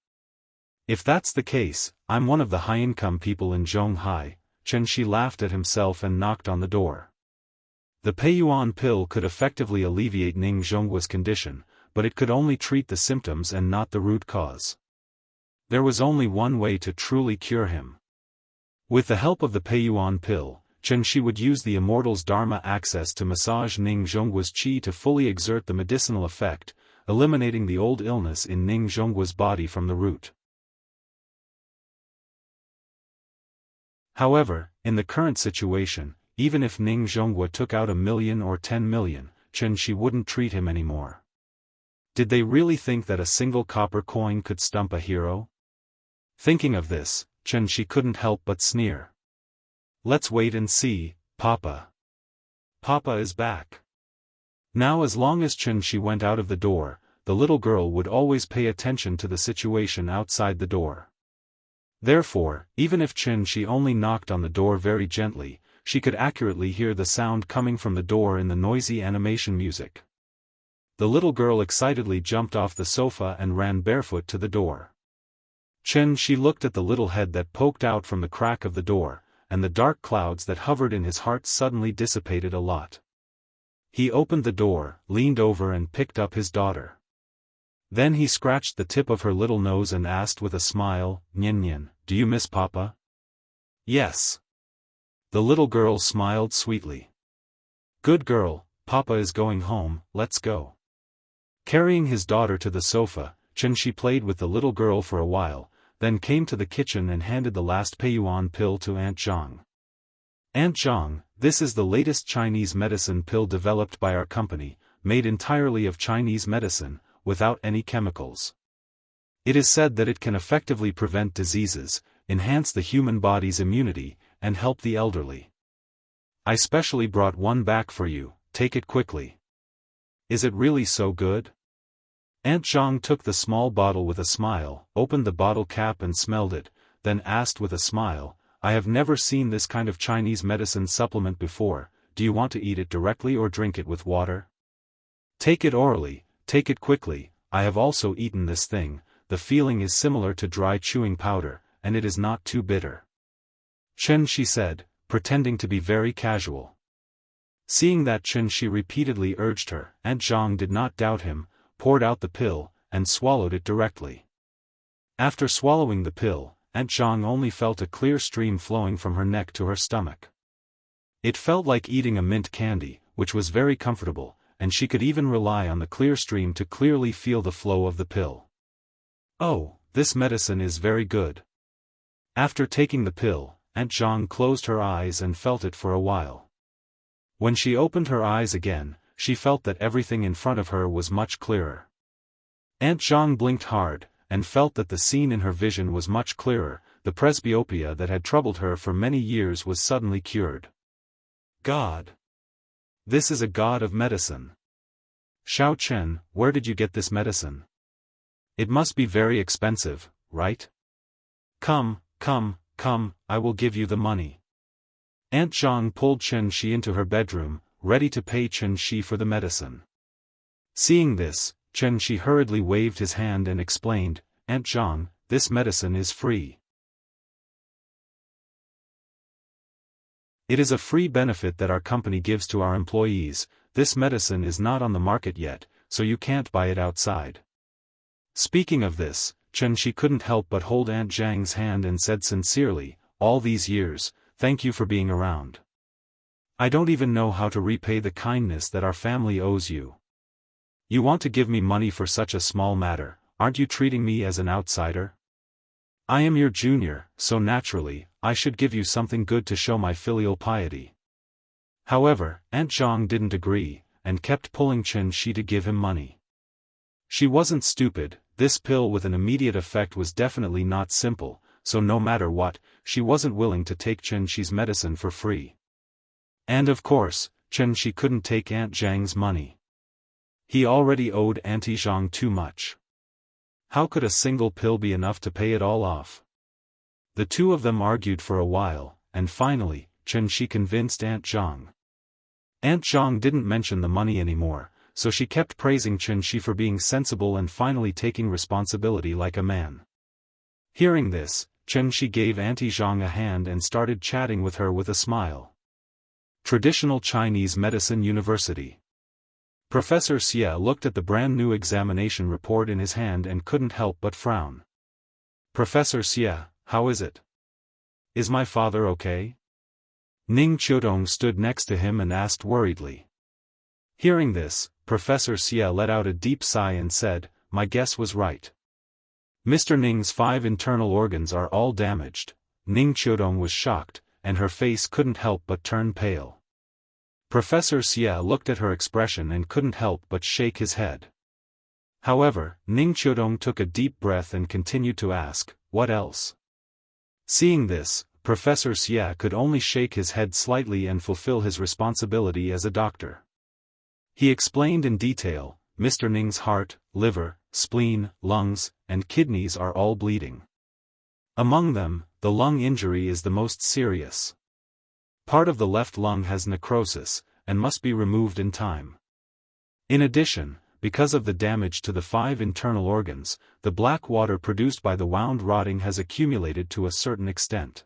If that's the case, I'm one of the high-income people in Zhonghai. Chen Shi laughed at himself and knocked on the door. The Peiyuan pill could effectively alleviate Ning Zhonghua's condition, but it could only treat the symptoms and not the root cause. There was only one way to truly cure him. With the help of the Peiyuan pill, Chen Shi would use the Immortal's Dharma access to massage Ning Zhonghua's qi to fully exert the medicinal effect, eliminating the old illness in Ning Zhonghua's body from the root. However, in the current situation, even if Ning Zhonghua took out 1 million or 10 million, Chen Shi wouldn't treat him anymore. Did they really think that a single copper coin could stump a hero? Thinking of this, Chen Shi couldn't help but sneer. Let's wait and see, Papa. Papa is back. Now as long as Chen Shi went out of the door, the little girl would always pay attention to the situation outside the door. Therefore, even if Chen Shi only knocked on the door very gently, she could accurately hear the sound coming from the door in the noisy animation music. The little girl excitedly jumped off the sofa and ran barefoot to the door. Chen Shi looked at the little head that poked out from the crack of the door, and the dark clouds that hovered in his heart suddenly dissipated a lot. He opened the door, leaned over and picked up his daughter. Then he scratched the tip of her little nose and asked with a smile, "Nian, do you miss Papa?" "Yes." The little girl smiled sweetly. "Good girl, Papa is going home, let's go." Carrying his daughter to the sofa, Chen Shi played with the little girl for a while, then came to the kitchen and handed the last Peiyuan pill to Aunt Zhang. "Aunt Zhang, this is the latest Chinese medicine pill developed by our company, made entirely of Chinese medicine, without any chemicals. It is said that it can effectively prevent diseases, enhance the human body's immunity, and help the elderly. I specially brought one back for you, take it quickly." "Is it really so good?" Aunt Zhang took the small bottle with a smile, opened the bottle cap and smelled it, then asked with a smile, "I have never seen this kind of Chinese medicine supplement before, do you want to eat it directly or drink it with water?" "Take it orally. Take it quickly, I have also eaten this thing, the feeling is similar to dry chewing powder, and it is not too bitter." Chen Shi said, pretending to be very casual. Seeing that Chen Shi repeatedly urged her, Aunt Zhang did not doubt him, poured out the pill, and swallowed it directly. After swallowing the pill, Aunt Zhang only felt a clear stream flowing from her neck to her stomach. It felt like eating a mint candy, which was very comfortable, and she could even rely on the clear stream to clearly feel the flow of the pill. Oh, this medicine is very good. After taking the pill, Aunt Zhang closed her eyes and felt it for a while. When she opened her eyes again, she felt that everything in front of her was much clearer. Aunt Zhang blinked hard, and felt that the scene in her vision was much clearer. The presbyopia that had troubled her for many years was suddenly cured. God! This is a god of medicine. Xiao Chen, where did you get this medicine? It must be very expensive, right? Come, I will give you the money. Aunt Zhang pulled Chen Shi into her bedroom, ready to pay Chen Shi for the medicine. Seeing this, Chen Shi hurriedly waved his hand and explained, Aunt Zhang, this medicine is free. It is a free benefit that our company gives to our employees. This medicine is not on the market yet, so you can't buy it outside. Speaking of this, Chen Shi couldn't help but hold Aunt Zhang's hand and said sincerely, all these years, thank you for being around. I don't even know how to repay the kindness that our family owes you. You want to give me money for such a small matter, aren't you treating me as an outsider? I am your junior, so naturally, I should give you something good to show my filial piety. However, Aunt Zhang didn't agree, and kept pulling Chen Shi to give him money. She wasn't stupid, this pill with an immediate effect was definitely not simple, so no matter what, she wasn't willing to take Chen Shi's medicine for free. And of course, Chen Shi couldn't take Aunt Zhang's money. He already owed Auntie Zhang too much. How could a single pill be enough to pay it all off? The two of them argued for a while, and finally, Chen Shi convinced Aunt Zhang. Aunt Zhang didn't mention the money anymore, so she kept praising Chen Shi for being sensible and finally taking responsibility like a man. Hearing this, Chen Shi gave Auntie Zhang a hand and started chatting with her with a smile. Traditional Chinese Medicine University. Professor Xie looked at the brand new examination report in his hand and couldn't help but frown. Professor Xie, how is it? Is my father okay? Ning Qiudong stood next to him and asked worriedly. Hearing this, Professor Xie let out a deep sigh and said, my guess was right. Mr. Ning's 5 internal organs are all damaged. Ning Qiudong was shocked, and her face couldn't help but turn pale. Professor Xie looked at her expression and couldn't help but shake his head. However, Ning Qiudong took a deep breath and continued to ask, what else? Seeing this, Professor Xie could only shake his head slightly and fulfill his responsibility as a doctor. He explained in detail, Mr. Ning's heart, liver, spleen, lungs, and kidneys are all bleeding. Among them, the lung injury is the most serious. Part of the left lung has necrosis, and must be removed in time. In addition, because of the damage to the 5 internal organs, the black water produced by the wound rotting has accumulated to a certain extent.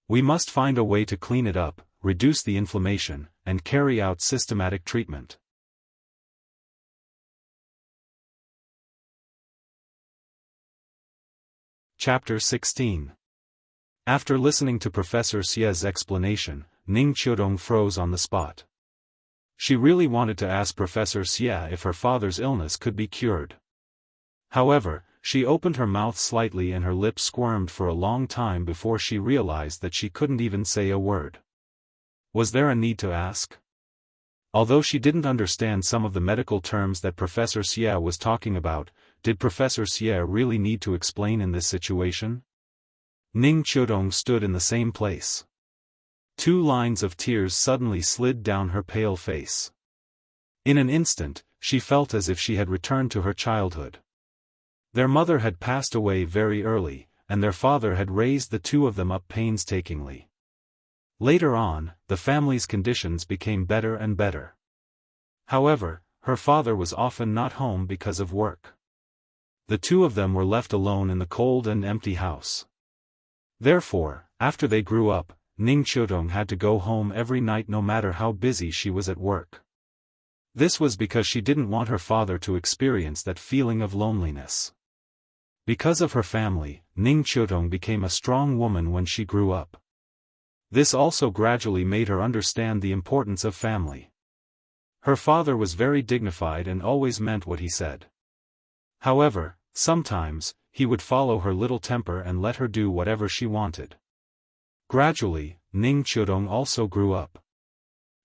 We must find a way to clean it up, reduce the inflammation, and carry out systematic treatment. Chapter 16. After listening to Professor Xie's explanation, Ning Qiudong froze on the spot. She really wanted to ask Professor Xie if her father's illness could be cured. However, she opened her mouth slightly and her lips squirmed for a long time before she realized that she couldn't even say a word. Was there a need to ask? Although she didn't understand some of the medical terms that Professor Xie was talking about, did Professor Xie really need to explain in this situation? Ning Qiudong stood in the same place. 2 lines of tears suddenly slid down her pale face. In an instant, she felt as if she had returned to her childhood. Their mother had passed away very early, and their father had raised the 2 of them up painstakingly. Later on, the family's conditions became better and better. However, her father was often not home because of work. The 2 of them were left alone in the cold and empty house. Therefore, after they grew up, Ning Qiudong had to go home every night no matter how busy she was at work. This was because she didn't want her father to experience that feeling of loneliness. Because of her family, Ning Qiutong became a strong woman when she grew up. This also gradually made her understand the importance of family. Her father was very dignified and always meant what he said. However, sometimes, he would follow her little temper and let her do whatever she wanted. Gradually, Ning Qiutong also grew up.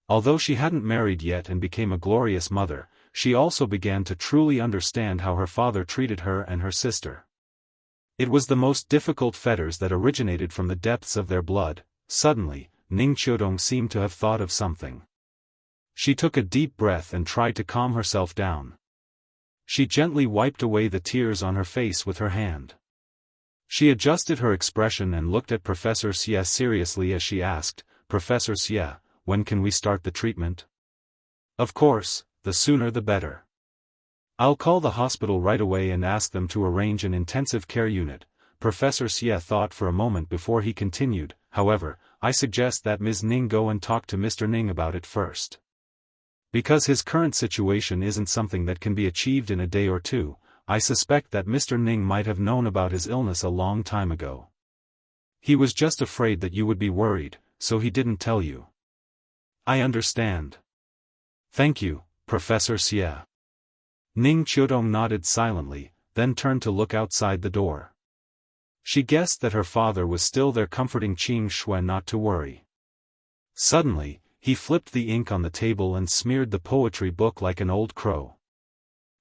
Although she hadn't married yet and became a glorious mother, she also began to truly understand how her father treated her and her sister. It was the most difficult fetters that originated from the depths of their blood. Suddenly, Ning Qiutong seemed to have thought of something. She took a deep breath and tried to calm herself down. She gently wiped away the tears on her face with her hand. She adjusted her expression and looked at Professor Xie seriously as she asked, "Professor Xie, when can we start the treatment?" "Of course, the sooner the better. I'll call the hospital right away and ask them to arrange an intensive care unit." Professor Xie thought for a moment before he continued, "However, I suggest that Ms. Ning go and talk to Mr. Ning about it first. Because his current situation isn't something that can be achieved in a day or two, I suspect that Mr. Ning might have known about his illness a long time ago. He was just afraid that you would be worried, so he didn't tell you." "I understand. Thank you, Professor Xie." Ning Qiutong nodded silently, then turned to look outside the door. She guessed that her father was still there comforting Qing Shui not to worry. Suddenly, he flipped the ink on the table and smeared the poetry book like an old crow.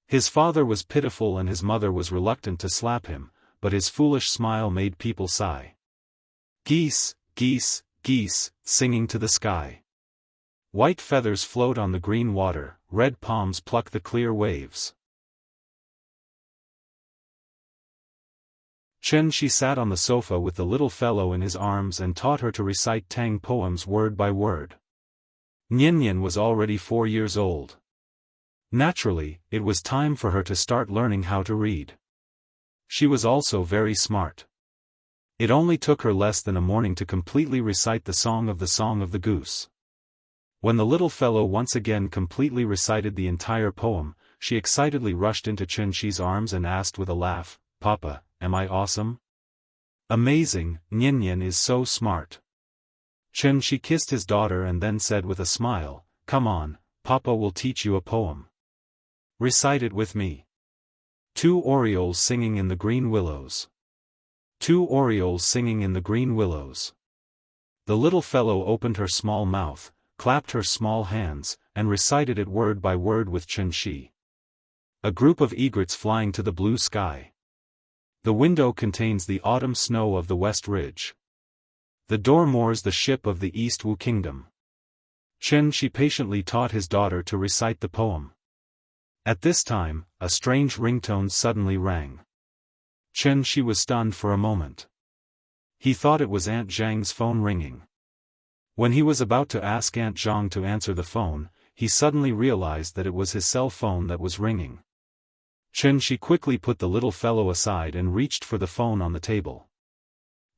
His father was pitiful and his mother was reluctant to slap him, but his foolish smile made people sigh. Geese, geese, geese, singing to the sky. White feathers float on the green water, red palms pluck the clear waves. Chen Shi sat on the sofa with the little fellow in his arms and taught her to recite Tang poems word by word. Nian was already 4 years old. Naturally, it was time for her to start learning how to read. She was also very smart. It only took her less than a morning to completely recite the Song of the Goose. When the little fellow once again completely recited the entire poem, she excitedly rushed into Chen Shi's arms and asked with a laugh, "Papa, am I awesome?" "Amazing, Nian is so smart." Chen Shi kissed his daughter and then said with a smile, "Come on, Papa will teach you a poem. Recite it with me." Two orioles singing in the green willows. Two orioles singing in the green willows. The little fellow opened her small mouth, clapped her small hands, and recited it word by word with Chen Shi. A group of egrets flying to the blue sky. The window contains the autumn snow of the West Ridge. The door moors the ship of the East Wu Kingdom. Chen Shi patiently taught his daughter to recite the poem. At this time, a strange ringtone suddenly rang. Chen Shi was stunned for a moment. He thought it was Aunt Zhang's phone ringing. When he was about to ask Aunt Zhang to answer the phone, he suddenly realized that it was his cell phone that was ringing. Chen Shi quickly put the little fellow aside and reached for the phone on the table.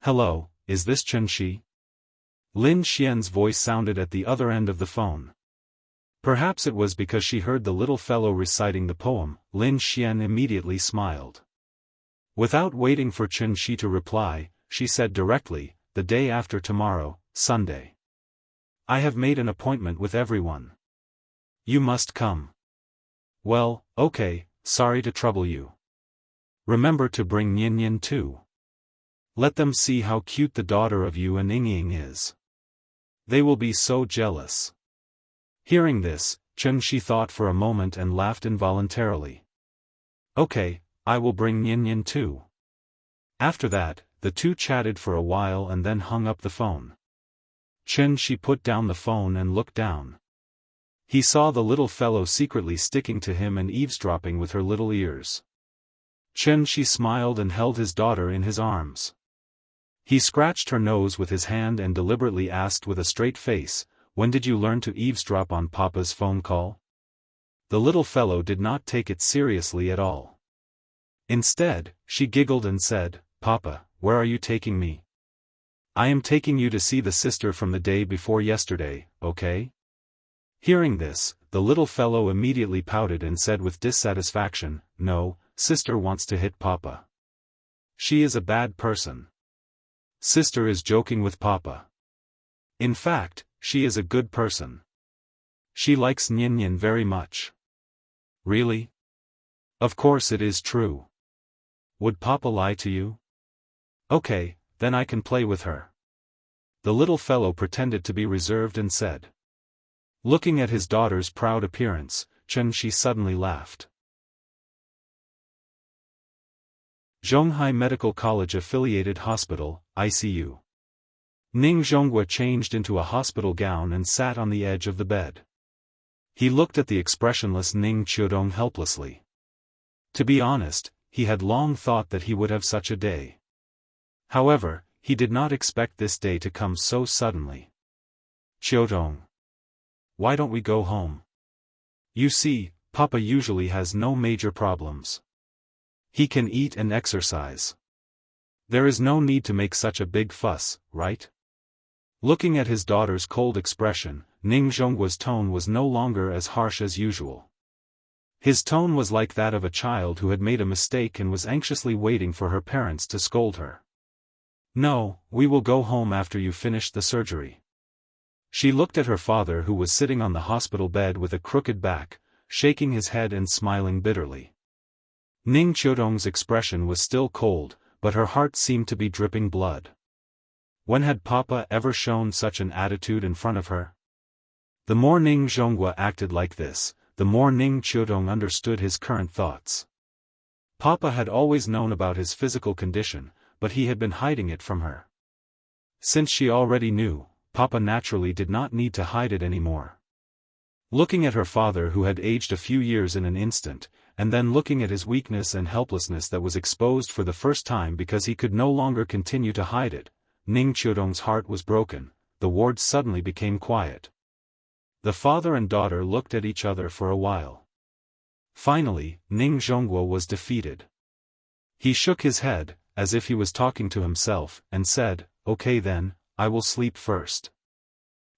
"Hello, is this Chen Shi?" Lin Xian's voice sounded at the other end of the phone. Perhaps it was because she heard the little fellow reciting the poem. Lin Xian immediately smiled. Without waiting for Chen Shi to reply, she said directly, "The day after tomorrow, Sunday. I have made an appointment with everyone. You must come." "Well, okay, sorry to trouble you. Remember to bring Nian too. Let them see how cute the daughter of you and Ying is. They will be so jealous." Hearing this, Chen Shi thought for a moment and laughed involuntarily. "Okay, I will bring Nian too." After that, the two chatted for a while and then hung up the phone. Chen Shi put down the phone and looked down. He saw the little fellow secretly sticking to him and eavesdropping with her little ears. Chen Shi smiled and held his daughter in his arms. He scratched her nose with his hand and deliberately asked with a straight face, "When did you learn to eavesdrop on Papa's phone call?" The little fellow did not take it seriously at all. Instead, she giggled and said, "Papa, where are you taking me?" "I am taking you to see the sister from the day before yesterday, okay?" Hearing this, the little fellow immediately pouted and said with dissatisfaction, "No, sister wants to hit Papa. She is a bad person. Sister is joking with Papa. In fact, she is a good person. She likes Nyin very much." "Really? Of course it is true. Would Papa lie to you? Okay, then I can play with her." The little fellow pretended to be reserved and said. Looking at his daughter's proud appearance, Xianxia suddenly laughed. Zhonghai Medical College Affiliated Hospital, ICU. Ning Zhonghua changed into a hospital gown and sat on the edge of the bed. He looked at the expressionless Ning Qiudong helplessly. To be honest, he had long thought that he would have such a day. However, he did not expect this day to come so suddenly. "Qiudong, why don't we go home? You see, Papa usually has no major problems. He can eat and exercise. There is no need to make such a big fuss, right?" Looking at his daughter's cold expression, Ning Zhonghua's tone was no longer as harsh as usual. His tone was like that of a child who had made a mistake and was anxiously waiting for her parents to scold her. "No, we will go home after you finish the surgery." She looked at her father who was sitting on the hospital bed with a crooked back, shaking his head and smiling bitterly. Ning Qiudong's expression was still cold, but her heart seemed to be dripping blood. When had Papa ever shown such an attitude in front of her? The more Ning Zhonghua acted like this, the more Ning Qiudong understood his current thoughts. Papa had always known about his physical condition, but he had been hiding it from her. Since she already knew, Papa naturally did not need to hide it anymore. Looking at her father who had aged a few years in an instant, and then looking at his weakness and helplessness that was exposed for the first time because he could no longer continue to hide it, Ning Qiudong's heart was broken. The ward suddenly became quiet. The father and daughter looked at each other for a while. Finally, Ning Zhonghua was defeated. He shook his head, as if he was talking to himself, and said, "Okay then, I will sleep first.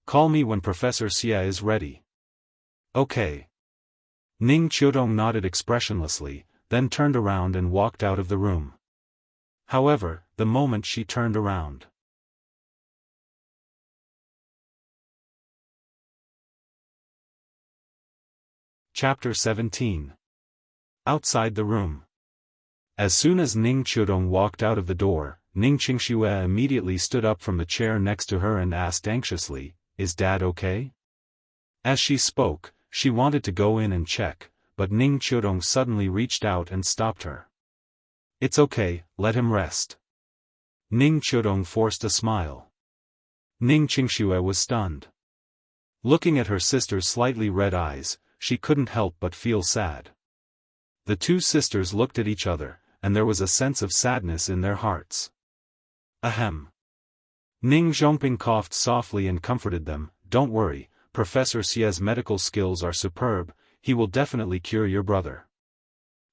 Call me when Professor Xia is ready." "Okay." Ning Qiudong nodded expressionlessly, then turned around and walked out of the room. However, the moment she turned around. Chapter 17. Outside the room. As soon as Ning Qiudong walked out of the door, Ning Qingxue immediately stood up from the chair next to her and asked anxiously, "Is Dad okay?" As she spoke, she wanted to go in and check, but Ning Qiudong suddenly reached out and stopped her. "It's okay, let him rest." Ning Qiudong forced a smile. Ning Qingxue was stunned. Looking at her sister's slightly red eyes, she couldn't help but feel sad. The two sisters looked at each other, and there was a sense of sadness in their hearts. Ahem. Ning Zhongping coughed softly and comforted them, "Don't worry, Professor Xia's medical skills are superb, he will definitely cure your brother."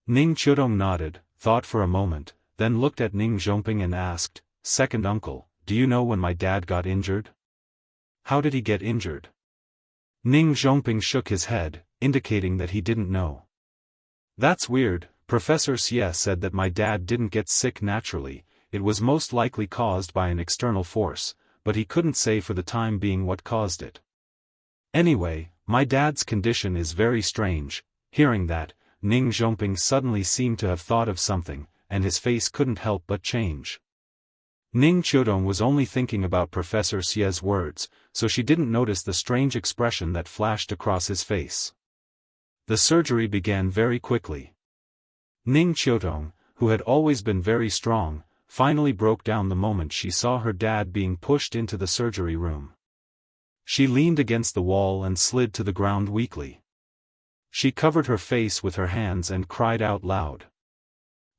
Ning Qiudong nodded, thought for a moment, then looked at Ning Zhongping and asked, "Second uncle, do you know when my dad got injured? How did he get injured?" Ning Zhongping shook his head, indicating that he didn't know. "That's weird, Professor Xia said that my dad didn't get sick naturally, it was most likely caused by an external force, but he couldn't say for the time being what caused it. Anyway, my dad's condition is very strange." Hearing that, Ning Zhongping suddenly seemed to have thought of something, and his face couldn't help but change. Ning Qiudong was only thinking about Professor Xia's words, so she didn't notice the strange expression that flashed across his face. The surgery began very quickly. Ning Qiudong, who had always been very strong, finally broke down the moment she saw her dad being pushed into the surgery room. She leaned against the wall and slid to the ground weakly. She covered her face with her hands and cried out loud.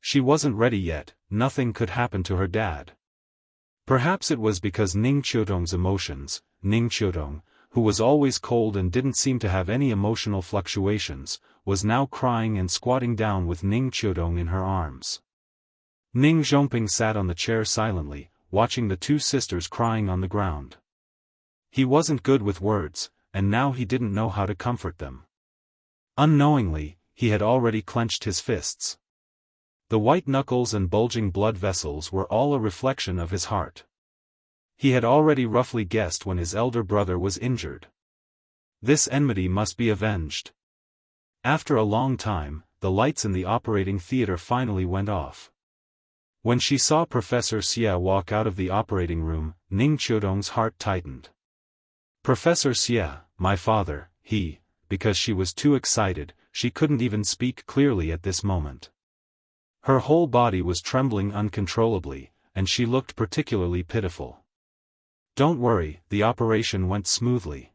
She wasn't ready yet, nothing could happen to her dad. Perhaps it was because Ning Qiudong's emotions, Ning Qiudong, who was always cold and didn't seem to have any emotional fluctuations, was now crying and squatting down with Ning Qiudong in her arms. Ning Zhongping sat on the chair silently, watching the two sisters crying on the ground. He wasn't good with words, and now he didn't know how to comfort them. Unknowingly, he had already clenched his fists. The white knuckles and bulging blood vessels were all a reflection of his heart. He had already roughly guessed when his elder brother was injured. This enmity must be avenged. After a long time, the lights in the operating theater finally went off. When she saw Professor Xie walk out of the operating room, Ning Qiudong's heart tightened. Professor Xie, my father, because she was too excited, she couldn't even speak clearly at this moment. Her whole body was trembling uncontrollably, and she looked particularly pitiful. Don't worry, the operation went smoothly.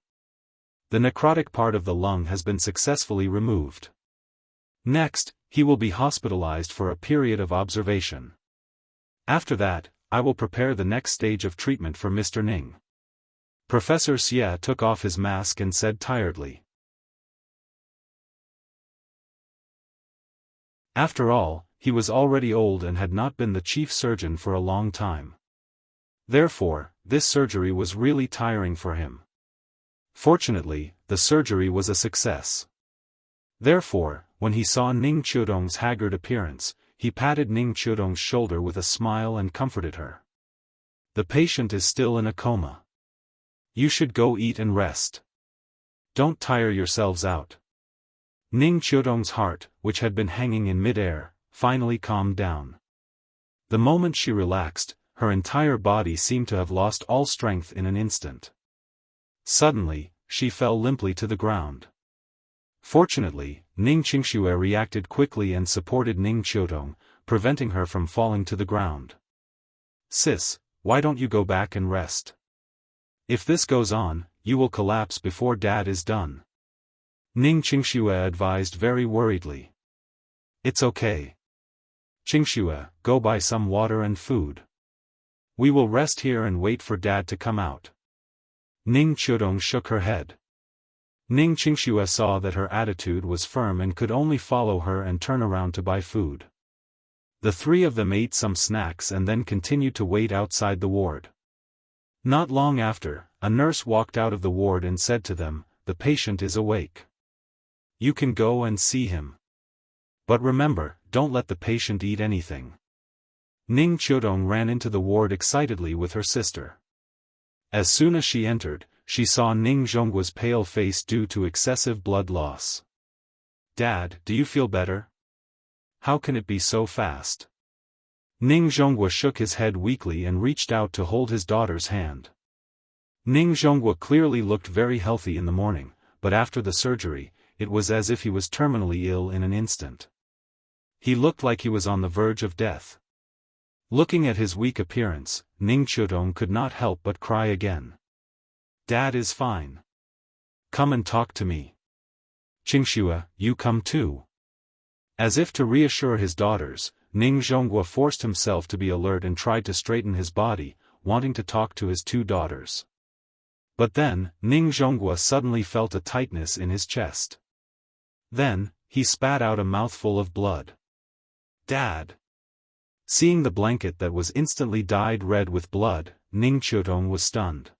The necrotic part of the lung has been successfully removed. Next, he will be hospitalized for a period of observation. After that, I will prepare the next stage of treatment for Mr. Ning. Professor Xie took off his mask and said tiredly. After all, he was already old and had not been the chief surgeon for a long time. Therefore, this surgery was really tiring for him. Fortunately, the surgery was a success. Therefore, when he saw Ning Qiudong's haggard appearance, he patted Ning Qiudong's shoulder with a smile and comforted her. The patient is still in a coma. You should go eat and rest. Don't tire yourselves out. Ning Qiudong's heart, which had been hanging in mid-air, finally calmed down. The moment she relaxed, her entire body seemed to have lost all strength in an instant. Suddenly, she fell limply to the ground. Fortunately, Ning Qingxue reacted quickly and supported Ning Qiudong, preventing her from falling to the ground. Sis, why don't you go back and rest? If this goes on, you will collapse before Dad is done. Ning Qingxue advised very worriedly. It's okay. Qingxue, go buy some water and food. We will rest here and wait for Dad to come out. Ning Qiudong shook her head. Ning Qingxue saw that her attitude was firm and could only follow her and turn around to buy food. The three of them ate some snacks and then continued to wait outside the ward. Not long after, a nurse walked out of the ward and said to them, "The patient is awake. You can go and see him. But remember, don't let the patient eat anything." Ning Qiudong ran into the ward excitedly with her sister. As soon as she entered, she saw Ning Zhongguo's pale face due to excessive blood loss. "Dad, do you feel better? How can it be so fast?" Ning Zhongguo shook his head weakly and reached out to hold his daughter's hand. Ning Zhongguo clearly looked very healthy in the morning, but after the surgery, it was as if he was terminally ill in an instant. He looked like he was on the verge of death. Looking at his weak appearance, Ning Qiudong could not help but cry again. "Dad is fine. Come and talk to me. Qingxue, you come too." As if to reassure his daughters, Ning Zhongguo forced himself to be alert and tried to straighten his body, wanting to talk to his two daughters. But then, Ning Zhongguo suddenly felt a tightness in his chest. Then, he spat out a mouthful of blood. "Dad!" Seeing the blanket that was instantly dyed red with blood, Ning Qiudong was stunned.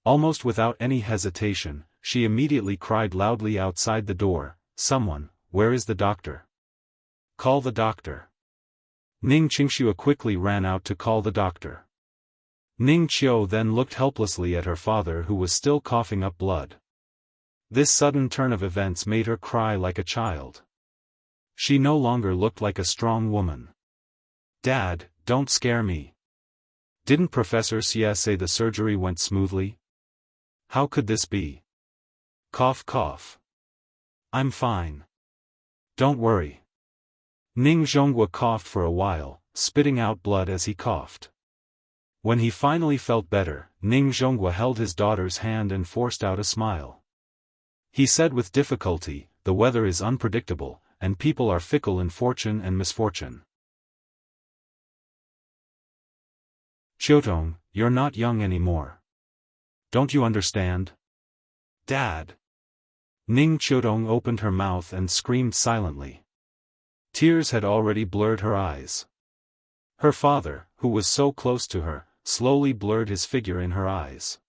Almost without any hesitation, she immediately cried loudly outside the door, "Someone, where is the doctor? Call the doctor." Ning Qingxue quickly ran out to call the doctor. Ning Qiu then looked helplessly at her father who was still coughing up blood. This sudden turn of events made her cry like a child. She no longer looked like a strong woman. "Dad, don't scare me. Didn't Professor Xie say the surgery went smoothly? How could this be? Cough cough. I'm fine. Don't worry." Ning Zhongguo coughed for a while, spitting out blood as he coughed. When he finally felt better, Ning Zhongguo held his daughter's hand and forced out a smile. He said with difficulty, "The weather is unpredictable, and people are fickle in fortune and misfortune. Qiudong, you're not young anymore. Don't you understand? Dad!" Ning Qiudong opened her mouth and screamed silently. Tears had already blurred her eyes. Her father, who was so close to her, slowly blurred his figure in her eyes.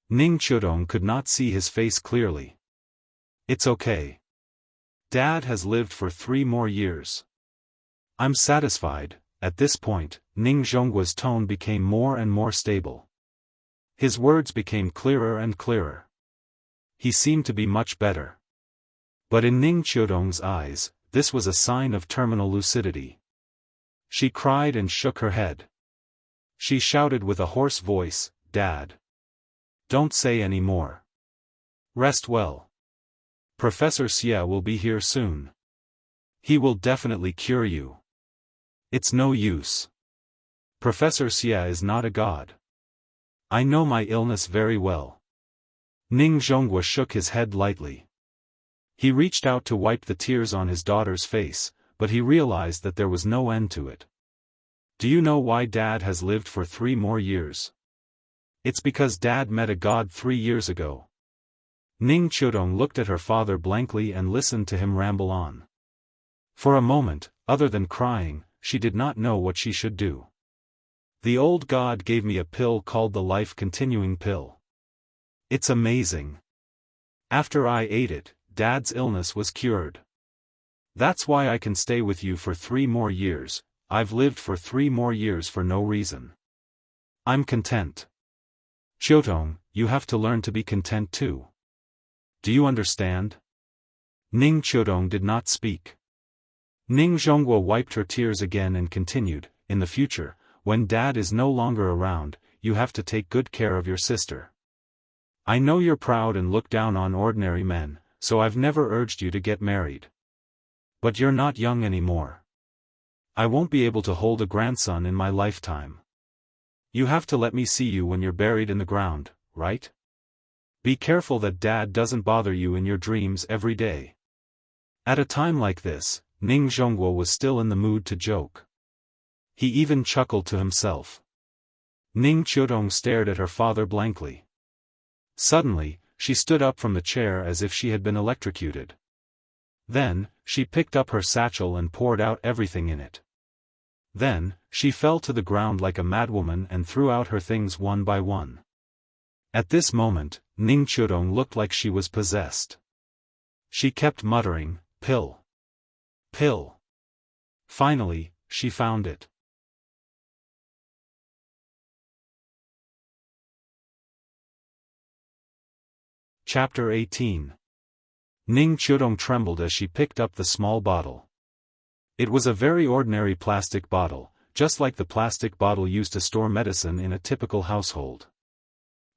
Ning Qiudong could not see his face clearly. "It's okay. Dad has lived for 3 more years. I'm satisfied." At this point, Ning Zhongguo's tone became more and more stable. His words became clearer and clearer. He seemed to be much better. But in Ning Qiudong's eyes, this was a sign of terminal lucidity. She cried and shook her head. She shouted with a hoarse voice, "Dad! Don't say any more. Rest well. Professor Xie will be here soon. He will definitely cure you. It's no use. Professor Xie is not a god. I know my illness very well." Ning Zhongguo shook his head lightly. He reached out to wipe the tears on his daughter's face, but he realized that there was no end to it. "Do you know why Dad has lived for 3 more years? It's because Dad met a god 3 years ago." Ning Qiudong looked at her father blankly and listened to him ramble on. For a moment, other than crying, she did not know what she should do. "The old god gave me a pill called the life-continuing pill. It's amazing. After I ate it, Dad's illness was cured. That's why I can stay with you for 3 more years. I've lived for 3 more years for no reason. I'm content." "Qiudong, you have to learn to be content too. Do you understand?" Ning Qiudong did not speak. Ning Zhongguo wiped her tears again and continued, "In the future, when Dad is no longer around, you have to take good care of your sister. I know you're proud and look down on ordinary men, so I've never urged you to get married. But you're not young anymore. I won't be able to hold a grandson in my lifetime. You have to let me see you when you're buried in the ground, right? Be careful that Dad doesn't bother you in your dreams every day." At a time like this, Ning Zhongguo was still in the mood to joke. He even chuckled to himself. Ning Qiudong stared at her father blankly. Suddenly, she stood up from the chair as if she had been electrocuted. Then, she picked up her satchel and poured out everything in it. Then, she fell to the ground like a madwoman and threw out her things one by one. At this moment, Ning Qiudong looked like she was possessed. She kept muttering, "Pill. Pill." Finally, she found it. Chapter 18. Ning Qiudong trembled as she picked up the small bottle. It was a very ordinary plastic bottle, just like the plastic bottle used to store medicine in a typical household.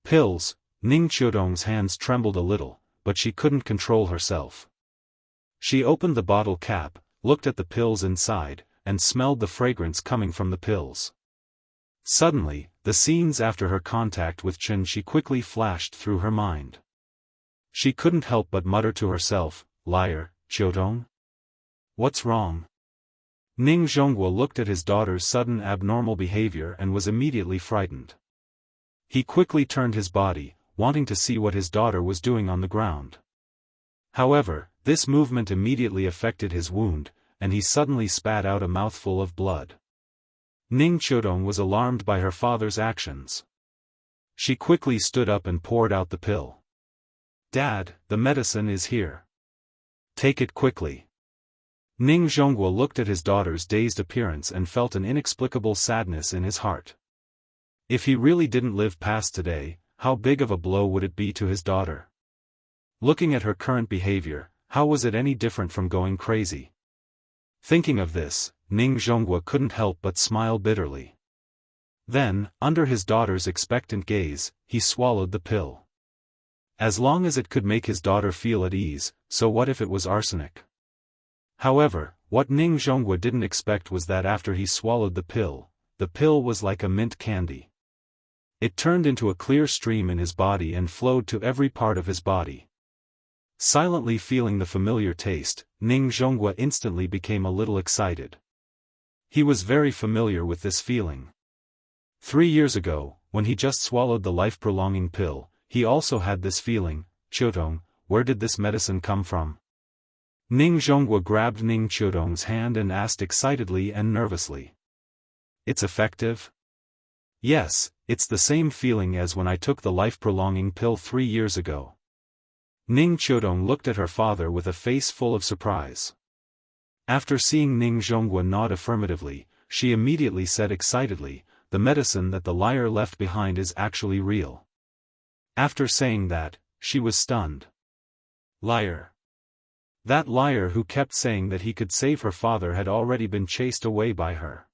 Pills. Ning Qiudong's hands trembled a little, but she couldn't control herself. She opened the bottle cap, looked at the pills inside, and smelled the fragrance coming from the pills. Suddenly, the scenes after her contact with Chen Shi quickly flashed through her mind. She couldn't help but mutter to herself, "Liar, Qiudong? What's wrong?" Ning Zhongguo looked at his daughter's sudden abnormal behavior and was immediately frightened. He quickly turned his body, wanting to see what his daughter was doing on the ground. However, this movement immediately affected his wound, and he suddenly spat out a mouthful of blood. Ning Qiudong was alarmed by her father's actions. She quickly stood up and poured out the pill. "Dad, the medicine is here. Take it quickly." Ning Zhongguo looked at his daughter's dazed appearance and felt an inexplicable sadness in his heart. If he really didn't live past today, how big of a blow would it be to his daughter? Looking at her current behavior, how was it any different from going crazy? Thinking of this, Ning Zhongguo couldn't help but smile bitterly. Then, under his daughter's expectant gaze, he swallowed the pill. As long as it could make his daughter feel at ease, so what if it was arsenic? However, what Ning Zhongguo didn't expect was that after he swallowed the pill was like a mint candy. It turned into a clear stream in his body and flowed to every part of his body. Silently feeling the familiar taste, Ning Zhongguo instantly became a little excited. He was very familiar with this feeling. 3 years ago, when he just swallowed the life-prolonging pill, he also had this feeling. "Qiudong, where did this medicine come from?" Ning Zhongguo grabbed Ning Qiudong's hand and asked excitedly and nervously. "It's effective?" "Yes, it's the same feeling as when I took the life-prolonging pill 3 years ago." Ning Qiudong looked at her father with a face full of surprise. After seeing Ning Zhonghua nod affirmatively, she immediately said excitedly, "The medicine that the liar left behind is actually real." After saying that, she was stunned. Liar. That liar who kept saying that he could save her father had already been chased away by her.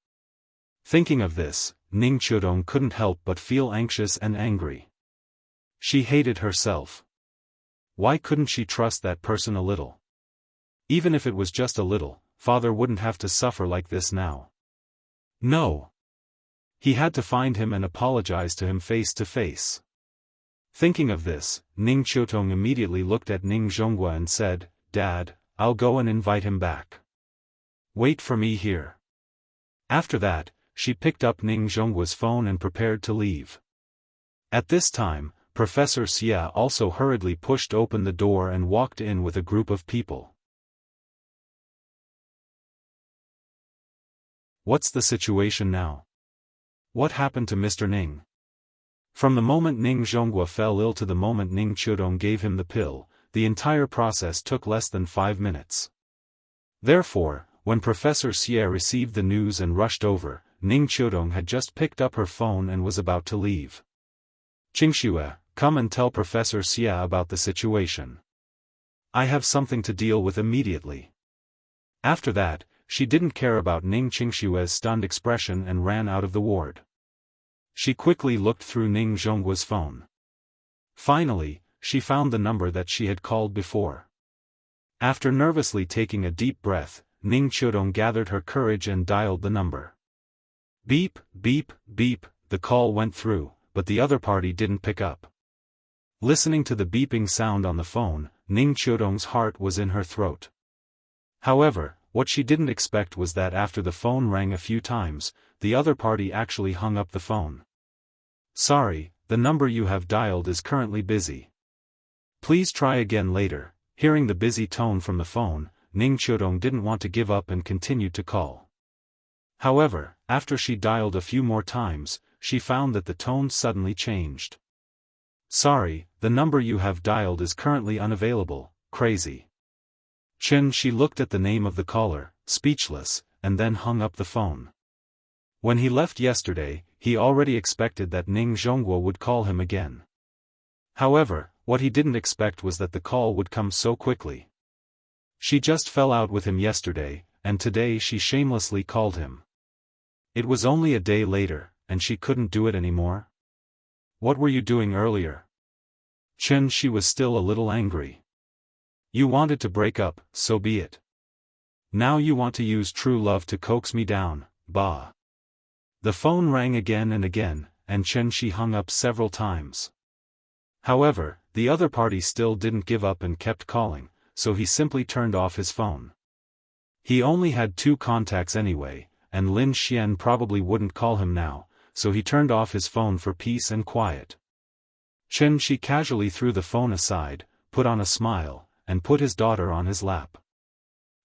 Thinking of this, Ning Qiudong couldn't help but feel anxious and angry. She hated herself. Why couldn't she trust that person a little? Even if it was just a little, father wouldn't have to suffer like this now. No. He had to find him and apologize to him face to face. Thinking of this, Ning Qiudong immediately looked at Ning Zhonghua and said, "Dad, I'll go and invite him back. Wait for me here." After that, she picked up Ning Zhonghua's phone and prepared to leave. At this time, Professor Xia also hurriedly pushed open the door and walked in with a group of people. What's the situation now? What happened to Mr. Ning? From the moment Ning Zhonghua fell ill to the moment Ning Qiudong gave him the pill, the entire process took less than 5 minutes. Therefore, when Professor Xia received the news and rushed over, Ning Qiudong had just picked up her phone and was about to leave. "Qingxue, come and tell Professor Xia about the situation. I have something to deal with immediately." After that, she didn't care about Ning Qingshue's stunned expression and ran out of the ward. She quickly looked through Ning Zhonghua's phone. Finally, she found the number that she had called before. After nervously taking a deep breath, Ning Qiudong gathered her courage and dialed the number. Beep, beep, beep, the call went through, but the other party didn't pick up. Listening to the beeping sound on the phone, Ning Qiudong's heart was in her throat. However, what she didn't expect was that after the phone rang a few times, the other party actually hung up the phone. "Sorry, the number you have dialed is currently busy. Please try again later." Hearing the busy tone from the phone, Ning Qiudong didn't want to give up and continued to call. However, after she dialed a few more times, she found that the tone suddenly changed. "Sorry, the number you have dialed is currently unavailable, crazy." She looked at the name of the caller, speechless, and then hung up the phone. When he left yesterday, he already expected that Ning Zhonghua would call him again. However, what he didn't expect was that the call would come so quickly. She just fell out with him yesterday, and today she shamelessly called him. It was only a day later, and she couldn't do it anymore. "What were you doing earlier?" She was still a little angry. "You wanted to break up, so be it. Now you want to use true love to coax me down, bah." The phone rang again and again, and she hung up several times. However, the other party still didn't give up and kept calling, so he simply turned off his phone. He only had 2 contacts anyway, and Lin Xian probably wouldn't call him now, so he turned off his phone for peace and quiet. She casually threw the phone aside, put on a smile, and put his daughter on his lap.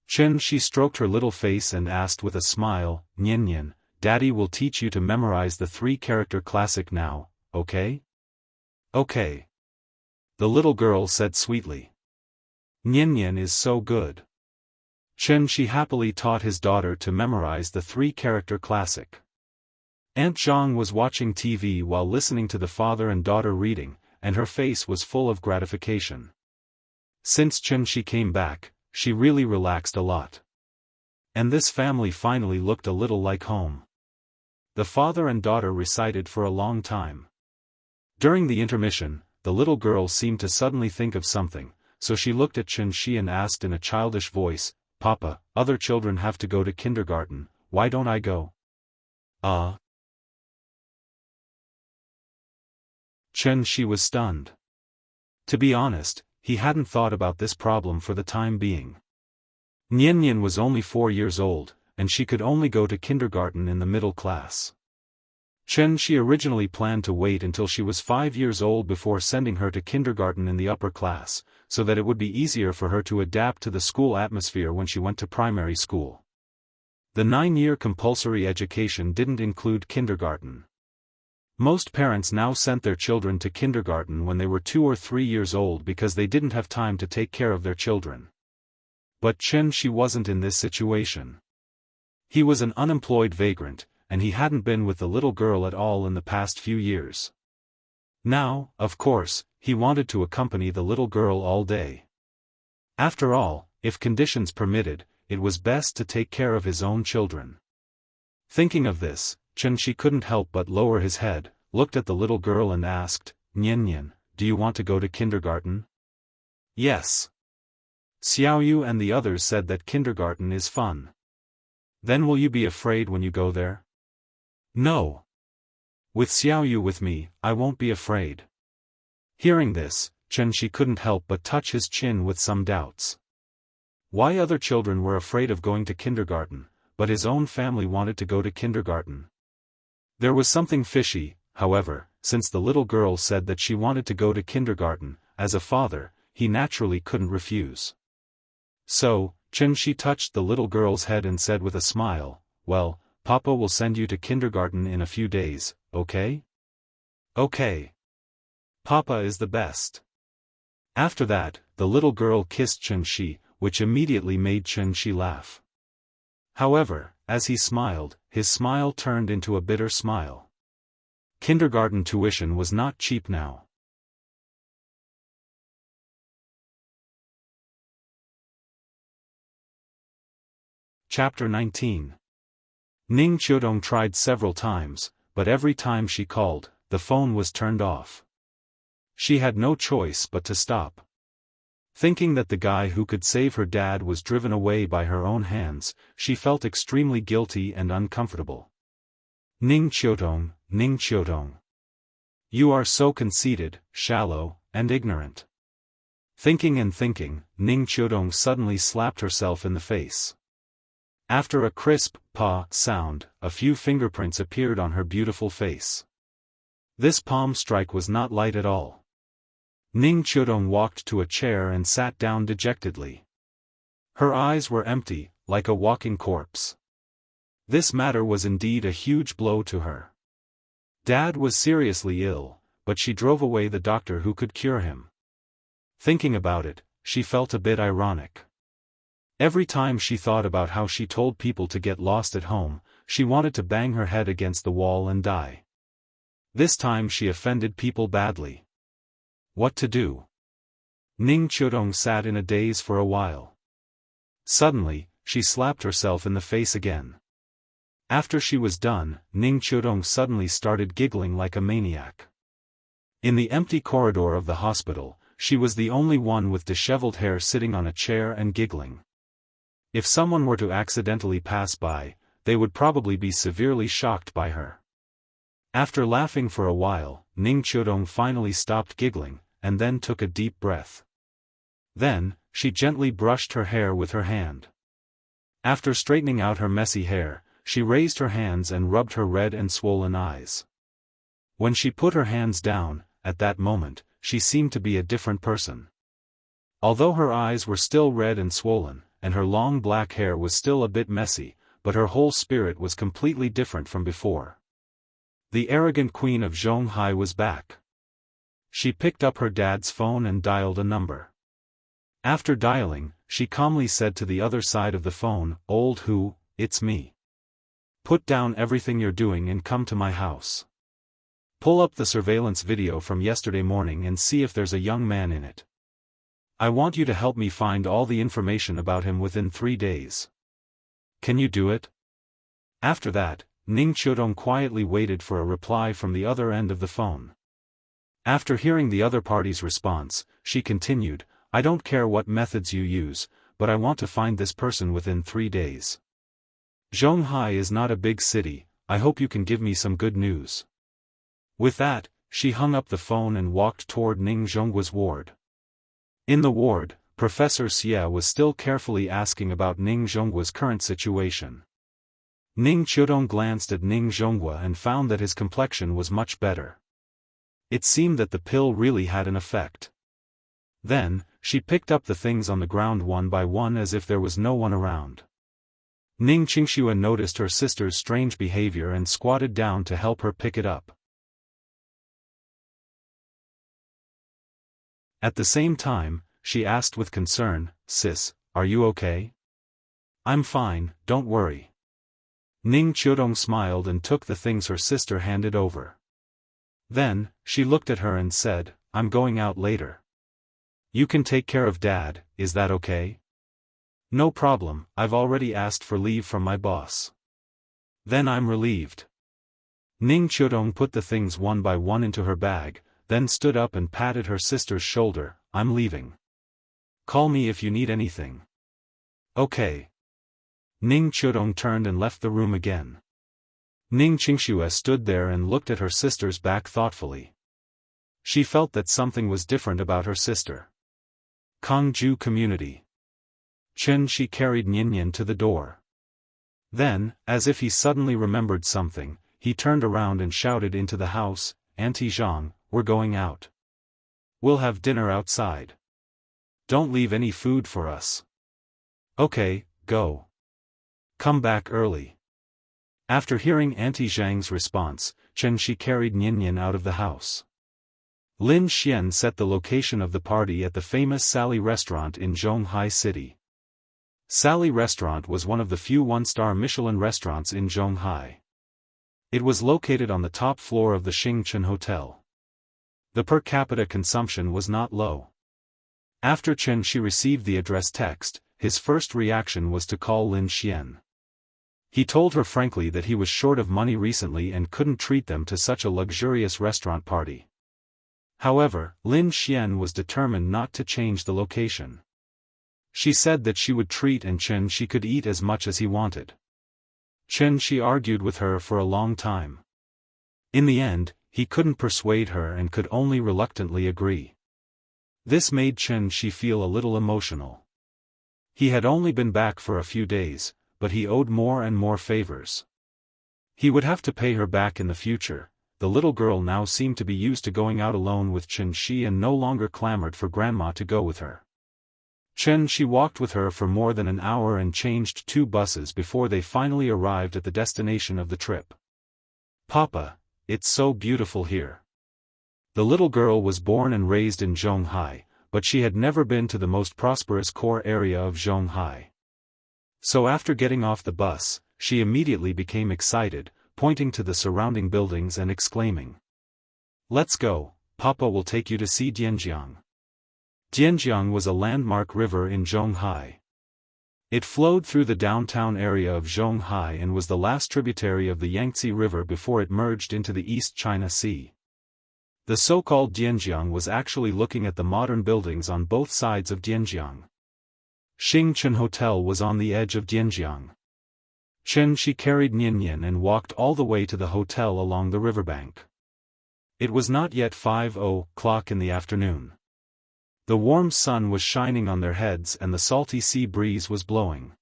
She stroked her little face and asked with a smile, "Nian, Daddy will teach you to memorize the 3-character classic now, okay?" "Okay." The little girl said sweetly. "Nian is so good." She happily taught his daughter to memorize the 3-character classic. Aunt Zhang was watching TV while listening to the father and daughter reading, and her face was full of gratification. Since she came back, she really relaxed a lot. And this family finally looked a little like home. The father and daughter recited for a long time. During the intermission, the little girl seemed to suddenly think of something, so she looked at Shi and asked in a childish voice, "Papa, other children have to go to kindergarten, why don't I go?" She was stunned. To be honest, he hadn't thought about this problem for the time being. Nian was only 4 years old, and she could only go to kindergarten in the middle class. She originally planned to wait until she was 5 years old before sending her to kindergarten in the upper class, so that it would be easier for her to adapt to the school atmosphere when she went to primary school. The 9-year compulsory education didn't include kindergarten. Most parents now sent their children to kindergarten when they were 2 or 3 years old because they didn't have time to take care of their children. But Xianxia wasn't in this situation. He was an unemployed vagrant, and he hadn't been with the little girl at all in the past few years. Now, of course, he wanted to accompany the little girl all day. After all, if conditions permitted, it was best to take care of his own children. Thinking of this, Xianxia couldn't help but lower his head, looked at the little girl and asked, "Nian, do you want to go to kindergarten?" "Yes." Xiaoyu and the others said that kindergarten is fun. "Then will you be afraid when you go there?" "No. With Xiaoyu with me, I won't be afraid." Hearing this, Xianxia couldn't help but touch his chin with some doubts. Why other children were afraid of going to kindergarten, but his own family wanted to go to kindergarten? There was something fishy, however, since the little girl said that she wanted to go to kindergarten. As a father, he naturally couldn't refuse. So, Xianxia touched the little girl's head and said with a smile, "Well, Papa will send you to kindergarten in a few days, okay?" "Okay. Papa is the best." After that, the little girl kissed Xianxia, which immediately made Xianxia laugh. However, as he smiled, his smile turned into a bitter smile. Kindergarten tuition was not cheap now. Chapter 19. Ning Qiudong tried several times, but every time she called, the phone was turned off. She had no choice but to stop. Thinking that the guy who could save her dad was driven away by her own hands, she felt extremely guilty and uncomfortable. Ning Qiudong, Ning Qiudong. You are so conceited, shallow, and ignorant. Thinking and thinking, Ning Qiudong suddenly slapped herself in the face. After a crisp, "pa" sound, a few fingerprints appeared on her beautiful face. This palm strike was not light at all. Ning Qiudong walked to a chair and sat down dejectedly. Her eyes were empty, like a walking corpse. This matter was indeed a huge blow to her. Dad was seriously ill, but she drove away the doctor who could cure him. Thinking about it, she felt a bit ironic. Every time she thought about how she told people to get lost at home, she wanted to bang her head against the wall and die. This time she offended people badly. What to do? Ning Qiudong sat in a daze for a while. Suddenly, she slapped herself in the face again. After she was done, Ning Qiudong suddenly started giggling like a maniac. In the empty corridor of the hospital, she was the only one with disheveled hair sitting on a chair and giggling. If someone were to accidentally pass by, they would probably be severely shocked by her. After laughing for a while, Ning Qiudong finally stopped giggling, and then took a deep breath. Then, she gently brushed her hair with her hand. After straightening out her messy hair, she raised her hands and rubbed her red and swollen eyes. When she put her hands down, at that moment, she seemed to be a different person. Although her eyes were still red and swollen, and her long black hair was still a bit messy, but her whole spirit was completely different from before. The arrogant queen of Jianghu was back. She picked up her dad's phone and dialed a number. After dialing, she calmly said to the other side of the phone, "Old Hu, it's me. Put down everything you're doing and come to my house. Pull up the surveillance video from yesterday morning and see if there's a young man in it. I want you to help me find all the information about him within 3 days. Can you do it?" After that, Ning Qiudong quietly waited for a reply from the other end of the phone. After hearing the other party's response, she continued, "I don't care what methods you use, but I want to find this person within 3 days. Jianghu is not a big city, I hope you can give me some good news." With that, she hung up the phone and walked toward Ning Zhongguo's ward. In the ward, Professor Xie was still carefully asking about Ning Zhongguo's current situation. Ning Qiudong glanced at Ning Zhongguo and found that his complexion was much better. It seemed that the pill really had an effect. Then, she picked up the things on the ground one by one as if there was no one around. Ning Qingshuan noticed her sister's strange behavior and squatted down to help her pick it up. At the same time, she asked with concern, "Sis, are you okay?" "I'm fine, don't worry." Ning Qiudong smiled and took the things her sister handed over. Then, she looked at her and said, "I'm going out later. You can take care of Dad, is that okay?" "No problem, I've already asked for leave from my boss." "Then I'm relieved." Ning Qiudong put the things one by one into her bag, then stood up and patted her sister's shoulder. "I'm leaving. Call me if you need anything." "Okay." Ning Qiudong turned and left the room again. Ning Qingxue stood there and looked at her sister's back thoughtfully. She felt that something was different about her sister. Kangju Community. Chen Shi carried Nian to the door. Then, as if he suddenly remembered something, he turned around and shouted into the house, "Auntie Zhang, we're going out. We'll have dinner outside. Don't leave any food for us." "Okay, go. Come back early." After hearing Auntie Zhang's response, Chen Shi carried Nian out of the house. Lin Xian set the location of the party at the famous Sally restaurant in Zhonghai City. Sally restaurant was one of the few one-star Michelin restaurants in Zhonghai. It was located on the top floor of the Xingchen Hotel. The per capita consumption was not low. After Chen Shi received the address text, his first reaction was to call Lin Xian. He told her frankly that he was short of money recently and couldn't treat them to such a luxurious restaurant party. However, Lin Xian was determined not to change the location. She said that she would treat and Chen Shi could eat as much as he wanted. Chen Shi argued with her for a long time. In the end, he couldn't persuade her and could only reluctantly agree. This made Chen Shi feel a little emotional. He had only been back for a few days, but he owed more and more favors. He would have to pay her back in the future. The little girl now seemed to be used to going out alone with Chen Shi and no longer clamored for grandma to go with her. Chen Shi walked with her for more than an hour and changed 2 buses before they finally arrived at the destination of the trip. "Papa, it's so beautiful here." The little girl was born and raised in Zhonghai, but she had never been to the most prosperous core area of Zhonghai. So after getting off the bus, she immediately became excited, pointing to the surrounding buildings and exclaiming, "Let's go, Papa will take you to see Dianjiang." Dianjiang was a landmark river in Zhonghai. It flowed through the downtown area of Zhonghai and was the last tributary of the Yangtze River before it merged into the East China Sea. The so-called Dianjiang was actually looking at the modern buildings on both sides of Dianjiang. Xingchen Hotel was on the edge of Dianjiang. Chen Shi carried Nian and walked all the way to the hotel along the riverbank. It was not yet 5:00 in the afternoon. The warm sun was shining on their heads and the salty sea breeze was blowing.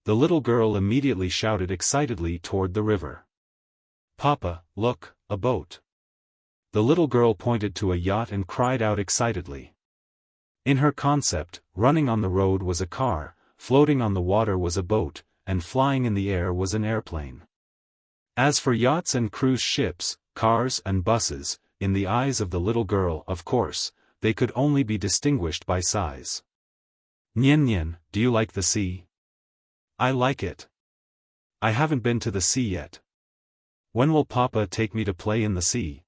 The little girl immediately shouted excitedly toward the river. "Papa, look, a boat." The little girl pointed to a yacht and cried out excitedly. In her concept, running on the road was a car, floating on the water was a boat, and flying in the air was an airplane. As for yachts and cruise ships, cars and buses, in the eyes of the little girl, of course, they could only be distinguished by size. "Nian, do you like the sea?" "I like it. I haven't been to the sea yet. When will Papa take me to play in the sea?"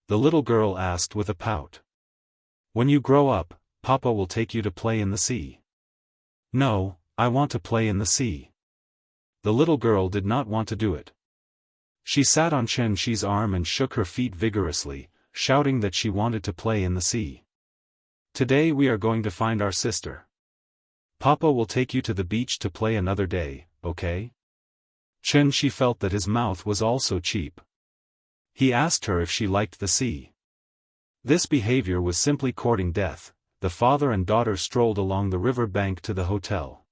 The little girl asked with a pout. "When you grow up, Papa will take you to play in the sea." "No, I want to play in the sea." The little girl did not want to do it. She sat on Chen Shi's arm and shook her feet vigorously, shouting that she wanted to play in the sea. "Today we are going to find our sister. Papa will take you to the beach to play another day, okay?" Chen Shi felt that his mouth was also cheap. He asked her if she liked the sea. This behavior was simply courting death. The father and daughter strolled along the river bank to the hotel.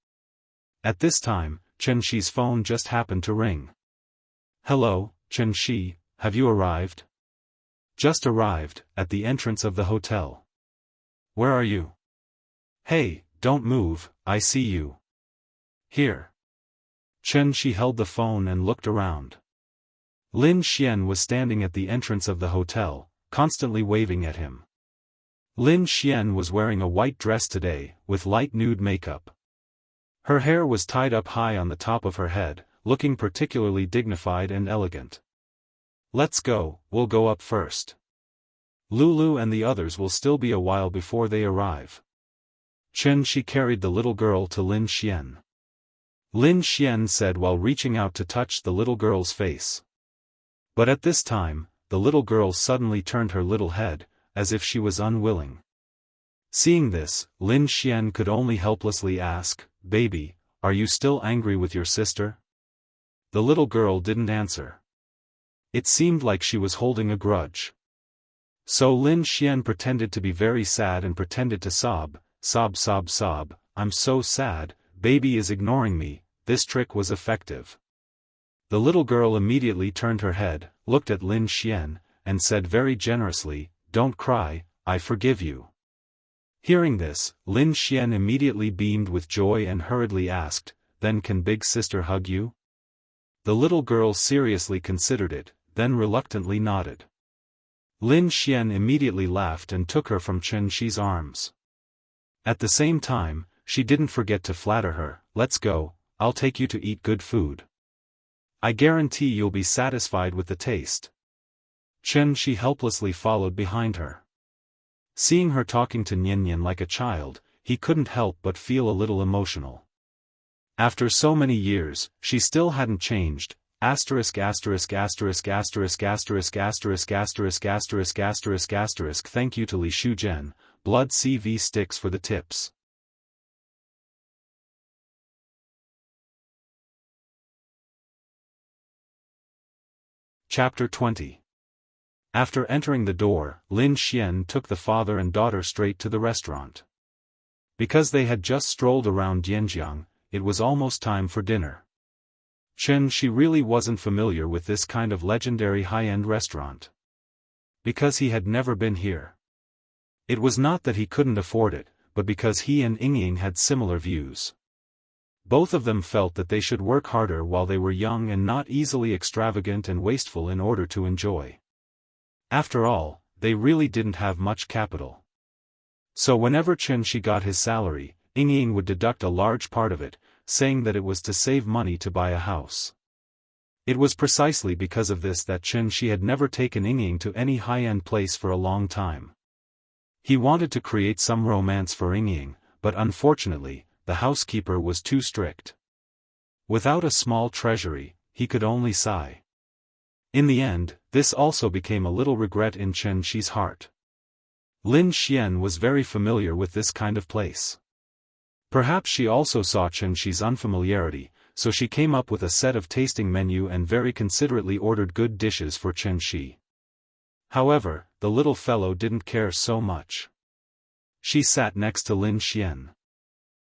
At this time, Chen Shi's phone just happened to ring. "Hello, Chen Shi, have you arrived?" "Just arrived, at the entrance of the hotel." "Where are you?" "Hey, don't move, I see you." "Here." Chen Shi held the phone and looked around. Lin Xian was standing at the entrance of the hotel, constantly waving at him. Lin Xian was wearing a white dress today, with light nude makeup. Her hair was tied up high on the top of her head, looking particularly dignified and elegant. "Let's go, we'll go up first. Lulu and the others will still be a while before they arrive." She carried the little girl to Lin Xian. Lin Xian said while reaching out to touch the little girl's face. But at this time, the little girl suddenly turned her little head, as if she was unwilling. Seeing this, Lin Xian could only helplessly ask, "Baby, are you still angry with your sister?" The little girl didn't answer. It seemed like she was holding a grudge. So Lin Xian pretended to be very sad and pretended to sob, sob sob sob, "I'm so sad, baby is ignoring me." This trick was effective. The little girl immediately turned her head, looked at Lin Xian, and said very generously, "Don't cry, I forgive you." Hearing this, Lin Xian immediately beamed with joy and hurriedly asked, "Then can big sister hug you?" The little girl seriously considered it, then reluctantly nodded. Lin Xian immediately laughed and took her from Xi's arms. At the same time, she didn't forget to flatter her, "Let's go, I'll take you to eat good food. I guarantee you'll be satisfied with the taste." Shi helplessly followed behind her. Seeing her talking to Nian like a child, he couldn't help but feel a little emotional. After so many years, she still hadn't changed. Asterisk asterisk asterisk asterisk asterisk asterisk asterisk asterisk asterisk asterisk. Thank you to Li Shujian, Blood CV Sticks for the tips. Chapter 20. After entering the door, Lin Xian took the father and daughter straight to the restaurant. Because they had just strolled around Dianjiang, it was almost time for dinner. She really wasn't familiar with this kind of legendary high-end restaurant. Because he had never been here. It was not that he couldn't afford it, but because he and Yingying had similar views. Both of them felt that they should work harder while they were young and not easily extravagant and wasteful in order to enjoy. After all, they really didn't have much capital. So whenever Shi got his salary, Yingying would deduct a large part of it, saying that it was to save money to buy a house. It was precisely because of this that Shi had never taken Yingying to any high-end place for a long time. He wanted to create some romance for Yingying, but unfortunately, the housekeeper was too strict. Without a small treasury, he could only sigh. In the end, this also became a little regret in Shi's heart. Lin Xian was very familiar with this kind of place. Perhaps she also saw Shi's unfamiliarity, so she came up with a set of tasting menu and very considerately ordered good dishes for Shi. However, the little fellow didn't care so much. She sat next to Lin Xian.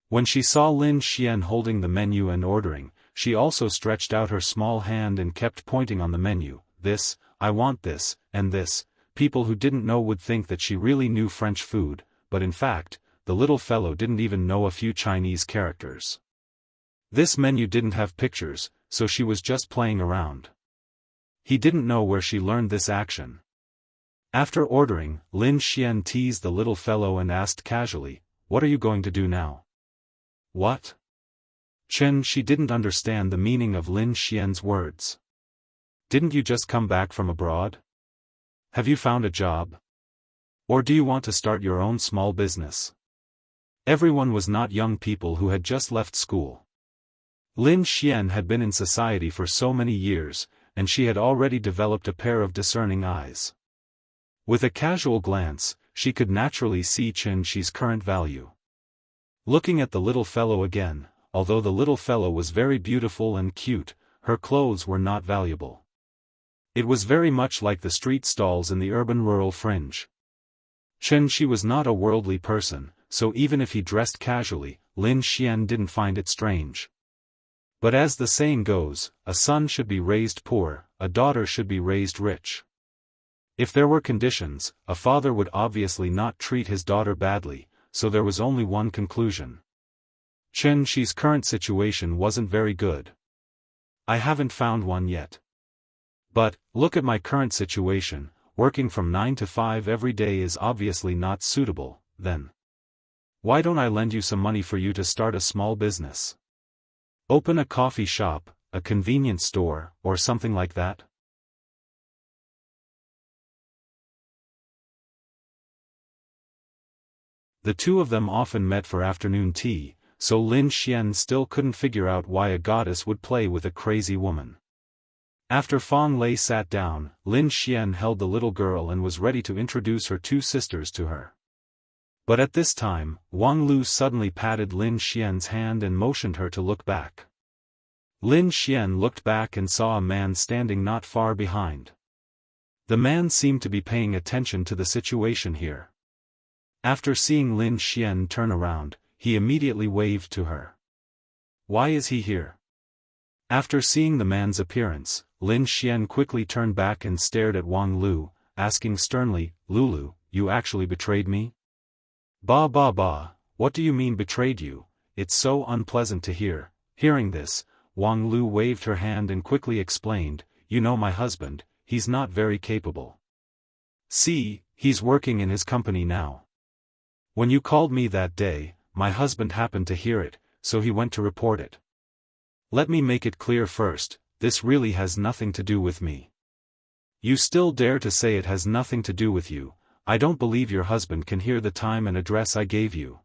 When she saw Lin Xian holding the menu and ordering, she also stretched out her small hand and kept pointing on the menu, "This, I want this, and this." People who didn't know would think that she really knew French food, but in fact, the little fellow didn't even know a few Chinese characters. This menu didn't have pictures, so she was just playing around. He didn't know where she learned this action. After ordering, Lin Xian teased the little fellow and asked casually, "What are you going to do now?" "What?" She didn't understand the meaning of Lin Xian's words. "Didn't you just come back from abroad? Have you found a job? Or do you want to start your own small business?" Everyone was not young people who had just left school. Lin Xian had been in society for so many years, and she had already developed a pair of discerning eyes. With a casual glance, she could naturally see Shi's current value. Looking at the little fellow again, although the little fellow was very beautiful and cute, her clothes were not valuable. It was very much like the street stalls in the urban-rural fringe. Shi was not a worldly person, so even if he dressed casually, Lin Xian didn't find it strange. But as the saying goes, a son should be raised poor, a daughter should be raised rich. If there were conditions, a father would obviously not treat his daughter badly, so there was only one conclusion. Shi's current situation wasn't very good. "I haven't found one yet. But, look at my current situation, working from 9 to 5 every day is obviously not suitable, then. Why don't I lend you some money for you to start a small business? Open a coffee shop, a convenience store, or something like that? The two of them often met for afternoon tea, so Lin Xian still couldn't figure out why a goddess would play with a crazy woman. After Fang Lei sat down, Lin Xian held the little girl and was ready to introduce her two sisters to her. But at this time, Wang Lu suddenly patted Lin Xian's hand and motioned her to look back. Lin Xian looked back and saw a man standing not far behind. The man seemed to be paying attention to the situation here. After seeing Lin Xian turn around, he immediately waved to her. Why is he here? After seeing the man's appearance, Lin Xian quickly turned back and stared at Wang Lu, asking sternly, Lulu, you actually betrayed me? Ba ba ba, what do you mean betrayed you? It's so unpleasant to hear. Hearing this, Wang Lu waved her hand and quickly explained, you know my husband, he's not very capable. See, he's working in his company now. When you called me that day, my husband happened to hear it, so he went to report it. Let me make it clear first, this really has nothing to do with me. You still dare to say it has nothing to do with you? I don't believe your husband can hear the time and address I gave you.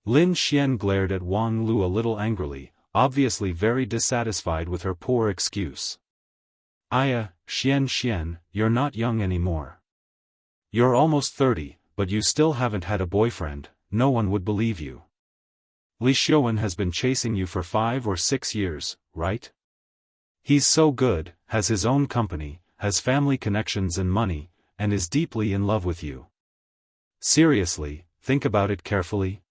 Lin Xian glared at Wang Lu a little angrily, obviously very dissatisfied with her poor excuse. Xian, you're not young anymore. You're almost 30, but you still haven't had a boyfriend, no one would believe you. Li Xiaowen has been chasing you for 5 or 6 years, right? He's so good, has his own company, has family connections and money, and is deeply in love with you. Seriously, think about it carefully.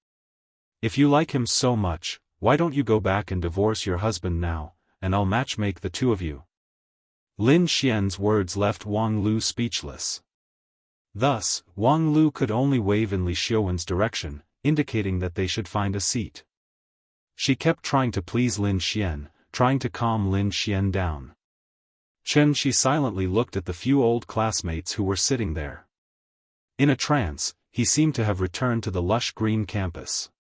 If you like him so much, why don't you go back and divorce your husband now, and I'll matchmake the two of you. Lin Xian's words left Wang Lu speechless. Thus, Wang Lu could only wave in Li Xiaowen's direction, indicating that they should find a seat. She kept trying to please Lin Xian, trying to calm Lin Xian down. She silently looked at the few old classmates who were sitting there. In a trance, he seemed to have returned to the lush green campus.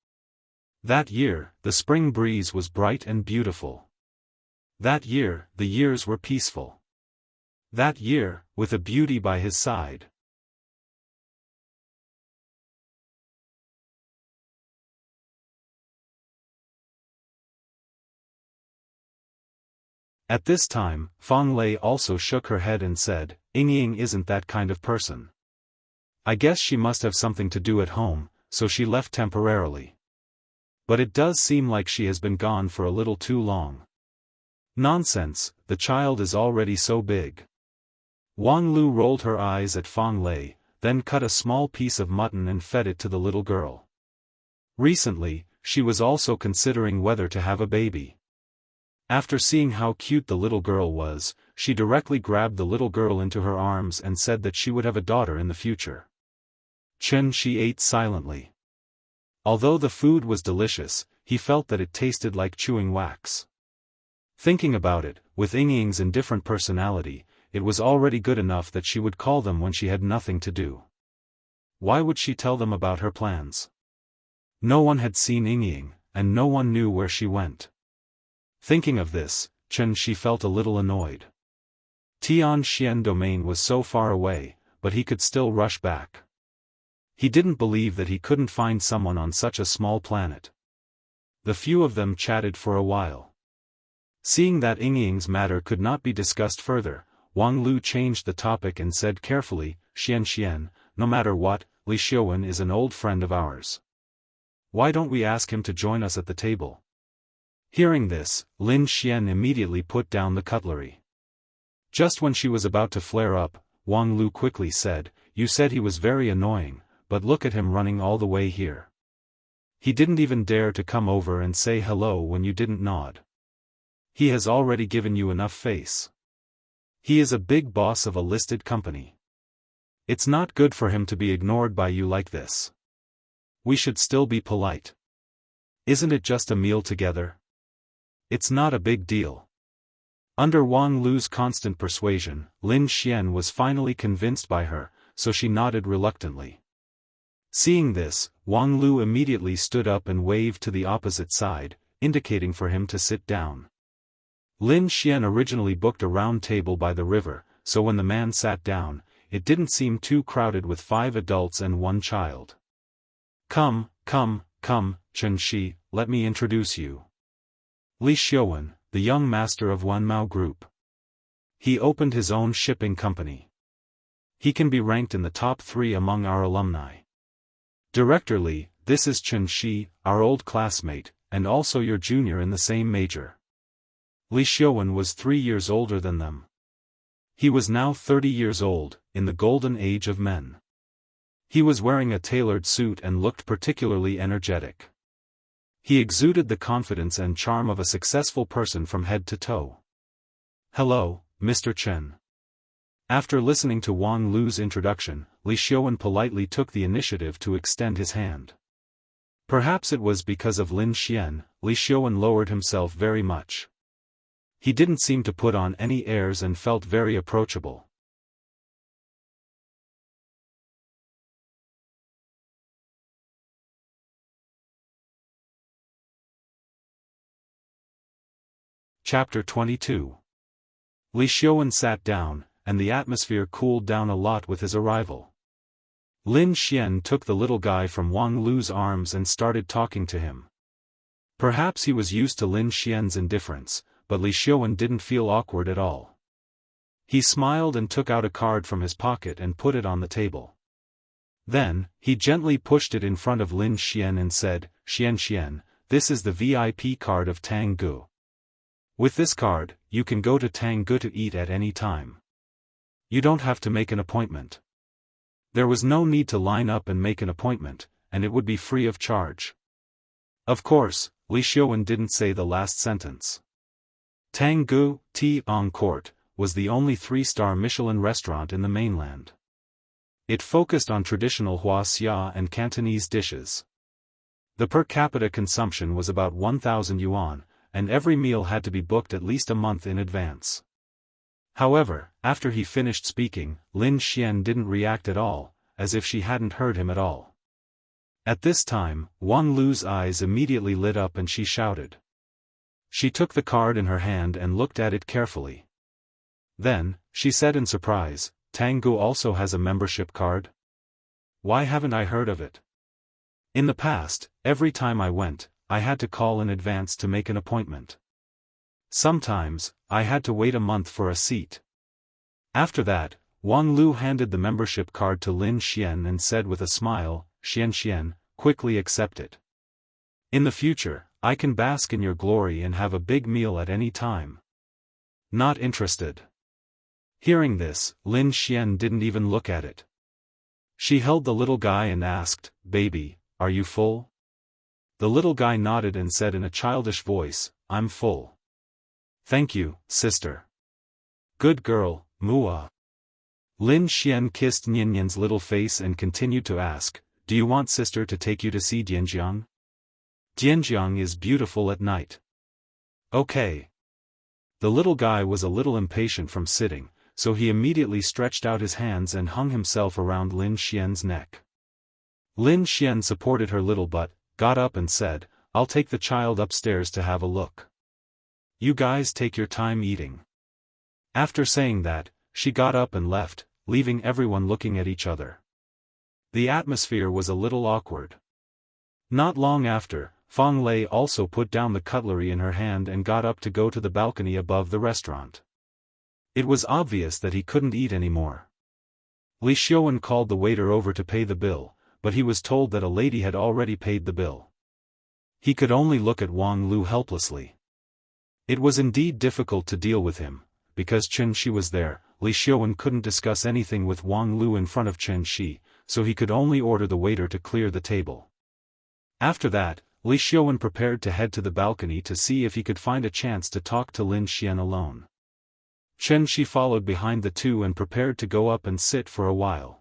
That year, the spring breeze was bright and beautiful. That year, the years were peaceful. That year, with a beauty by his side. At this time, Fang Lei also shook her head and said, Ying isn't that kind of person. I guess she must have something to do at home, so she left temporarily. But it does seem like she has been gone for a little too long. Nonsense, the child is already so big. Wang Lu rolled her eyes at Fang Lei, then cut a small piece of mutton and fed it to the little girl. Recently, she was also considering whether to have a baby. After seeing how cute the little girl was, she directly grabbed the little girl into her arms and said that she would have a daughter in the future. She ate silently. Although the food was delicious, he felt that it tasted like chewing wax. Thinking about it, with Ying's indifferent personality, it was already good enough that she would call them when she had nothing to do. Why would she tell them about her plans? No one had seen Ying, and no one knew where she went. Thinking of this, she felt a little annoyed. Tianxian domain was so far away, but he could still rush back. He didn't believe that he couldn't find someone on such a small planet. The few of them chatted for a while. Seeing that Ying's matter could not be discussed further, Wang Lu changed the topic and said carefully, Xian, no matter what, Li Xiaowen is an old friend of ours. Why don't we ask him to join us at the table? Hearing this, Lin Xian immediately put down the cutlery. Just when she was about to flare up, Wang Lu quickly said, You said he was very annoying, but look at him running all the way here. He didn't even dare to come over and say hello when you didn't nod. He has already given you enough face. He is a big boss of a listed company. It's not good for him to be ignored by you like this. We should still be polite. Isn't it just a meal together? It's not a big deal. Under Wang Lu's constant persuasion, Lin Xian was finally convinced by her, so she nodded reluctantly. Seeing this, Wang Lu immediately stood up and waved to the opposite side, indicating for him to sit down. Lin Xian originally booked a round table by the river, so when the man sat down, it didn't seem too crowded with 5 adults and 1 child. Come, Chen Shi, let me introduce you. Li Xiuwen, the young master of Wanmao Group. He opened his own shipping company. He can be ranked in the top 3 among our alumni. Director Li, this is Chen Shi, our old classmate, and also your junior in the same major. Li Xiuwen was 3 years older than them. He was now 30 years old, in the golden age of men. He was wearing a tailored suit and looked particularly energetic. He exuded the confidence and charm of a successful person from head to toe. Hello, Mr. Chen. After listening to Wang Lu's introduction, Li Xiuwen politely took the initiative to extend his hand. Perhaps it was because of Lin Xian, Li Xiuwen lowered himself very much. He didn't seem to put on any airs and felt very approachable. Chapter 22. Li Xiuwen sat down, and the atmosphere cooled down a lot with his arrival. Lin Xian took the little guy from Wang Lu's arms and started talking to him. Perhaps he was used to Lin Xian's indifference, but Li Xiuwen didn't feel awkward at all. He smiled and took out a card from his pocket and put it on the table. Then, he gently pushed it in front of Lin Xian and said, Xian, this is the VIP card of Jianghu. With this card, you can go to Jianghu to eat at any time. You don't have to make an appointment. There was no need to line up and make an appointment, and it would be free of charge. Of course, Li Xiuwen didn't say the last sentence. Jianghu, Tea Court, was the only 3-star Michelin restaurant in the mainland. It focused on traditional Wuxia and Cantonese dishes. The per capita consumption was about 1,000 yuan, and every meal had to be booked at least a month in advance. However, after he finished speaking, Lin Xian didn't react at all, as if she hadn't heard him at all. At this time, Wang Lu's eyes immediately lit up and she shouted. She took the card in her hand and looked at it carefully. Then, she said in surprise, Jianghu also has a membership card? Why haven't I heard of it? In the past, every time I went, I had to call in advance to make an appointment. Sometimes, I had to wait a month for a seat. After that, Wang Lu handed the membership card to Lin Xian and said with a smile, Xian, quickly accept it. In the future, I can bask in your glory and have a big meal at any time. Not interested. Hearing this, Lin Xian didn't even look at it. She held the little guy and asked, Baby, are you full? The little guy nodded and said in a childish voice, I'm full. Thank you, sister. Good girl, Mua. Lin Xian kissed Nianyan's little face and continued to ask, Do you want sister to take you to see Dianjiang? Dianjiang is beautiful at night. Okay. The little guy was a little impatient from sitting, so he immediately stretched out his hands and hung himself around Lin Xian's neck. Lin Xian supported her little butt, got up and said, I'll take the child upstairs to have a look. You guys take your time eating. After saying that, she got up and left, leaving everyone looking at each other. The atmosphere was a little awkward. Not long after, Fang Lei also put down the cutlery in her hand and got up to go to the balcony above the restaurant. It was obvious that he couldn't eat anymore. Li Xiuwen called the waiter over to pay the bill, but he was told that a lady had already paid the bill. He could only look at Wang Lu helplessly. It was indeed difficult to deal with him, because Chen Shi was there. Li Xiuwen couldn't discuss anything with Wang Lu in front of Chen Shi, so he could only order the waiter to clear the table. After that, Li Xiuwen prepared to head to the balcony to see if he could find a chance to talk to Lin Xian alone. Chen Shi followed behind the two and prepared to go up and sit for a while.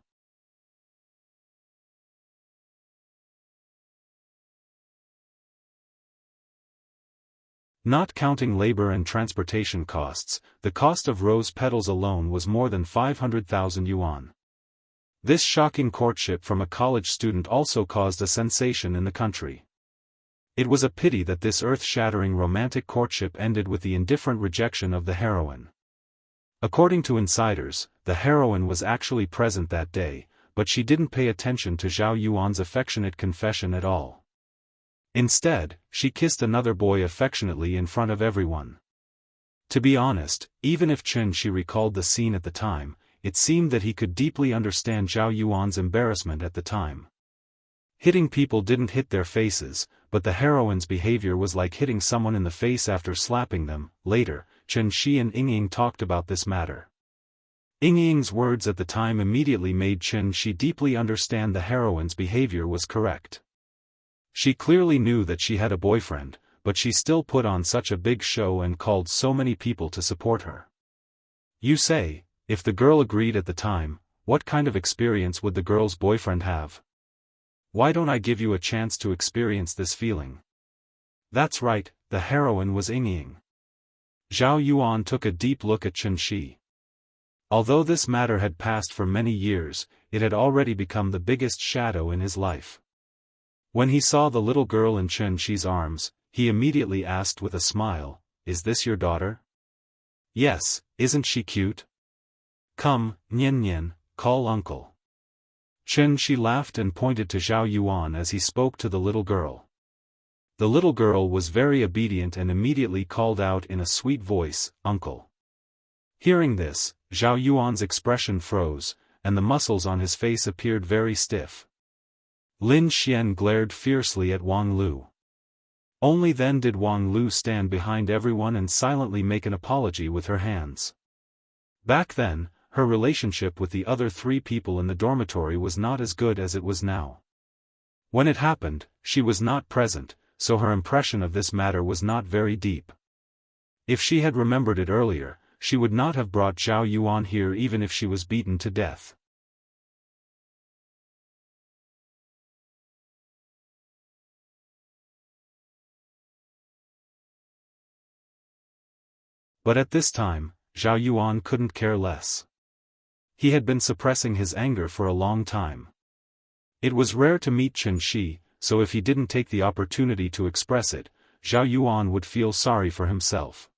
Not counting labor and transportation costs, the cost of rose petals alone was more than 500,000 yuan. This shocking courtship from a college student also caused a sensation in the country. It was a pity that this earth-shattering romantic courtship ended with the indifferent rejection of the heroine. According to insiders, the heroine was actually present that day, but she didn't pay attention to Zhao Yuan's affectionate confession at all. Instead, she kissed another boy affectionately in front of everyone. To be honest, even if Qianxi recalled the scene at the time, it seemed that he could deeply understand Zhao Yuan's embarrassment at the time. Hitting people didn't hit their faces, but the heroine's behavior was like hitting someone in the face after slapping them. Later, Qianxi and Yingying talked about this matter. Yingying's words at the time immediately made Qianxi deeply understand the heroine's behavior was correct. She clearly knew that she had a boyfriend, but she still put on such a big show and called so many people to support her. You say, if the girl agreed at the time, what kind of experience would the girl's boyfriend have? Why don't I give you a chance to experience this feeling? That's right, the heroine was Yingying. Zhao Yuan took a deep look at Qianxi. Although this matter had passed for many years, it had already become the biggest shadow in his life. When he saw the little girl in Qianxi's arms, he immediately asked with a smile, "Is this your daughter?" "Yes, isn't she cute?" "Come, Nian Nian, call uncle." Qianxi laughed and pointed to Zhao Yuan as he spoke to the little girl. The little girl was very obedient and immediately called out in a sweet voice, "Uncle." Hearing this, Zhao Yuan's expression froze, and the muscles on his face appeared very stiff. Lin Xian glared fiercely at Wang Lu. Only then did Wang Lu stand behind everyone and silently make an apology with her hands. Back then, her relationship with the other three people in the dormitory was not as good as it was now. When it happened, she was not present, so her impression of this matter was not very deep. If she had remembered it earlier, she would not have brought Zhao Yuan here even if she was beaten to death. But at this time, Zhao Yuan couldn't care less. He had been suppressing his anger for a long time. It was rare to meet Qianxi, so if he didn't take the opportunity to express it, Zhao Yuan would feel sorry for himself.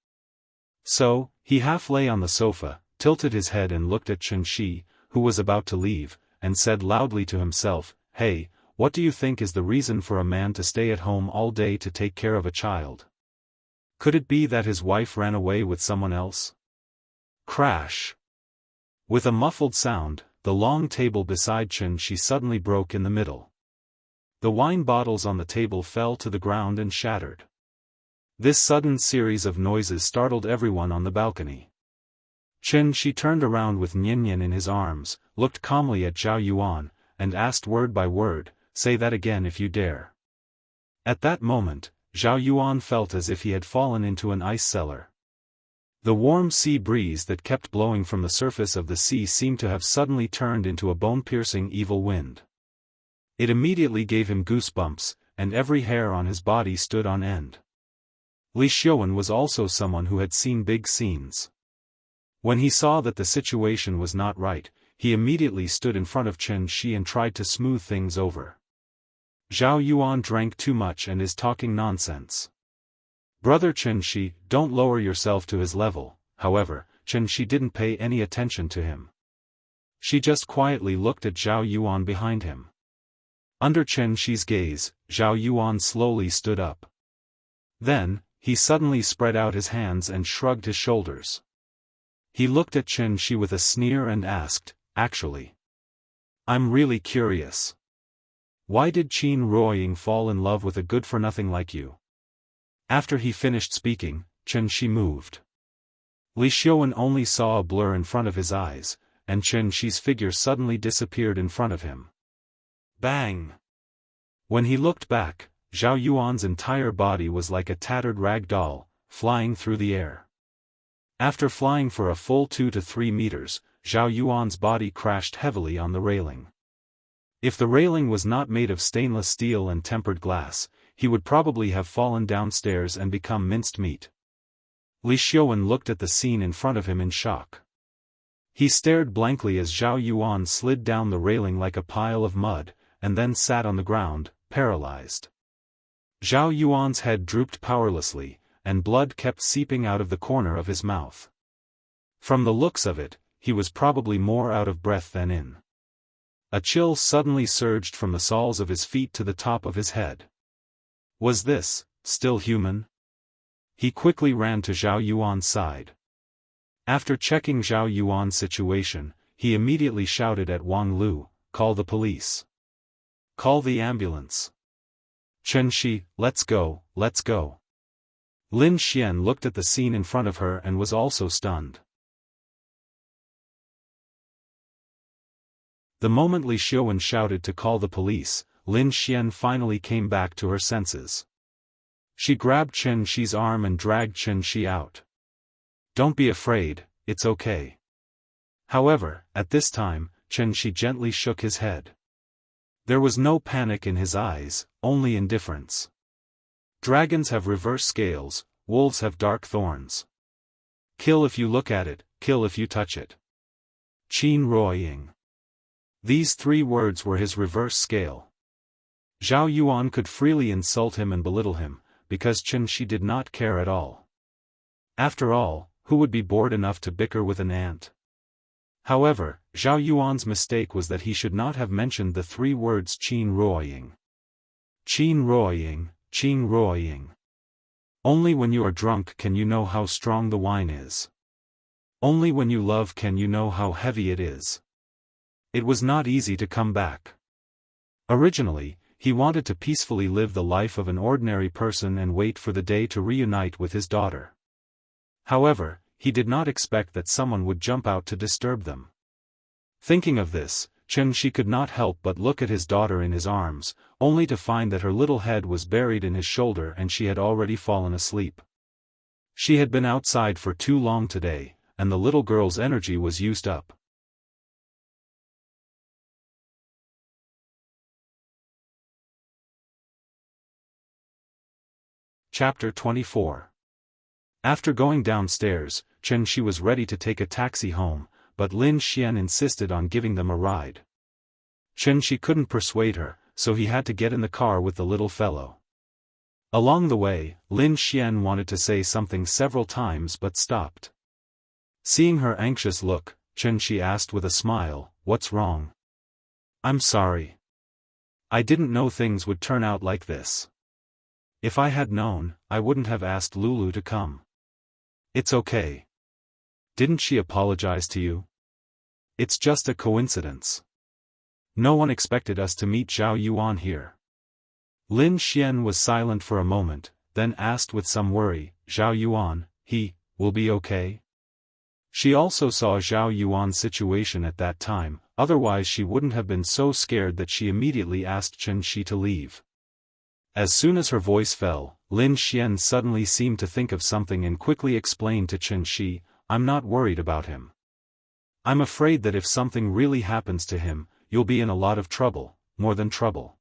So, he half lay on the sofa, tilted his head and looked at Qianxi, who was about to leave, and said loudly to himself, "Hey, what do you think is the reason for a man to stay at home all day to take care of a child? Could it be that his wife ran away with someone else?" Crash! With a muffled sound, the long table beside Qianxi suddenly broke in the middle. The wine bottles on the table fell to the ground and shattered. This sudden series of noises startled everyone on the balcony. Qianxi turned around with Nian Nian in his arms, looked calmly at Zhao Yuan, and asked word by word, "Say that again if you dare." At that moment, Zhao Yuan felt as if he had fallen into an ice cellar. The warm sea breeze that kept blowing from the surface of the sea seemed to have suddenly turned into a bone-piercing evil wind. It immediately gave him goosebumps, and every hair on his body stood on end. Li Xiuan was also someone who had seen big scenes. When he saw that the situation was not right, he immediately stood in front of Qianxi and tried to smooth things over. "Zhao Yuan drank too much and is talking nonsense. Brother Qianxi, don't lower yourself to his level." However, Qianxi didn't pay any attention to him. She just quietly looked at Zhao Yuan behind him. Under Qianxi's gaze, Zhao Yuan slowly stood up. Then, he suddenly spread out his hands and shrugged his shoulders. He looked at Qianxi with a sneer and asked, "Actually, I'm really curious. Why did Qin Ruoying fall in love with a good-for-nothing like you?" After he finished speaking, Qianxi moved. Li Xiuan only saw a blur in front of his eyes, and Qianxi's figure suddenly disappeared in front of him. Bang! When he looked back, Zhao Yuan's entire body was like a tattered rag doll, flying through the air. After flying for a full 2 to 3 meters, Zhao Yuan's body crashed heavily on the railing. If the railing was not made of stainless steel and tempered glass, he would probably have fallen downstairs and become minced meat. Li Xiuwen looked at the scene in front of him in shock. He stared blankly as Zhao Yuan slid down the railing like a pile of mud, and then sat on the ground, paralyzed. Zhao Yuan's head drooped powerlessly, and blood kept seeping out of the corner of his mouth. From the looks of it, he was probably more out of breath than in. A chill suddenly surged from the soles of his feet to the top of his head. Was this, still human? He quickly ran to Zhao Yuan's side. After checking Zhao Yuan's situation, he immediately shouted at Wang Lu, "Call the police. Call the ambulance. Chen Shi, let's go, let's go." Lin Xian looked at the scene in front of her and was also stunned. The moment Li Xiuwen shouted to call the police, Lin Xian finally came back to her senses. She grabbed Chen Shi's arm and dragged Chen Shi out. "Don't be afraid, it's okay." However, at this time, Chen Shi gently shook his head. There was no panic in his eyes, only indifference. Dragons have reverse scales, wolves have dark thorns. Kill if you look at it, kill if you touch it. Qin Ruoying. These 3 words were his reverse scale. Zhao Yuan could freely insult him and belittle him, because Chen Shi did not care at all. After all, who would be bored enough to bicker with an ant? However, Zhao Yuan's mistake was that he should not have mentioned the 3 words Qin Ruoying. Qin Ruoying, Qin Ruoying. Only when you are drunk can you know how strong the wine is. Only when you love can you know how heavy it is. It was not easy to come back. Originally, he wanted to peacefully live the life of an ordinary person and wait for the day to reunite with his daughter. However, he did not expect that someone would jump out to disturb them. Thinking of this, Chen Shi could not help but look at his daughter in his arms, only to find that her little head was buried in his shoulder and she had already fallen asleep. She had been outside for too long today, and the little girl's energy was used up. Chapter 24. After going downstairs, Chen Shi was ready to take a taxi home, but Lin Xian insisted on giving them a ride. Chen Shi couldn't persuade her, so he had to get in the car with the little fellow. Along the way, Lin Xian wanted to say something several times but stopped. Seeing her anxious look, Chen Shi asked with a smile, "What's wrong?" "I'm sorry. I didn't know things would turn out like this. If I had known, I wouldn't have asked Lulu to come." "It's okay. Didn't she apologize to you?" "It's just a coincidence. No one expected us to meet Zhao Yuan here." Lin Xian was silent for a moment, then asked with some worry, "Zhao Yuan, he will be okay?" She also saw Zhao Yuan's situation at that time, otherwise she wouldn't have been so scared that she immediately asked Chen Shi to leave. As soon as her voice fell, Lin Xian suddenly seemed to think of something and quickly explained to Chen Shi, "I'm not worried about him. I'm afraid that if something really happens to him, you'll be in a lot of trouble, more than trouble."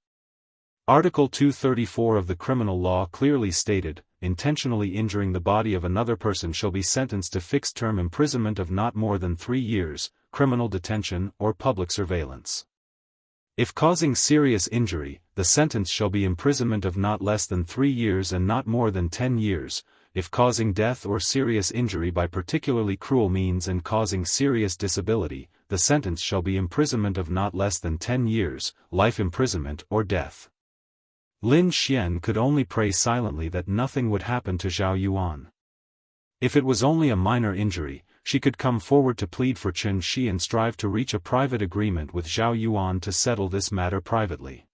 Article 234 of the criminal law clearly stated, intentionally injuring the body of another person shall be sentenced to fixed-term imprisonment of not more than 3 years, criminal detention or public surveillance. If causing serious injury, the sentence shall be imprisonment of not less than 3 years and not more than 10 years, if causing death or serious injury by particularly cruel means and causing serious disability, the sentence shall be imprisonment of not less than 10 years, life imprisonment or death. Lin Xian could only pray silently that nothing would happen to Zhao Yuan. If it was only a minor injury, she could come forward to plead for Chen Shi and strive to reach a private agreement with Zhao Yuan to settle this matter privately.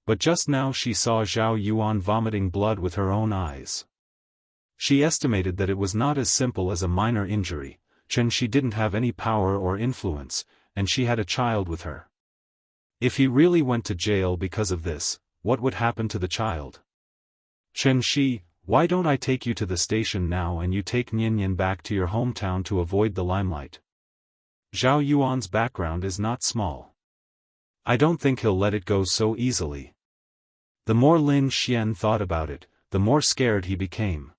But just now she saw Zhao Yuan vomiting blood with her own eyes. She estimated that it was not as simple as a minor injury. Chen Shi didn't have any power or influence, and she had a child with her. If he really went to jail because of this, what would happen to the child? "Chen Shi, why don't I take you to the station now and you take Nian back to your hometown to avoid the limelight? Zhao Yuan's background is not small. I don't think he'll let it go so easily." The more Lin Xian thought about it, the more scared he became.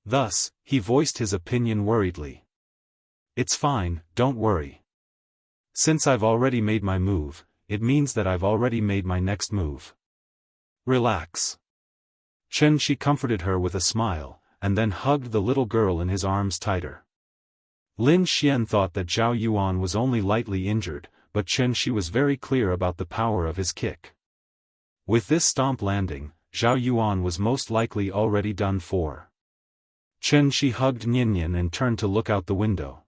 Thus, he voiced his opinion worriedly. It's fine, don't worry. Since I've already made my move, it means that I've already made my next move. Relax. Chen Shi comforted her with a smile, and then hugged the little girl in his arms tighter. Lin Xian thought that Zhao Yuan was only lightly injured, but Chen Shi was very clear about the power of his kick. With this stomp landing, Zhao Yuan was most likely already done for. Chen Shi hugged Ninian and turned to look out the window.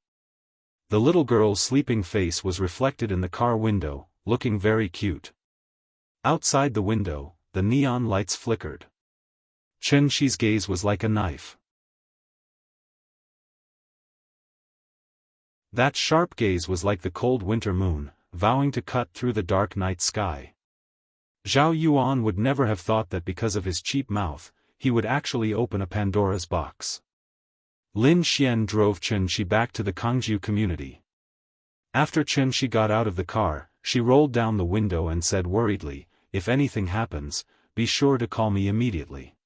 The little girl's sleeping face was reflected in the car window, looking very cute. Outside the window, the neon lights flickered. Chen Shi's gaze was like a knife. That sharp gaze was like the cold winter moon, vowing to cut through the dark night sky. Zhao Yuan would never have thought that because of his cheap mouth, he would actually open a Pandora's box. Lin Xian drove Chen Shi back to the Kangju community. After Chen Shi got out of the car, she rolled down the window and said worriedly, "If anything happens, be sure to call me immediately.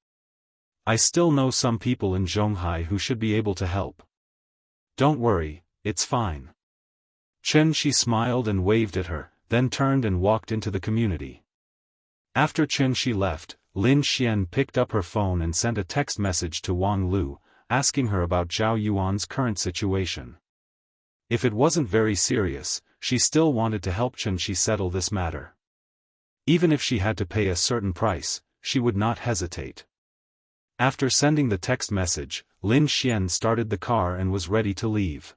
I still know some people in Zhonghai who should be able to help. Don't worry, it's fine." Chen Shi smiled and waved at her, then turned and walked into the community. After Chen Shi left, Lin Xian picked up her phone and sent a text message to Wang Lu, asking her about Zhao Yuan's current situation. If it wasn't very serious, she still wanted to help Chen Shi settle this matter. Even if she had to pay a certain price, she would not hesitate. After sending the text message, Lin Xian started the car and was ready to leave.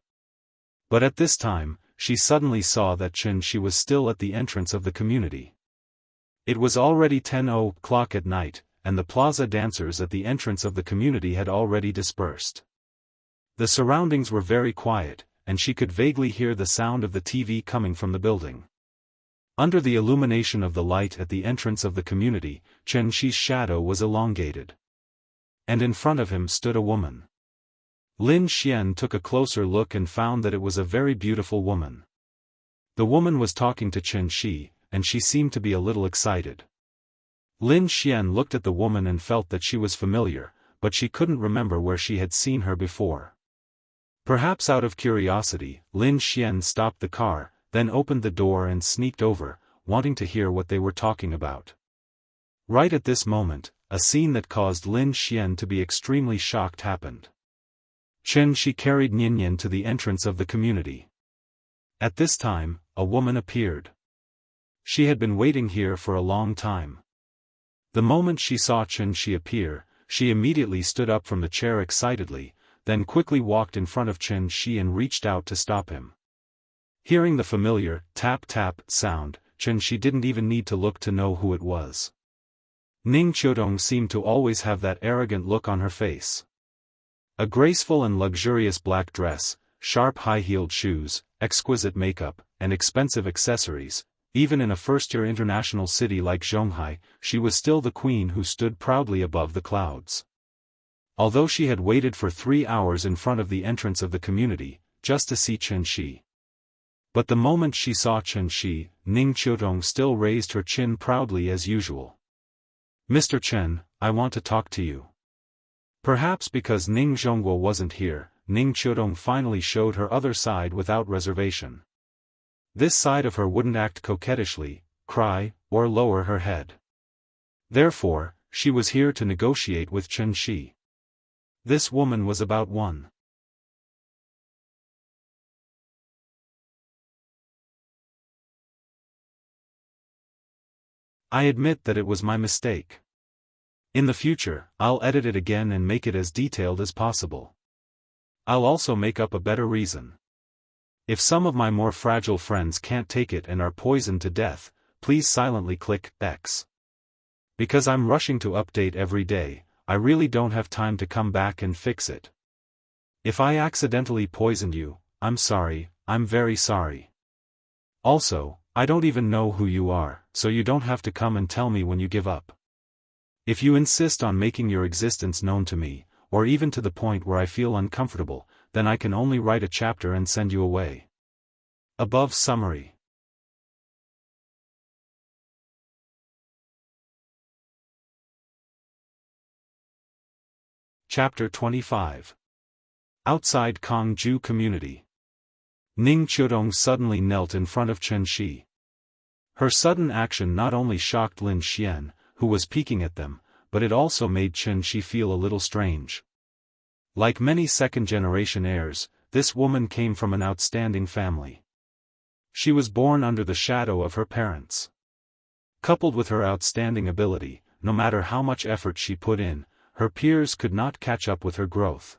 But at this time, she suddenly saw that Chen Shi was still at the entrance of the community. It was already 10:00 at night, and the plaza dancers at the entrance of the community had already dispersed. The surroundings were very quiet, and she could vaguely hear the sound of the TV coming from the building. Under the illumination of the light at the entrance of the community, Chen Shi's shadow was elongated. And in front of him stood a woman. Lin Xian took a closer look and found that it was a very beautiful woman. The woman was talking to Chen Shi, and she seemed to be a little excited. Lin Xian looked at the woman and felt that she was familiar, but she couldn't remember where she had seen her before. Perhaps out of curiosity, Lin Xian stopped the car, then opened the door and sneaked over, wanting to hear what they were talking about. Right at this moment, a scene that caused Lin Xian to be extremely shocked happened. Chen Shi carried Ninian to the entrance of the community. At this time, a woman appeared. She had been waiting here for a long time. The moment she saw Chen Shi appear, she immediately stood up from the chair excitedly, then quickly walked in front of Chen Shi and reached out to stop him. Hearing the familiar tap-tap sound, Chen Shi didn't even need to look to know who it was. Ning Qiudong seemed to always have that arrogant look on her face. A graceful and luxurious black dress, sharp high-heeled shoes, exquisite makeup, and expensive accessories, even in a first-year international city like Zhonghai, she was still the queen who stood proudly above the clouds. Although she had waited for 3 hours in front of the entrance of the community, just to see Chen Shi. But the moment she saw Chen Shi, Ning Qiudong still raised her chin proudly as usual. "Mr. Chen, I want to talk to you." Perhaps because Ning Zhongguo wasn't here, Ning Qiudong finally showed her other side without reservation. This side of her wouldn't act coquettishly, cry, or lower her head. Therefore, she was here to negotiate with Chen Shi. This woman was about one. I admit that it was my mistake. In the future, I'll edit it again and make it as detailed as possible. I'll also make up a better reason. If some of my more fragile friends can't take it and are poisoned to death, please silently click X. Because I'm rushing to update every day, I really don't have time to come back and fix it. If I accidentally poisoned you, I'm sorry, I'm very sorry. Also, I don't even know who you are, so you don't have to come and tell me when you give up. If you insist on making your existence known to me, or even to the point where I feel uncomfortable, then I can only write a chapter and send you away. Above summary. Chapter 25. Outside Kongju Community. Ning Qiudong suddenly knelt in front of Chen Shi. Her sudden action not only shocked Lin Xian, who was peeking at them, but it also made Chen Shi feel a little strange. Like many second-generation heirs, this woman came from an outstanding family. She was born under the shadow of her parents. Coupled with her outstanding ability, no matter how much effort she put in, her peers could not catch up with her growth.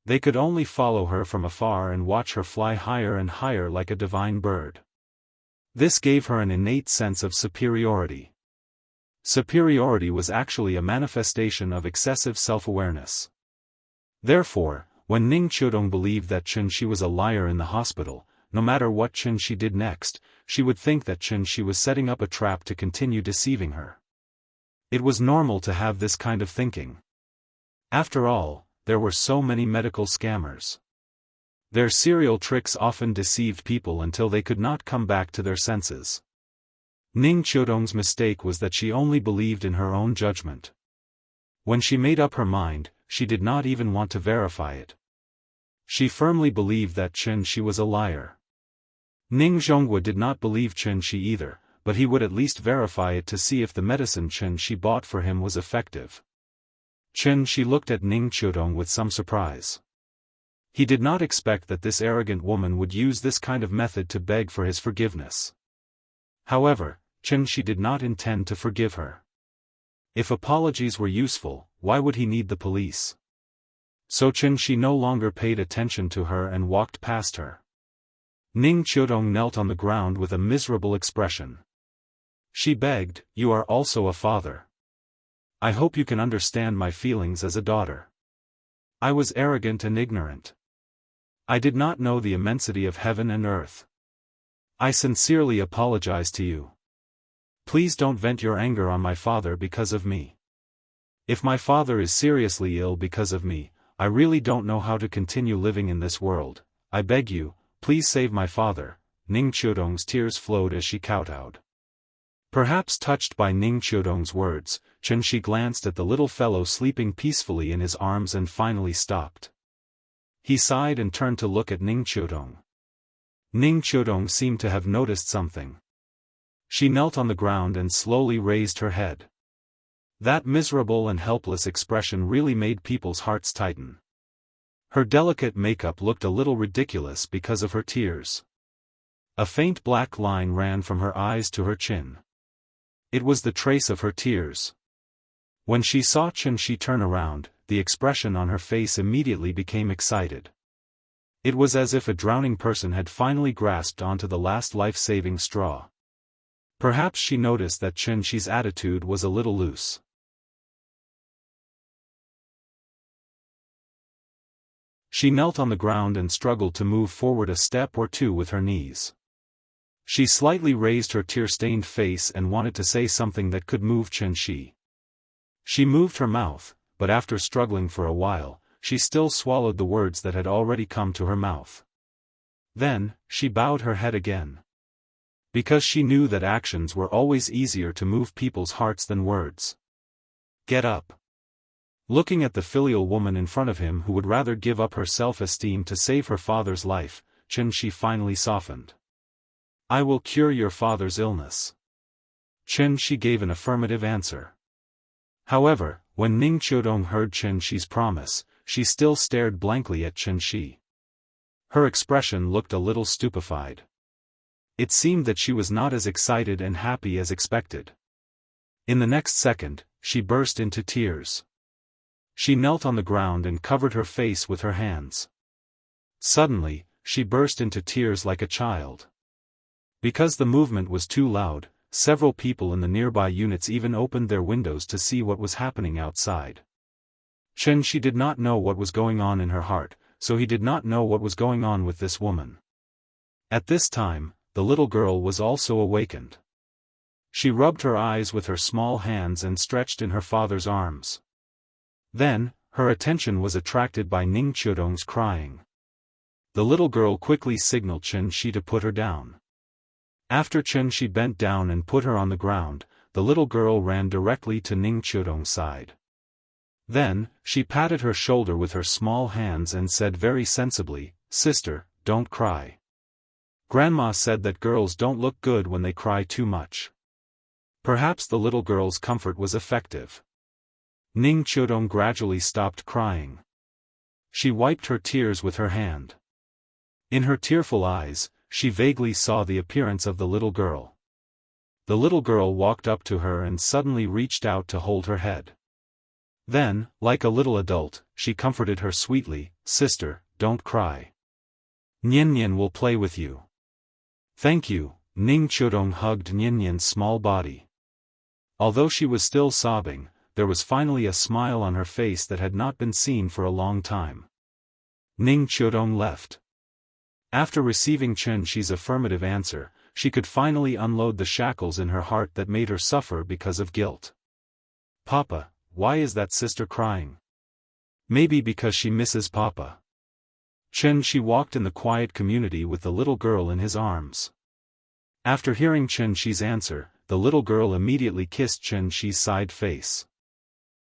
They could only follow her from afar and watch her fly higher and higher like a divine bird. This gave her an innate sense of superiority. Superiority was actually a manifestation of excessive self-awareness. Therefore, when Ning Qiudong believed that Chen Shi was a liar in the hospital, no matter what Chen Shi did next, she would think that Chen Shi was setting up a trap to continue deceiving her. It was normal to have this kind of thinking. After all, there were so many medical scammers. Their serial tricks often deceived people until they could not come back to their senses. Ning Qiudong's mistake was that she only believed in her own judgment. When she made up her mind, she did not even want to verify it. She firmly believed that Chen Shi was a liar. Ning Zhonghua did not believe Chen Shi either, but he would at least verify it to see if the medicine Chen Shi bought for him was effective. Chen Shi looked at Ning Qiudong with some surprise. He did not expect that this arrogant woman would use this kind of method to beg for his forgiveness. However, Chen Shi did not intend to forgive her. If apologies were useful, why would he need the police? So Chen Shi no longer paid attention to her and walked past her. Ning Qiudong knelt on the ground with a miserable expression. She begged, "You are also a father. I hope you can understand my feelings as a daughter. I was arrogant and ignorant. I did not know the immensity of heaven and earth. I sincerely apologize to you. Please don't vent your anger on my father because of me. If my father is seriously ill because of me, I really don't know how to continue living in this world. I beg you, please save my father." Ning Qiudong's tears flowed as she kowtowed. Perhaps touched by Ning Qiudong's words, Chen Shi glanced at the little fellow sleeping peacefully in his arms and finally stopped. He sighed and turned to look at Ning Qiudong. Ning Qiudong seemed to have noticed something. She knelt on the ground and slowly raised her head. That miserable and helpless expression really made people's hearts tighten. Her delicate makeup looked a little ridiculous because of her tears. A faint black line ran from her eyes to her chin. It was the trace of her tears. When she saw Chen Shi turn around, the expression on her face immediately became excited. It was as if a drowning person had finally grasped onto the last life-saving straw. Perhaps she noticed that Chen Shi's attitude was a little loose. She knelt on the ground and struggled to move forward a step or two with her knees. She slightly raised her tear-stained face and wanted to say something that could move Chen Shi. She moved her mouth, but after struggling for a while, she still swallowed the words that had already come to her mouth. Then, she bowed her head again. Because she knew that actions were always easier to move people's hearts than words. "Get up." Looking at the filial woman in front of him who would rather give up her self-esteem to save her father's life, Chen Shi finally softened. "I will cure your father's illness." Chen Shi gave an affirmative answer. However, when Ning Qiudong heard Chen Shi's promise, she still stared blankly at Chen Shi. Her expression looked a little stupefied. It seemed that she was not as excited and happy as expected. In the next second, she burst into tears. She knelt on the ground and covered her face with her hands. Suddenly, she burst into tears like a child. Because the movement was too loud, several people in the nearby units even opened their windows to see what was happening outside. Chen Shi did not know what was going on in her heart, so he did not know what was going on with this woman. At this time, the little girl was also awakened. She rubbed her eyes with her small hands and stretched in her father's arms. Then, her attention was attracted by Ning Qiudong's crying. The little girl quickly signaled Chen Shi to put her down. After Chen Shi bent down and put her on the ground, the little girl ran directly to Ning Qiudong's side. Then, she patted her shoulder with her small hands and said very sensibly, "Sister, don't cry. Grandma said that girls don't look good when they cry too much." Perhaps the little girl's comfort was effective. Ning Chudong gradually stopped crying. She wiped her tears with her hand. In her tearful eyes, she vaguely saw the appearance of the little girl. The little girl walked up to her and suddenly reached out to hold her head. Then, like a little adult, she comforted her sweetly, "Sister, don't cry. Nian Nian will play with you." "Thank you." Ning Chudong hugged Nian Nian's small body. Although she was still sobbing, there was finally a smile on her face that had not been seen for a long time. Ning Chudong left. After receiving Chen Shi's affirmative answer, she could finally unload the shackles in her heart that made her suffer because of guilt. "Papa, why is that sister crying?" "Maybe because she misses Papa." Chen Shi walked in the quiet community with the little girl in his arms. After hearing Chen Shi's answer, the little girl immediately kissed Chen Shi's side face.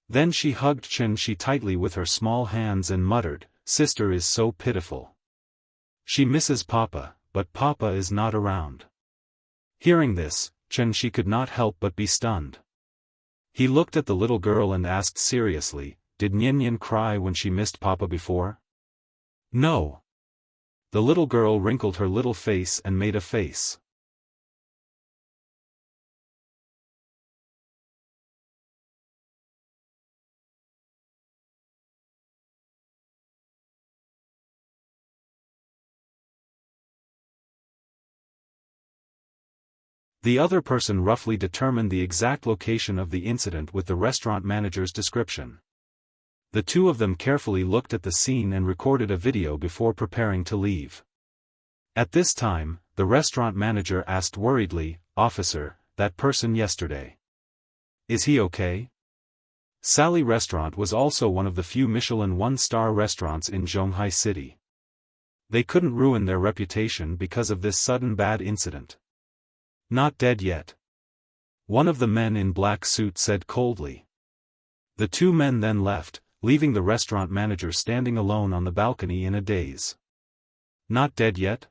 Then she hugged Chen Shi tightly with her small hands and muttered, "Sister is so pitiful. She misses Papa, but Papa is not around." Hearing this, Chen Shi could not help but be stunned. He looked at the little girl and asked seriously, "Did Nian Nian cry when she missed Papa before?" "No." The little girl wrinkled her little face and made a face. The other person roughly determined the exact location of the incident with the restaurant manager's description. The two of them carefully looked at the scene and recorded a video before preparing to leave. At this time, the restaurant manager asked worriedly, "Officer, that person yesterday. Is he okay?" Sally Restaurant was also one of the few Michelin one-star restaurants in Zhonghai City. They couldn't ruin their reputation because of this sudden bad incident. "Not dead yet," one of the men in black suit said coldly. The two men then left, leaving the restaurant manager standing alone on the balcony in a daze. "Not dead yet?"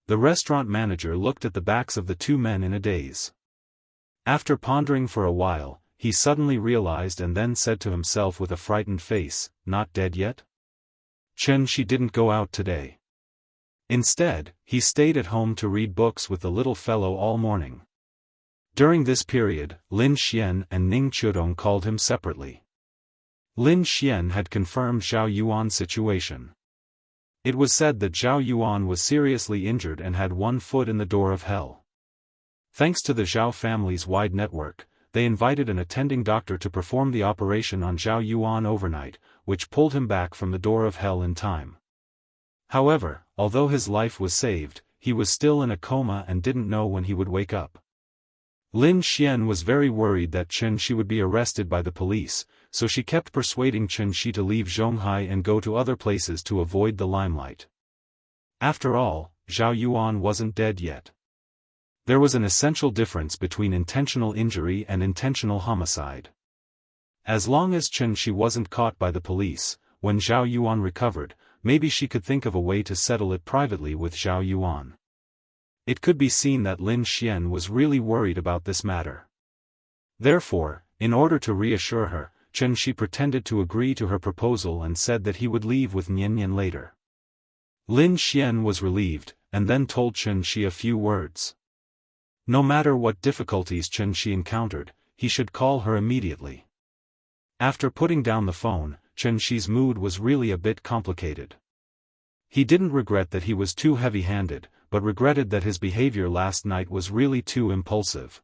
The restaurant manager looked at the backs of the two men in a daze. After pondering for a while, he suddenly realized and then said to himself with a frightened face, "Not dead yet?" Chen Shi didn't go out today. Instead, he stayed at home to read books with the little fellow all morning. During this period, Lin Xian and Ning Chudong called him separately. Lin Xian had confirmed Zhao Yuan's situation. It was said that Zhao Yuan was seriously injured and had one foot in the door of hell. Thanks to the Zhao family's wide network, they invited an attending doctor to perform the operation on Zhao Yuan overnight, which pulled him back from the door of hell in time. However, although his life was saved, he was still in a coma and didn't know when he would wake up. Lin Xian was very worried that Chen Shi would be arrested by the police, so she kept persuading Chen Shi to leave Zhonghai and go to other places to avoid the limelight. After all, Zhao Yuan wasn't dead yet. There was an essential difference between intentional injury and intentional homicide. As long as Chen Shi wasn't caught by the police, when Zhao Yuan recovered, maybe she could think of a way to settle it privately with Zhao Yuan. It could be seen that Lin Xian was really worried about this matter. Therefore, in order to reassure her, Chen Shi pretended to agree to her proposal and said that he would leave with Nian Nian later. Lin Xian was relieved, and then told Chen Shi a few words. No matter what difficulties Chen Shi encountered, he should call her immediately. After putting down the phone, Chen Shi's mood was really a bit complicated. He didn't regret that he was too heavy-handed, but regretted that his behavior last night was really too impulsive.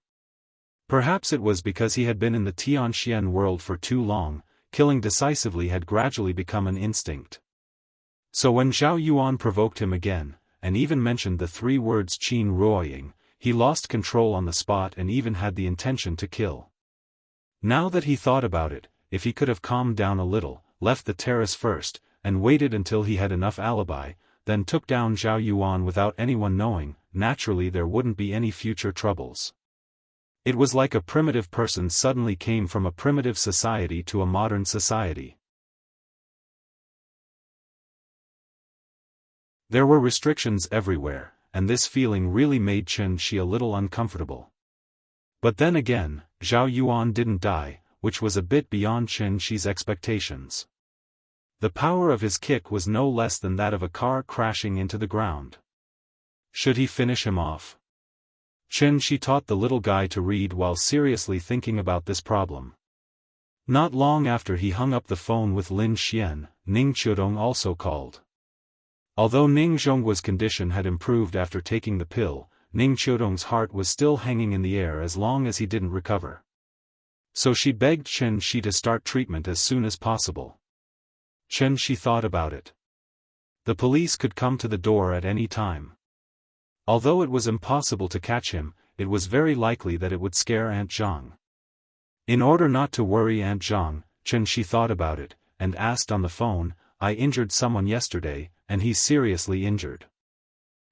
Perhaps it was because he had been in the Tianxian world for too long, killing decisively had gradually become an instinct. So when Zhao Yuan provoked him again, and even mentioned the three words Qin Ruoying, he lost control on the spot and even had the intention to kill. Now that he thought about it, if he could have calmed down a little, left the terrace first, and waited until he had enough alibi, then took down Zhao Yuan without anyone knowing, naturally there wouldn't be any future troubles. It was like a primitive person suddenly came from a primitive society to a modern society. There were restrictions everywhere, and this feeling really made Xianxia a little uncomfortable. But then again, Zhao Yuan didn't die, which was a bit beyond Xianxia's expectations. The power of his kick was no less than that of a car crashing into the ground. Should he finish him off? Xianxia taught the little guy to read while seriously thinking about this problem. Not long after he hung up the phone with Lin Xian, Ning Qiudong also called. Although Ning Zhongguo's condition had improved after taking the pill, Ning Qiudong's heart was still hanging in the air as long as he didn't recover. So she begged Xianxia to start treatment as soon as possible. Xianxia thought about it. The police could come to the door at any time. Although it was impossible to catch him, it was very likely that it would scare Aunt Zhang. In order not to worry Aunt Zhang, Xianxia thought about it, and asked on the phone, "I injured someone yesterday, and he's seriously injured.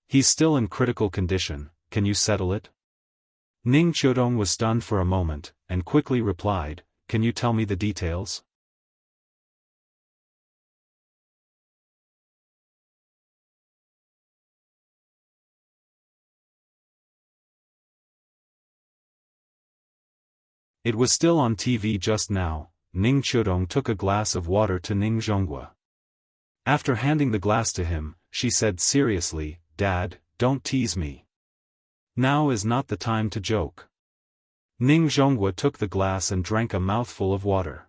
He's still in critical condition, can you settle it?" Ning Qiudong was stunned for a moment, and quickly replied, "Can you tell me the details?" It was still on TV just now. Ning Qiudong took a glass of water to Ning Zhongguo. After handing the glass to him, she said seriously, "Dad, don't tease me. Now is not the time to joke." Ning Zhongguo took the glass and drank a mouthful of water.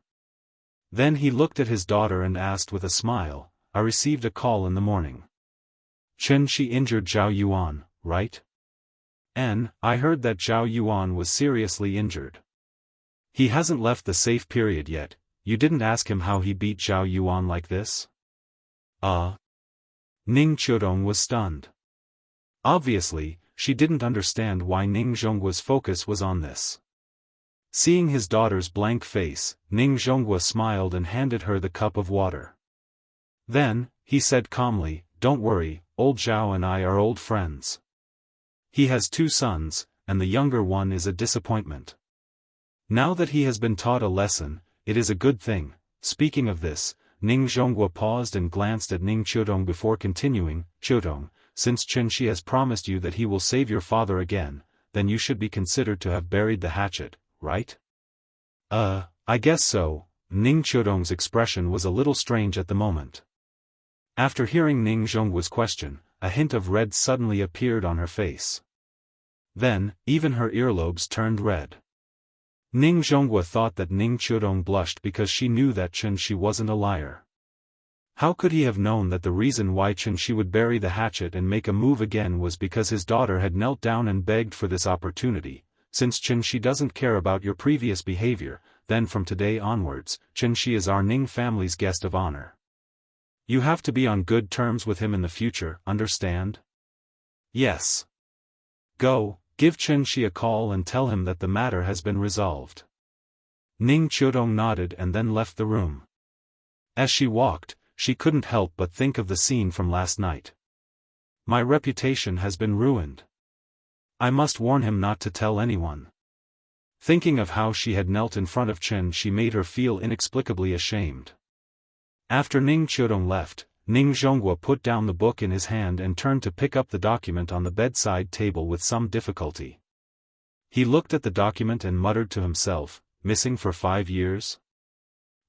Then he looked at his daughter and asked with a smile, "I received a call in the morning. Xianxia injured Zhao Yuan, right? And I heard that Zhao Yuan was seriously injured. He hasn't left the safe period yet. You didn't ask him how he beat Zhao Yuan like this?" Ning Qiudong was stunned. Obviously, she didn't understand why Ning Zhongguo's focus was on this. Seeing his daughter's blank face, Ning Zhongguo smiled and handed her the cup of water. Then, he said calmly, "Don't worry, old Zhao and I are old friends. He has 2 sons, and the younger one is a disappointment. Now that he has been taught a lesson, it is a good thing." Speaking of this, Ning Zhongguo paused and glanced at Ning Qiudong before continuing, "Qiudong, since Xianxia has promised you that he will save your father again, then you should be considered to have buried the hatchet, right?" I guess so." Ning Qiudong's expression was a little strange at the moment. After hearing Ning Zhongguo's question, a hint of red suddenly appeared on her face. Then, even her earlobes turned red. Ning Zhongguo thought that Ning Qiudong blushed because she knew that Xianxia wasn't a liar. How could he have known that the reason why Xianxia would bury the hatchet and make a move again was because his daughter had knelt down and begged for this opportunity? "Since Xianxia doesn't care about your previous behavior, then from today onwards, Xianxia is our Ning family's guest of honor. You have to be on good terms with him in the future, understand?" "Yes. Go. Give Xianxia a call and tell him that the matter has been resolved." Ning Qiudong nodded and then left the room. As she walked, she couldn't help but think of the scene from last night. My reputation has been ruined. I must warn him not to tell anyone. Thinking of how she had knelt in front of Xianxia made her feel inexplicably ashamed. After Ning Qiudong left, Ning Zhongguo put down the book in his hand and turned to pick up the document on the bedside table with some difficulty. He looked at the document and muttered to himself, "Missing for 5 years?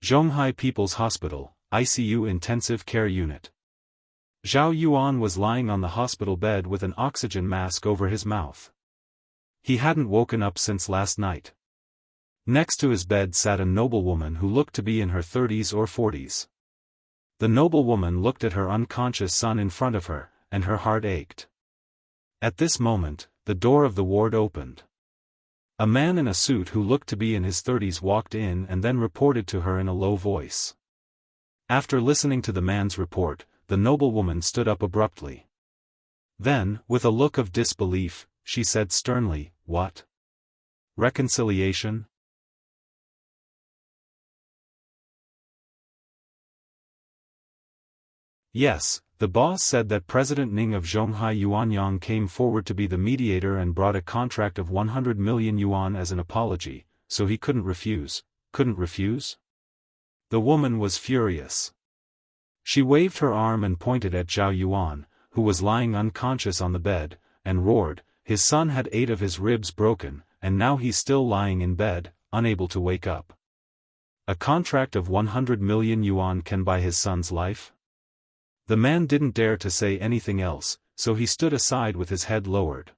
Zhonghai People's Hospital, ICU Intensive Care Unit." Zhao Yuan was lying on the hospital bed with an oxygen mask over his mouth. He hadn't woken up since last night. Next to his bed sat a noblewoman who looked to be in her 30s or 40s. The noblewoman looked at her unconscious son in front of her, and her heart ached. At this moment, the door of the ward opened. A man in a suit who looked to be in his 30s walked in and then reported to her in a low voice. After listening to the man's report, the noblewoman stood up abruptly. Then, with a look of disbelief, she said sternly, "What? Reconciliation?" "Yes, The boss said that President Ning of Zhonghai Yuanyang came forward to be the mediator and brought a contract of 100 million yuan as an apology, so he couldn't refuse. Couldn't refuse? The woman was furious. She waved her arm and pointed at Zhao Yuan, who was lying unconscious on the bed, and roared, his son had 8 of his ribs broken, and now he's still lying in bed, unable to wake up. A contract of 100 million yuan can buy his son's life? The man didn't dare to say anything else, so he stood aside with his head lowered.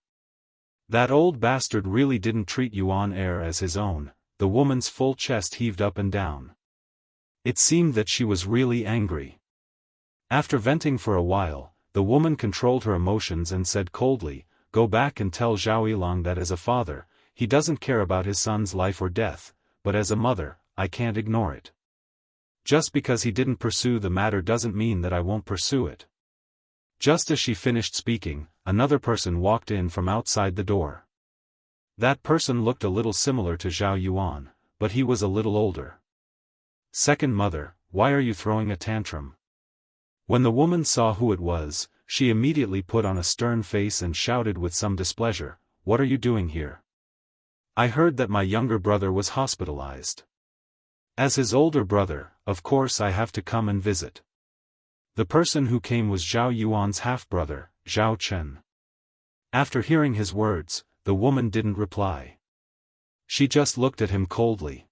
That old bastard really didn't treat Yuan heir as his own. The woman's full chest heaved up and down. It seemed that she was really angry. After venting for a while, the woman controlled her emotions and said coldly, "Go back and tell Zhao Yilang that as a father, he doesn't care about his son's life or death, but as a mother, I can't ignore it. Just because he didn't pursue the matter doesn't mean that I won't pursue it." Just as she finished speaking, another person walked in from outside the door. That person looked a little similar to Zhao Yuan, but he was a little older. "Second mother, why are you throwing a tantrum?" When the woman saw who it was, she immediately put on a stern face and shouted with some displeasure, "What are you doing here? I heard that my younger brother was hospitalized. As his older brother, of course I have to come and visit." The person who came was Zhao Yuan's half-brother, Zhao Chen. After hearing his words, the woman didn't reply. She just looked at him coldly.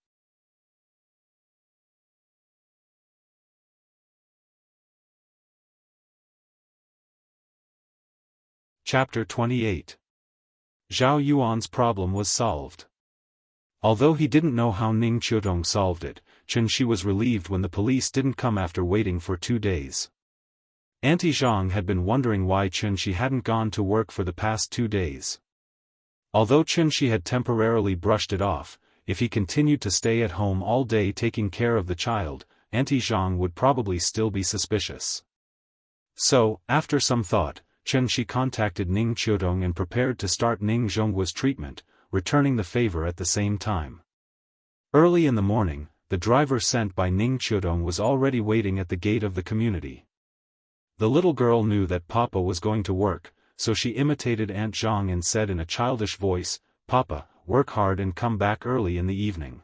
Chapter 28. Zhao Yuan's problem was solved. Although he didn't know how Ning Qiudong solved it, Chen Shi was relieved when the police didn't come after waiting for 2 days. Auntie Zhang had been wondering why Chen Shi hadn't gone to work for the past 2 days. Although Chen Shi had temporarily brushed it off, if he continued to stay at home all day taking care of the child, Auntie Zhang would probably still be suspicious. So, after some thought, Chen Shi contacted Ning Qiudong and prepared to start Ning Zhongguo's treatment, returning the favor at the same time. Early in the morning, the driver sent by Ning Qiudong was already waiting at the gate of the community. The little girl knew that Papa was going to work, so she imitated Aunt Zhang and said in a childish voice, "Papa, work hard and come back early in the evening.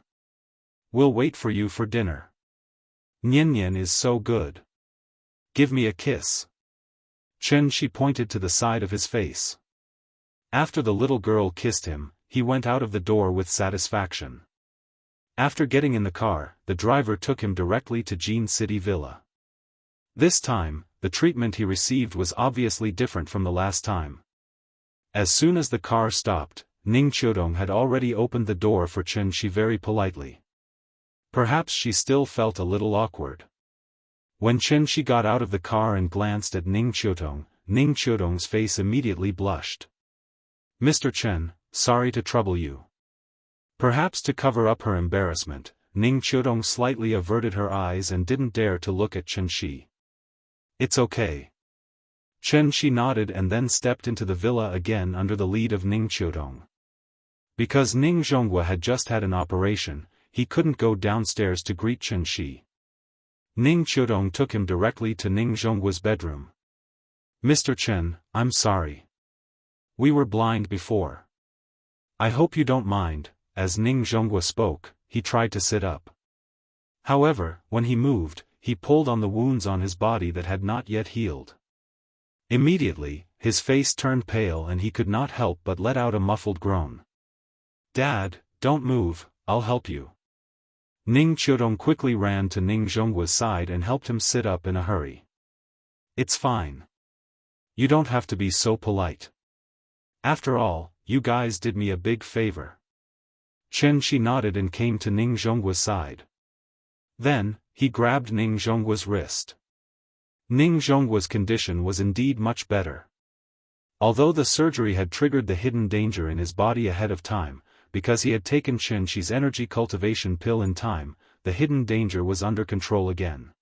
We'll wait for you for dinner. Nian Nian is so good. Give me a kiss." Chen Shi pointed to the side of his face. After the little girl kissed him, he went out of the door with satisfaction. After getting in the car, the driver took him directly to Jin City Villa. This time, the treatment he received was obviously different from the last time. As soon as the car stopped, Ning Qiudong had already opened the door for Chen Shi very politely. Perhaps she still felt a little awkward. When Chen Shi got out of the car and glanced at Ning Qiudong's face immediately blushed. "Mr. Chen, sorry to trouble you." Perhaps to cover up her embarrassment, Ning Qiudong slightly averted her eyes and didn't dare to look at Chen Shi. "It's okay." Chen Shi nodded and then stepped into the villa again under the lead of Ning Qiudong. Because Ning Zhonghua had just had an operation, he couldn't go downstairs to greet Chen Shi. Ning Qiudong took him directly to Ning Zhongguo's bedroom. "Mr. Chen, I'm sorry. We were blind before. I hope you don't mind." As Ning Zhonghua spoke, he tried to sit up. However, when he moved, he pulled on the wounds on his body that had not yet healed. Immediately, his face turned pale and he could not help but let out a muffled groan. "Dad, don't move, I'll help you." Ning Qiudong quickly ran to Ning Zhongguo's side and helped him sit up in a hurry. "It's fine. You don't have to be so polite. After all, you guys did me a big favor." Chen Shi nodded and came to Ning Zhongguo's side. Then, he grabbed Ning Zhongguo's wrist. Ning Zhongguo's condition was indeed much better. Although the surgery had triggered the hidden danger in his body ahead of time, because he had taken Chen Shi's energy cultivation pill in time, the hidden danger was under control again.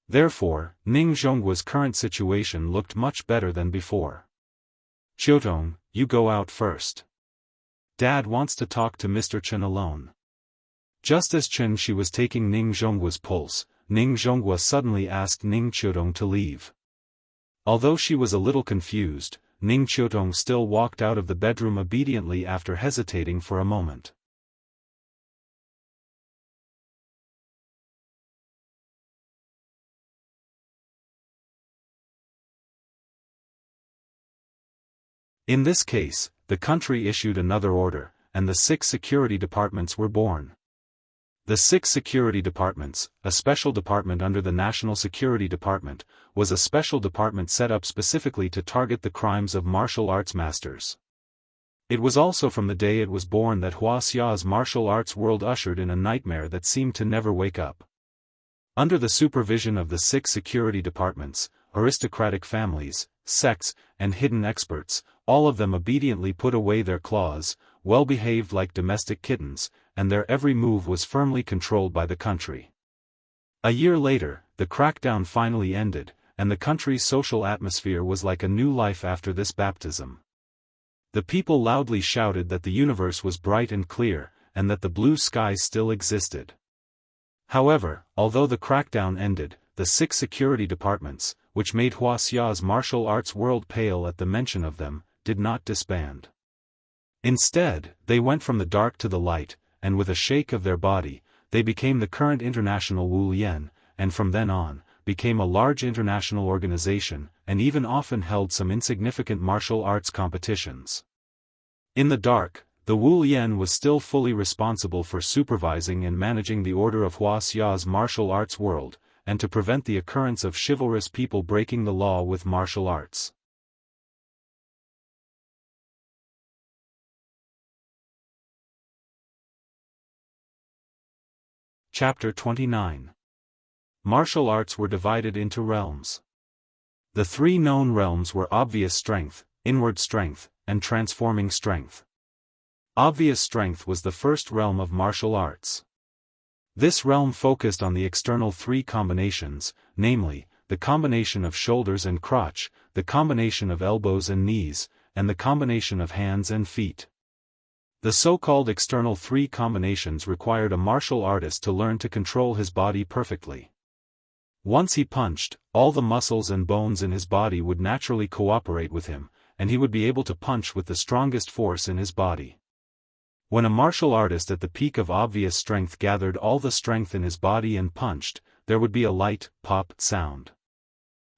Therefore, Ning Zhongguo's current situation looked much better than before. "Qiudong, you go out first. Dad wants to talk to Mr. Chen alone." Just as Chen Shi was taking Ning Zhongguo's pulse, Ning Zhonghua suddenly asked Ning Qiudong to leave. Although she was a little confused, Ning Qiutong still walked out of the bedroom obediently after hesitating for a moment. In this case, the country issued another order, and the 6 security departments were born. The 6 security departments, a special department under the National Security Department, was a special department set up specifically to target the crimes of martial arts masters. It was also from the day it was born that Wuxia's martial arts world ushered in a nightmare that seemed to never wake up. Under the supervision of the 6 security departments, aristocratic families, sects, and hidden experts, all of them obediently put away their claws, well behaved like domestic kittens, and their every move was firmly controlled by the country. A year later, the crackdown finally ended, and the country's social atmosphere was like a new life after this baptism. The people loudly shouted that the universe was bright and clear, and that the blue sky still existed. However, although the crackdown ended, the 6 security departments, which made Wuxia's martial arts world pale at the mention of them, did not disband. Instead, they went from the dark to the light, and with a shake of their body, they became the current International Wu Lian, and from then on, became a large international organization, and even often held some insignificant martial arts competitions. In the dark, the Wu Lian was still fully responsible for supervising and managing the order of Wuxia's martial arts world, and to prevent the occurrence of chivalrous people breaking the law with martial arts. Chapter 29. Martial arts were divided into realms. The 3 known realms were obvious strength, inward strength, and transforming strength. Obvious strength was the first realm of martial arts. This realm focused on the external 3 combinations, namely, the combination of shoulders and crotch, the combination of elbows and knees, and the combination of hands and feet. The so-called external 3 combinations required a martial artist to learn to control his body perfectly. Once he punched, all the muscles and bones in his body would naturally cooperate with him, and he would be able to punch with the strongest force in his body. When a martial artist at the peak of obvious strength gathered all the strength in his body and punched, there would be a light, pop sound.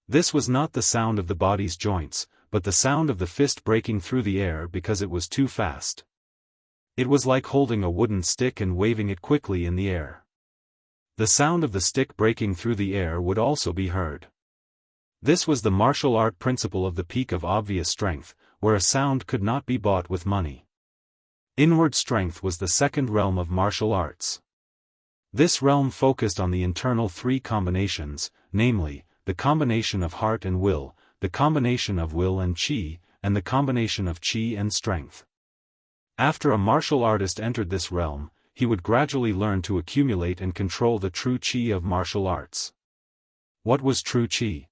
This was not the sound of the body's joints, but the sound of the fist breaking through the air because it was too fast. It was like holding a wooden stick and waving it quickly in the air. The sound of the stick breaking through the air would also be heard. This was the martial art principle of the peak of obvious strength, where a sound could not be bought with money. Inward strength was the second realm of martial arts. This realm focused on the internal 3 combinations, namely, the combination of heart and will, the combination of will and qi, and the combination of qi and strength. After a martial artist entered this realm, he would gradually learn to accumulate and control the true qi of martial arts. What was true qi?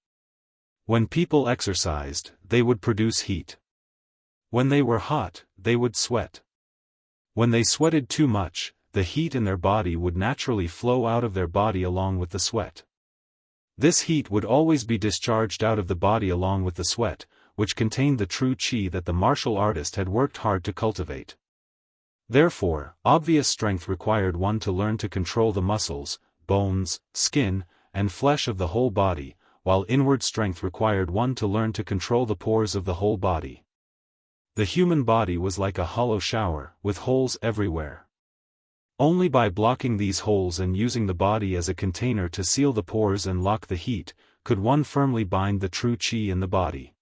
When people exercised, they would produce heat. When they were hot, they would sweat. When they sweated too much, the heat in their body would naturally flow out of their body along with the sweat. This heat would always be discharged out of the body along with the sweat, which contained the true qi that the martial artist had worked hard to cultivate. Therefore, obvious strength required one to learn to control the muscles, bones, skin, and flesh of the whole body, while inward strength required one to learn to control the pores of the whole body. The human body was like a hollow shower, with holes everywhere. Only by blocking these holes and using the body as a container to seal the pores and lock the heat, could one firmly bind the true qi in the body.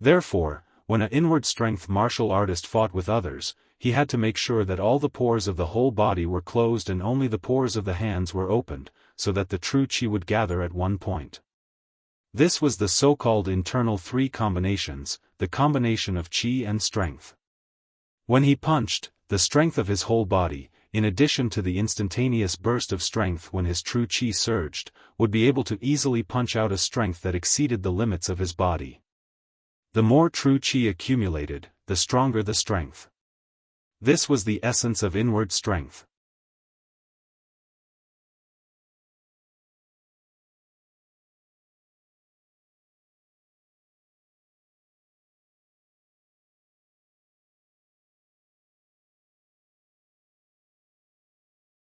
Therefore, when an inward strength martial artist fought with others, he had to make sure that all the pores of the whole body were closed and only the pores of the hands were opened, so that the true qi would gather at one point. This was the so-called internal 3 combinations, the combination of qi and strength. When he punched, the strength of his whole body, in addition to the instantaneous burst of strength when his true qi surged, would be able to easily punch out a strength that exceeded the limits of his body. The more true qi accumulated, the stronger the strength. This was the essence of inward strength.